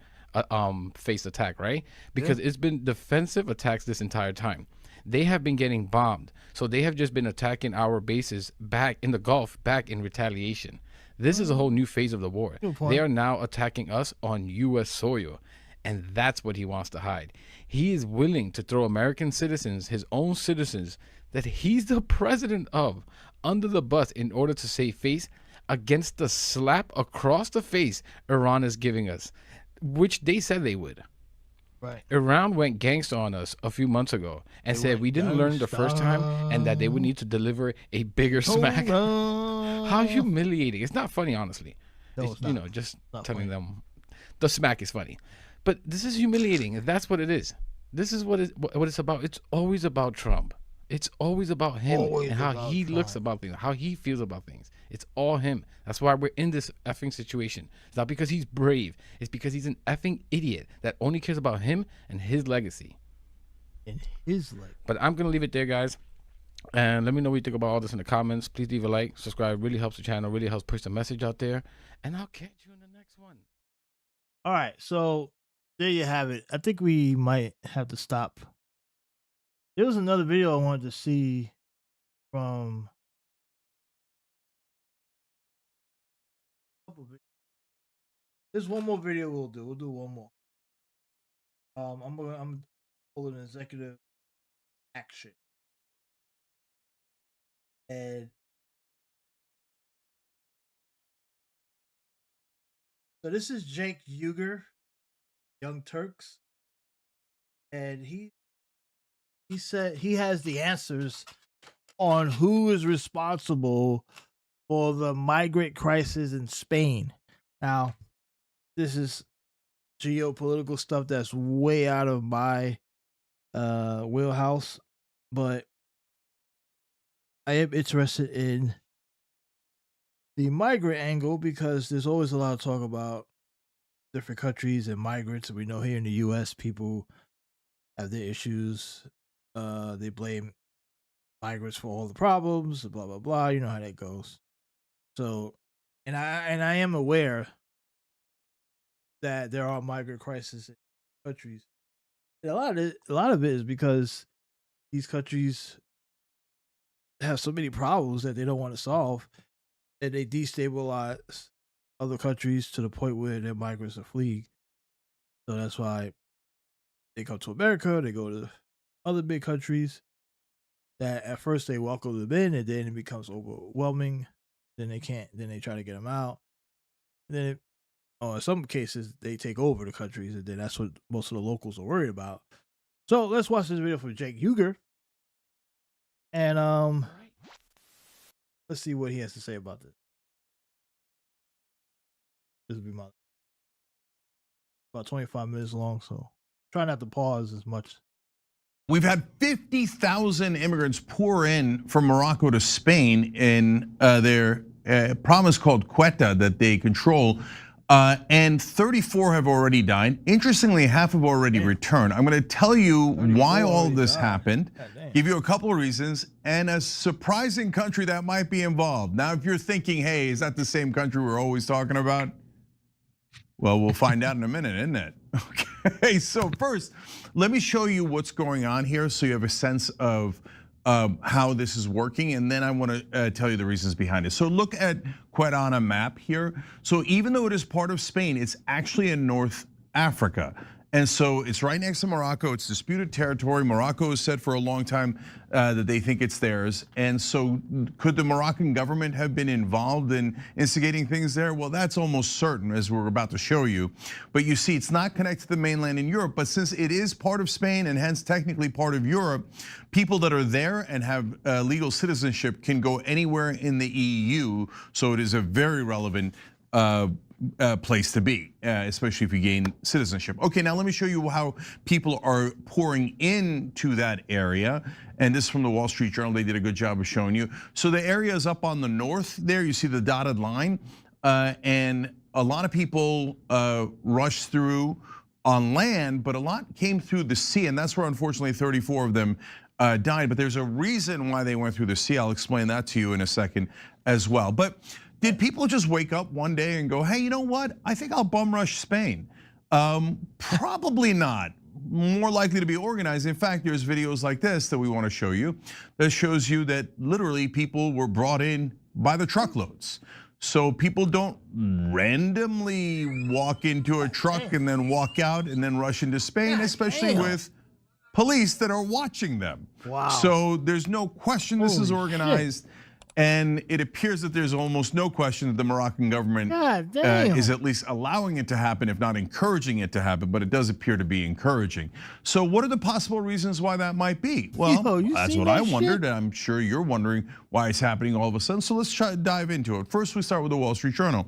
faced attack, right? Because it's been defensive attacks this entire time. they have been getting bombed. So they have just been attacking our bases back in the Gulf, back in retaliation. This is a whole new phase of the war. They are now attacking us on U.S. soil, and that's what he wants to hide. He is willing to throw American citizens, his own citizens, that he's the president of, under the bus in order to save face against the slap across the face Iran is giving us, which they said they would.
Right.
Iran went gangster on us a few months ago and said we didn't learn the first time and that they would need to deliver a bigger smack. How humiliating. It's not funny, honestly.
No, it's not.
You know, just
Not
telling
funny.
them the smack is funny. But this is humiliating. That's what it is. This is what it's about. It's always about Trump. It's always about him
Always
and how
about
he looks
Trump.
about things, how he feels about things. It's all him. That's why we're in this effing situation. It's not because he's brave. It's because he's an effing idiot that only cares about him and his legacy.
And his legacy.
But I'm going to leave it there, guys. And let me know what you think about all this in the comments. Please leave a like, subscribe. Really helps the channel. Really helps push the message out there. And I'll catch you in the next one.
All right, so there you have it. I think we might have to stop. There was another video I wanted to see from there's one more video we'll do. We'll do one more. I'm pulling an executive action. And so this is Jake Uger, Young Turks, and he said he has the answers on who is responsible for the migrant crisis in Spain. Now, this is geopolitical stuff that's way out of my wheelhouse, but I am interested in the migrant angle because there's always a lot of talk about different countries and migrants. We know here in the U.S., people have their issues. They blame migrants for all the problems, blah, blah, blah. You know how that goes. So, and I am aware that there are migrant crises in countries. And a lot of it is because these countries have so many problems that they don't want to solve, and they destabilize other countries to the point where their migrants are fleeing. So that's why they come to America, they go to other big countries that at first they welcome them in, and then it becomes overwhelming. Then they can't, then they try to get them out. Then, in some cases, they take over the countries, and then that's what most of the locals are worried about. So let's watch this video from Jake Uger. And let's see what he has to say about this. This will be about 25 minutes long, so try not to pause as much.
We've had 50,000 immigrants pour in from Morocco to Spain in their province called Ceuta that they control. And 34 have already died. Interestingly, half have already returned. I'm going to tell you why all of this happened, give you a couple of reasons, and a surprising country that might be involved. Now, if you're thinking, hey, is that the same country we're always talking about? Well, we'll find out in a minute, isn't it? Okay, so first, let me show you what's going on here so you have a sense of how this is working, and then I want to tell you the reasons behind it. So look at Ceuta on a map here. So even though it is part of Spain, it's actually in North Africa. And so it's right next to Morocco. It's disputed territory. Morocco has said for a long time that they think it's theirs. And so could the Moroccan government have been involved in instigating things there? Well, that's almost certain, as we're about to show you. But you see, it's not connected to the mainland in Europe. But since it is part of Spain and hence technically part of Europe, people that are there and have legal citizenship can go anywhere in the EU. So it is a very relevant place to be, especially if you gain citizenship. Okay, now let me show you how people are pouring into that area. And this is from the Wall Street Journal. They did a good job of showing you. So the area is up on the north there. You see the dotted line. And a lot of people rushed through on land, but a lot came through the sea. And that's where, unfortunately, 34 of them died. But there's a reason why they went through the sea. I'll explain that to you in a second as well. But did people just wake up one day and go, hey, you know what? I think I'll bum rush Spain. Probably not. more likely to be organized. In fact, there's videos like this that we want to show you that shows you that literally people were brought in by the truckloads. So people don't randomly walk into a truck and then walk out and then rush into Spain, especially with police that are watching them.
Wow.
So there's no question this is organized. And it appears that there's almost no question that the Moroccan government is at least allowing it to happen, if not encouraging it to happen, but it does appear to be encouraging. So what are the possible reasons why that might be? Well, that's what I wondered, and I'm sure you're wondering why it's happening all of a sudden. So let's try to dive into it. First, we start with the Wall Street Journal.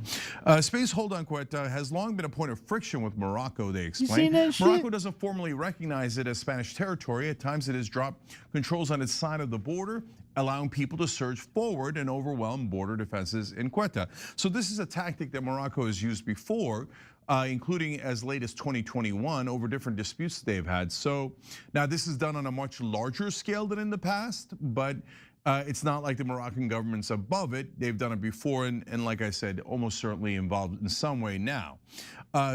Spain's hold on Ceuta has long been a point of friction with Morocco, they explain. Morocco doesn't formally recognize it as Spanish territory. At times it has dropped controls on its side of the border, allowing people to surge forward and overwhelm border defenses in Ceuta. So this is a tactic that Morocco has used before, including as late as 2021 over different disputes they've had. So now this is done on a much larger scale than in the past, but it's not like the Moroccan government's above it. They've done it before, and like I said, almost certainly involved in some way now.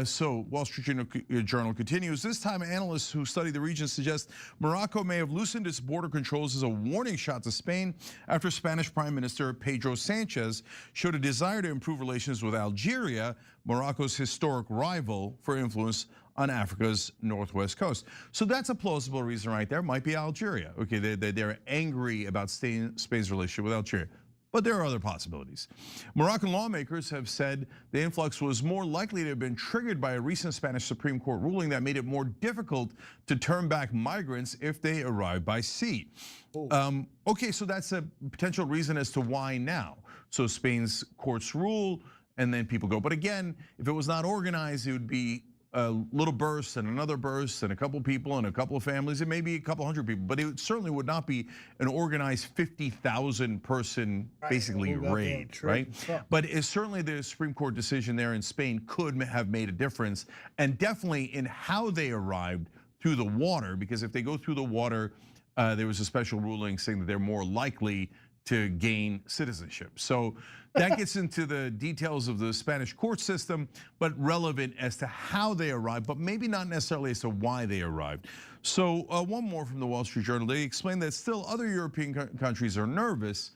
So Wall Street Journal continues, this time analysts who study the region suggest Morocco may have loosened its border controls as a warning shot to Spain after Spanish Prime Minister Pedro Sanchez showed a desire to improve relations with Algeria, Morocco's historic rival for influence on Africa's northwest coast. So that's a plausible reason right there. Might be Algeria. Okay, they're angry about Spain's relationship with Algeria. But there are other possibilities. Moroccan lawmakers have said the influx was more likely to have been triggered by a recent Spanish Supreme Court ruling that made it more difficult to turn back migrants if they arrive by sea. Okay, so that's a potential reason as to why now. So Spain's courts rule and then people go. But again, if it was not organized, it would be a little burst and another burst and a couple people and a couple of families and maybe a couple hundred people, but it certainly would not be an organized 50,000 person basically raid, right? But it's certainly the Supreme Court decision there in Spain could have made a difference, and definitely in how they arrived through the water, because if they go through the water, there was a special ruling saying that they're more likely to gain citizenship. So that gets into the details of the Spanish court system, but relevant as to how they arrived, but maybe not necessarily as to why they arrived. So one more from the Wall Street Journal. They explained that still other European countries are nervous.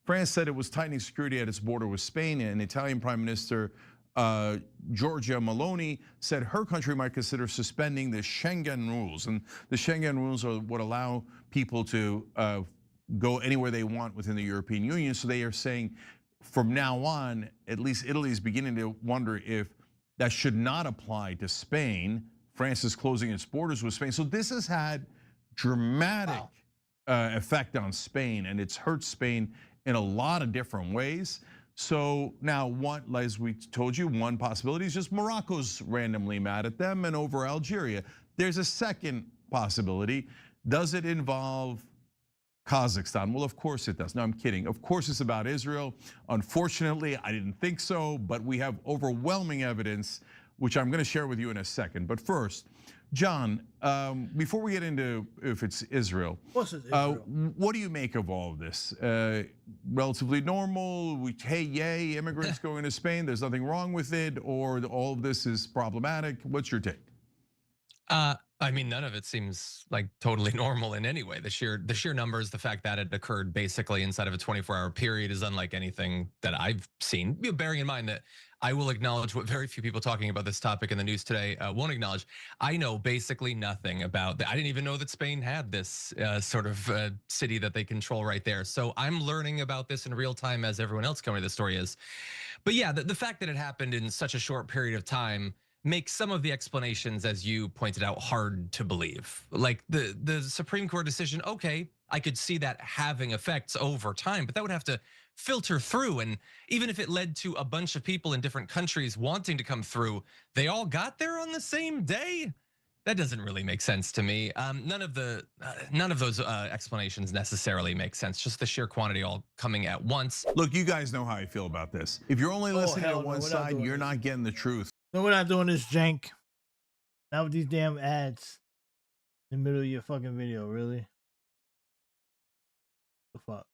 France said it was tightening security at its border with Spain, and Italian Prime Minister Giorgia Meloni said her country might consider suspending the Schengen rules. And the Schengen rules are what allow people to go anywhere they want within the European Union. So they are saying from now on, at least Italy is beginning to wonder if that should not apply to Spain. France is closing its borders with Spain. So this has had dramatic effect on Spain, and it's hurt Spain in a lot of different ways. So now what, as we told you, one possibility is just Morocco's randomly mad at them and over Algeria. There's a second possibility. Does it involve Kazakhstan? Well, of course it does. No, I'm kidding. Of course it's about Israel. Unfortunately, I didn't think so, but we have overwhelming evidence, which I'm going to share with you in a second. But first, John, before we get into if it's Israel, what do you make of all of this? Relatively normal? Hey, yay, immigrants going to Spain, there's nothing wrong with it, or all of this is problematic? What's your take?
I mean, none of it seems like totally normal in any way. The sheer numbers, the fact that it occurred basically inside of a 24-hour period is unlike anything that I've seen. Bearing in mind that I will acknowledge what very few people talking about this topic in the news today won't acknowledge. I know basically nothing about that. I didn't even know that Spain had this sort of city that they control right there. So I'm learning about this in real time as everyone else coming to the story is. But yeah, the fact that it happened in such a short period of time makes some of the explanations, as you pointed out, hard to believe. Like the Supreme Court decision, okay, I could see that having effects over time, but that would have to filter through. And even if it led to a bunch of people in different countries wanting to come through, they all got there on the same day. That doesn't really make sense to me. None of those explanations necessarily make sense. Just the sheer quantity all coming at once.
Look, you guys know how I feel about this. If you're only listening to one side, you're not getting the truth.
No, we're not doing this, jank. Not with these damn ads in the middle of your fucking video, really? The fuck?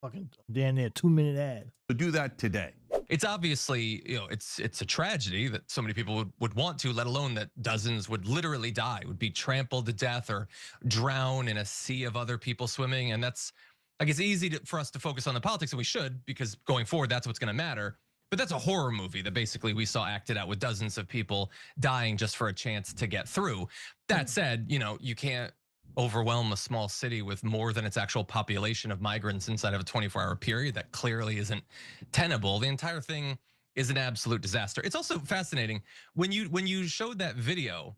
Fucking damn near 2-minute ad.
So do that today.
It's obviously, it's a tragedy that so many people would want to, let alone that dozens would literally die, would be trampled to death or drown in a sea of other people swimming. And that's, like, it's easy for us to focus on the politics, and we should, because going forward, that's what's gonna matter. But that's a horror movie that basically we saw acted out with dozens of people dying just for a chance to get through. That said, you can't overwhelm a small city with more than its actual population of migrants inside of a 24-hour period. That clearly isn't tenable. The entire thing is an absolute disaster. It's also fascinating when you showed that video.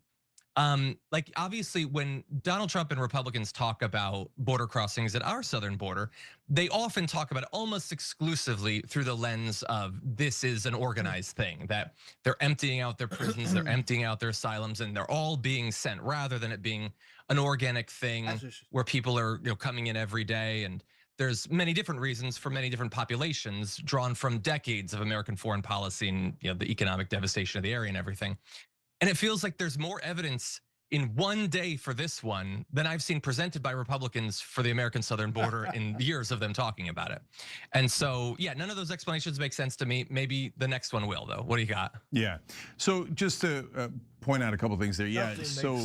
Like, obviously, when Donald Trump and Republicans talk about border crossings at our southern border, they often talk about it almost exclusively through the lens of this is an organized thing, that they're emptying out their prisons, they're emptying out their asylums, and they're all being sent, rather than it being an organic thing where people are coming in every day. And there's many different reasons for many different populations drawn from decades of American foreign policy and the economic devastation of the area and everything. And it feels like there's more evidence in one day for this one than I've seen presented by Republicans for the American southern border in years of them talking about it. And so, yeah, none of those explanations make sense to me. Maybe the next one will, though. What do you got?
Yeah, so just to point out a couple things there. Yeah, so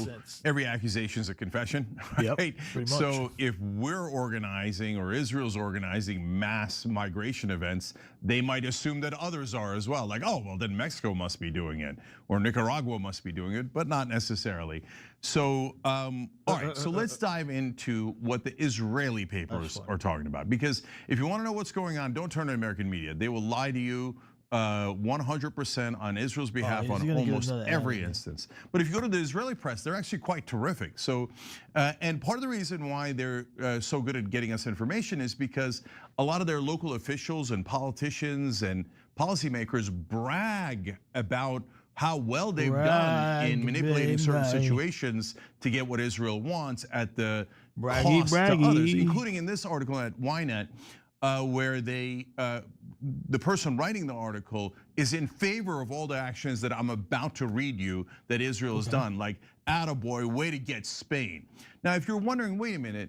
every accusation is a confession, right?
Pretty much.
So if we're organizing or Israel's organizing mass migration events, they might assume that others are as well. Like, oh, well, then Mexico must be doing it, or Nicaragua must be doing it, but not necessarily. So, all right, so let's dive into what the Israeli papers are talking about. Because if you want to know what's going on, don't turn to American media. They will lie to you 100% on Israel's behalf on almost every instance. But if you go to the Israeli press, they're actually quite terrific. So, and part of the reason why they're so good at getting us information is because a lot of their local officials and politicians and policymakers brag about how well they've done in manipulating certain situations to get what Israel wants at the cost to others, including in this article at Ynet, where the person writing the article is in favor of all the actions that I'm about to read you that Israel has done, like attaboy, way to get Spain. Now, if you're wondering, wait a minute,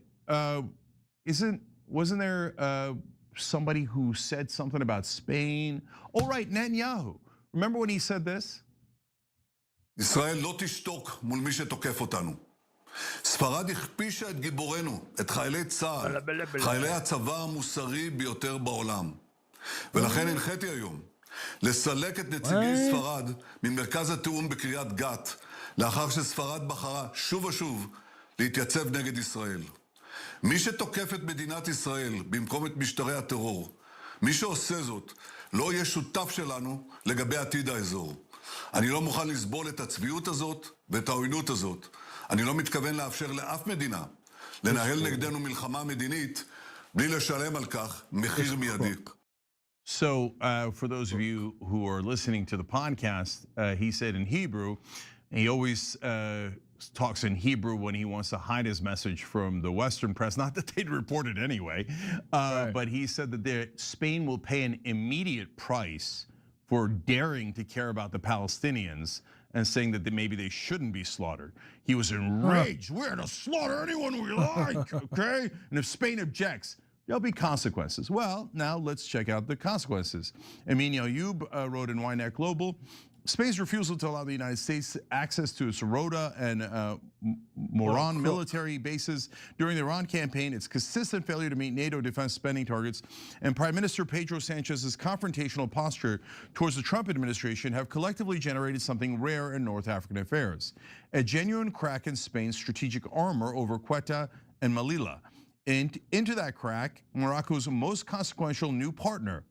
wasn't there somebody who said something about Spain? Oh, right, Netanyahu. Remember when he said this?
ישראל לא תשתוק מול מי שתוקף אותנו. ספרד הכפישה את גיבורנו, את חיילי צה"ל, חיילי הצבא המוסרי ביותר בעולם. ולכן הנחיתי היום לסלק את נציגי ספרד ממרכז התיאום בקריית גת, לאחר שספרד בחרה שוב ושוב להתייצב נגד ישראל. מי שתוקף את מדינת ישראל במקום את משטרי הטרור, מי שעושה זאת, לא יהיה שותף שלנו לגבי עתיד האזור. אני לא מוכן לסבול את הצביעות הזאת ואת העוינות הזאת. אני לא מתכוון לאפשר לאף מדינה לנהל נגדנו מלחמה מדינית בלי לשלם על כך מחיר מיידי.
So for those of you who are listening to the podcast, he said in Hebrew, he always talks in Hebrew when he wants to hide his message from the Western press, not that they'd report it anyway, but he said that Spain will pay an immediate price for daring to care about the Palestinians and saying that maybe they shouldn't be slaughtered. He was enraged. We're to slaughter anyone we like, okay? And if Spain objects, there'll be consequences. Well, now let's check out the consequences. Amin Yayoub wrote in Ynet Global, Spain's refusal to allow the United States access to its Rota and Moran military bases during the Iran campaign, its consistent failure to meet NATO defense spending targets, and Prime Minister Pedro Sanchez's confrontational posture towards the Trump administration have collectively generated something rare in North African affairs: a genuine crack in Spain's strategic armor over Ceuta and Melilla. And into that crack, Morocco's most consequential new partner,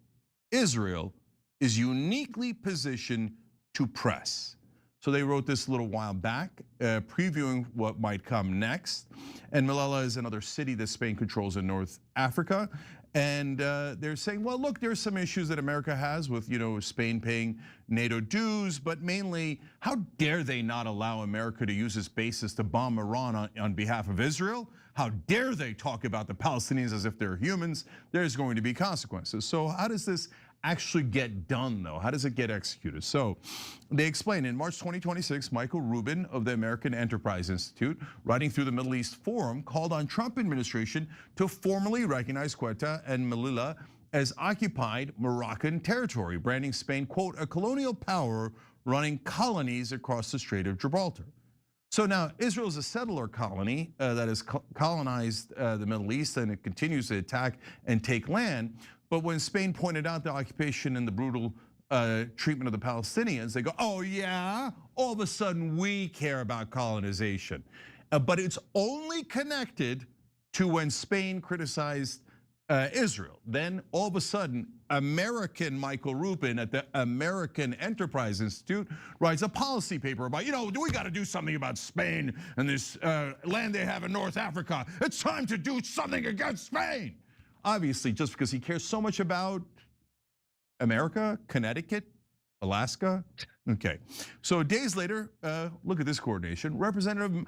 Israel, is uniquely positioned to press. So they wrote this a little while back, previewing what might come next. And Melilla is another city that Spain controls in North Africa. And they're saying, well, look, there's some issues that America has with Spain paying NATO dues, but mainly, how dare they not allow America to use its bases to bomb Iran on behalf of Israel? How dare they talk about the Palestinians as if they're humans? There's going to be consequences. So how does this actually get done, though? How does it get executed? So they explain in March 2026, Michael Rubin of the American Enterprise Institute, writing through the Middle East Forum, called on Trump administration to formally recognize Ceuta and Melilla as occupied Moroccan territory, branding Spain, quote, a colonial power running colonies across the Strait of Gibraltar. So now Israel is a settler colony that has colonized the Middle East, and it continues to attack and take land. But when Spain pointed out the occupation and the brutal treatment of the Palestinians, they go, oh yeah, all of a sudden we care about colonization. But it's only connected to when Spain criticized Israel. Then all of a sudden, American Michael Rubin at the American Enterprise Institute writes a policy paper about, we got to do something about Spain and this land they have in North Africa. It's time to do something against Spain. Obviously, just because he cares so much about America, Connecticut, Alaska. Okay, so days later, look at this coordination. Representative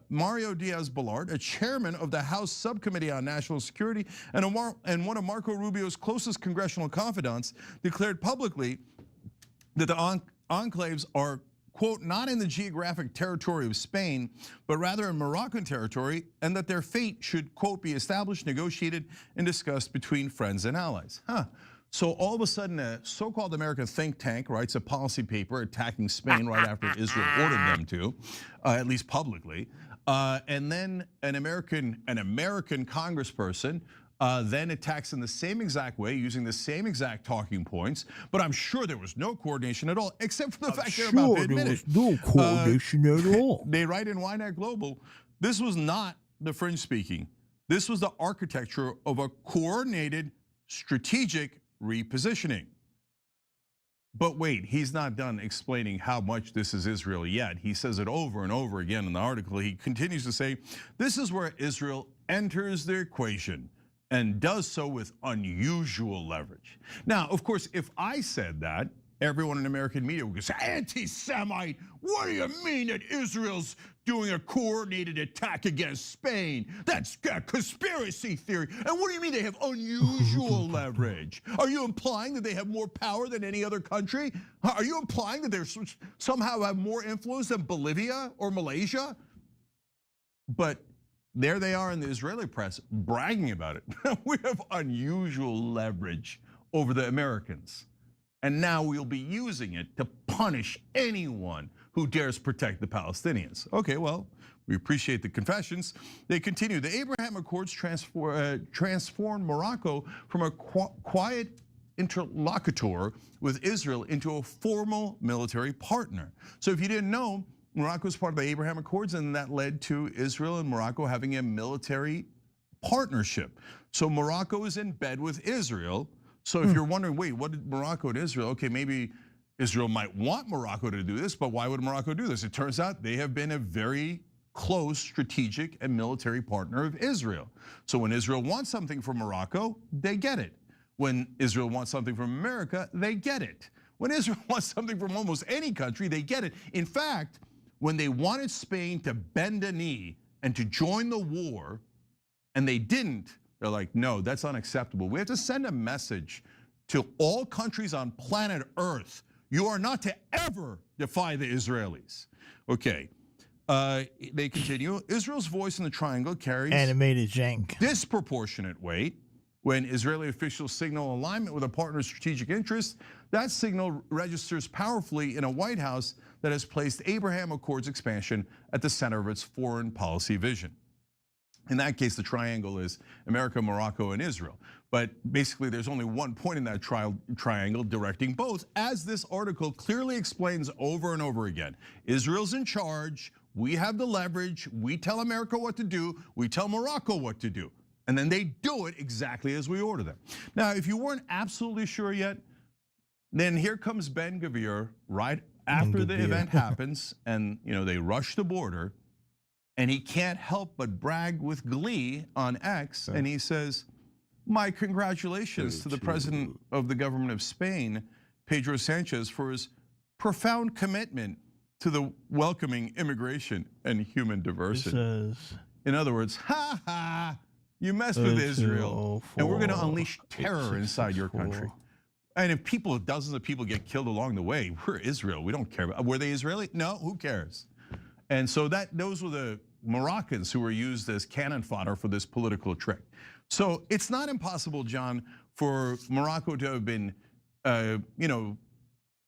Mario Diaz-Balart, a chairman of the House Subcommittee on National Security and one of Marco Rubio's closest congressional confidants, declared publicly that the enclaves are, quote, not in the geographic territory of Spain, but rather in Moroccan territory, and that their fate should, quote, be established, negotiated, and discussed between friends and allies. So all of a sudden, a so-called American think tank writes a policy paper attacking Spain right after Israel ordered them to, at least publicly. And then an American congressperson then attacks in the same exact way, using the same exact talking points. But I'm sure there was no coordination at all, except for the fact they're about to admit it.
No coordination at all.
They write in Ynet Global, this was not the fringe speaking. This was the architecture of a coordinated, strategic repositioning. But wait, he's not done explaining how much this is Israel yet. He says it over and over again in the article. He continues to say, this is where Israel enters the equation and does so with unusual leverage. Now, of course, if I said that, everyone in American media would say, anti-Semite, what do you mean that Israel's doing a coordinated attack against Spain? That's a conspiracy theory. And what do you mean they have unusual leverage? Are you implying that they have more power than any other country? Are you implying that they somehow have more influence than Bolivia or Malaysia? But there they are in the Israeli press bragging about it. We have unusual leverage over the Americans. And now we'll be using it to punish anyone who dares protect the Palestinians. Okay, well, we appreciate the confessions. They continue. The Abraham Accords transformed Morocco from a quiet interlocutor with Israel into a formal military partner. So if you didn't know, Morocco is part of the Abraham Accords, and that led to Israel and Morocco having a military partnership. So Morocco is in bed with Israel. So if you're wondering, wait, what did Morocco and Israel? Okay, maybe Israel might want Morocco to do this, but why would Morocco do this? It turns out they have been a very close strategic and military partner of Israel. So when Israel wants something from Morocco, they get it. When Israel wants something from America, they get it. When Israel wants something from almost any country, they get it. In fact, when they wanted Spain to bend a knee and to join the war, and they didn't, they're like, no, that's unacceptable. We have to send a message to all countries on planet Earth. You are not to ever defy the Israelis. Okay, they continue. Israel's voice in the triangle carries
animated jank
disproportionate weight. When Israeli officials signal alignment with a partner's strategic interests, that signal registers powerfully in a White House that has placed Abraham Accords expansion at the center of its foreign policy vision. In that case, the triangle is America, Morocco, and Israel. But basically, there's only one point in that triangle directing both, as this article clearly explains over and over again. Israel's in charge, we have the leverage, we tell America what to do, we tell Morocco what to do. And then they do it exactly as we order them. Now, if you weren't absolutely sure yet, then here comes Ben-Gvir right after the event happens, and they rush the border. And he can't help but brag with glee on X, and he says, my congratulations to the president of the government of Spain, Pedro Sanchez, for his profound commitment to the welcoming immigration and human diversity. In other words, ha ha, you messed with Israel, and we're gonna unleash terror inside your country. And if dozens of people get killed along the way, we're Israel, we don't care. Were they Israeli? No, who cares? And so those were the Moroccans who were used as cannon fodder for this political trick. So it's not impossible, John, for Morocco to have been,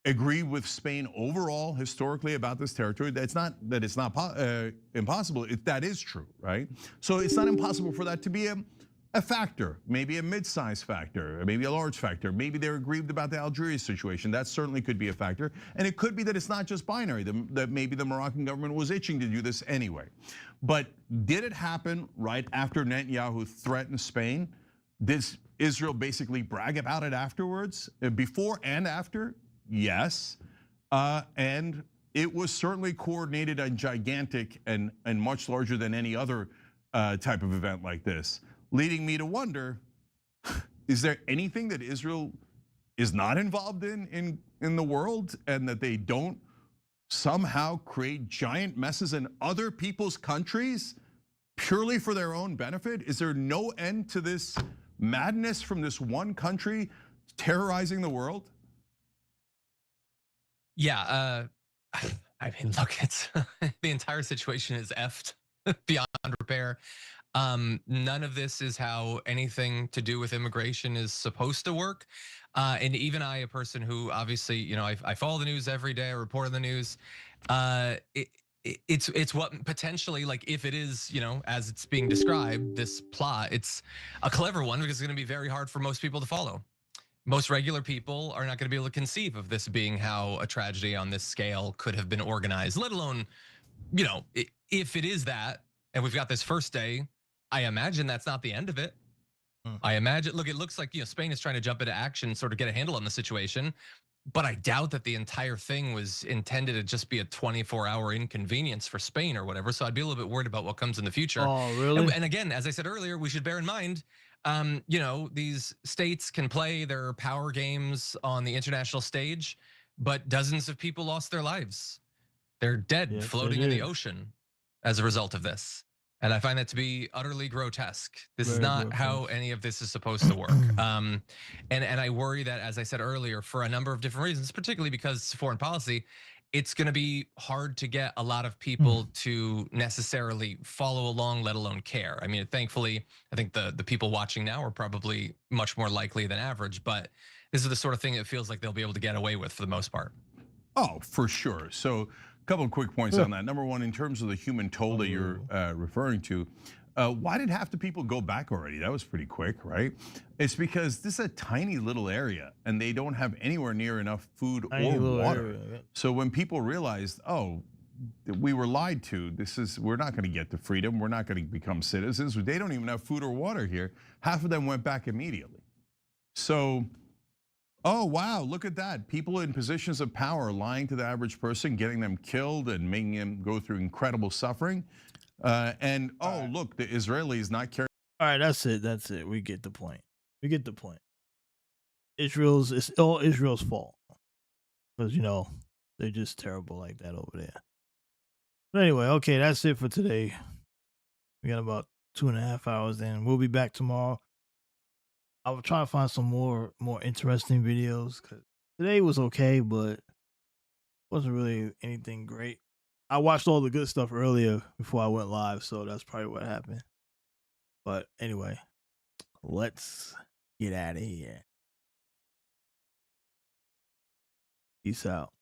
agree with Spain overall historically about this territory. That's not that it's not impossible. That is true, right? So it's not impossible for that to be a factor, maybe a mid-sized factor, or maybe a large factor. Maybe they're aggrieved about the Algeria situation. That certainly could be a factor. And it could be that it's not just binary, that maybe the Moroccan government was itching to do this anyway. But did it happen right after Netanyahu threatened Spain? Did Israel basically brag about it afterwards? Before and after? Yes. And it was certainly coordinated and gigantic and much larger than any other type of event like this. Leading me to wonder, is there anything that Israel is not involved in the world, and that they don't somehow create giant messes in other people's countries purely for their own benefit? Is there no end to this madness from this one country terrorizing the world?
Yeah, I mean, look, it's the entire situation is effed beyond repair. None of this is how anything to do with immigration is supposed to work. And even I, a person who obviously, I follow the news every day, I report on the news. It's what potentially, like, if it is, as it's being described, this plot, it's a clever one because it's going to be very hard for most people to follow. Most regular people are not going to be able to conceive of this being how a tragedy on this scale could have been organized, let alone, if it is that, and we've got this first day, I imagine that's not the end of it. I imagine, look, it looks like Spain is trying to jump into action, sort of get a handle on the situation, but I doubt that the entire thing was intended to just be a 24-hour inconvenience for Spain or whatever. So I'd be a little bit worried about what comes in the future.
Oh, really?
And again, as I said earlier, we should bear in mind, these states can play their power games on the international stage, but dozens of people lost their lives. They're dead, floating in the ocean as a result of this. And I find that to be utterly grotesque. This is not how any of this is supposed to work. And I worry that, as I said earlier, for a number of different reasons, particularly because it's foreign policy, it's going to be hard to get a lot of people to necessarily follow along, let alone care. I mean, thankfully, I think the people watching now are probably much more likely than average, but this is the sort of thing it feels like they'll be able to get away with for the most part.
Oh, for sure. So a couple of quick points on that. Number one, in terms of the human toll that you're referring to, why did half the people go back already? That was pretty quick, right? It's because this is a tiny little area and they don't have anywhere near enough food or water. So when people realized, oh, we were lied to, we're not gonna get to freedom, we're not gonna become citizens, they don't even have food or water here, half of them went back immediately. So, oh, wow, look at that. People in positions of power lying to the average person, getting them killed and making them go through incredible suffering. And look, the Israelis not carrying.
All right, that's it. We get the point. It's all Israel's fault. Because, they're just terrible like that over there. But anyway, okay, that's it for today. We got about 2.5 hours in. We'll be back tomorrow. I will try to find some more interesting videos, because today was okay, but wasn't really anything great. I watched all the good stuff earlier before I went live, so that's probably what happened. But anyway, let's get out of here. Peace out.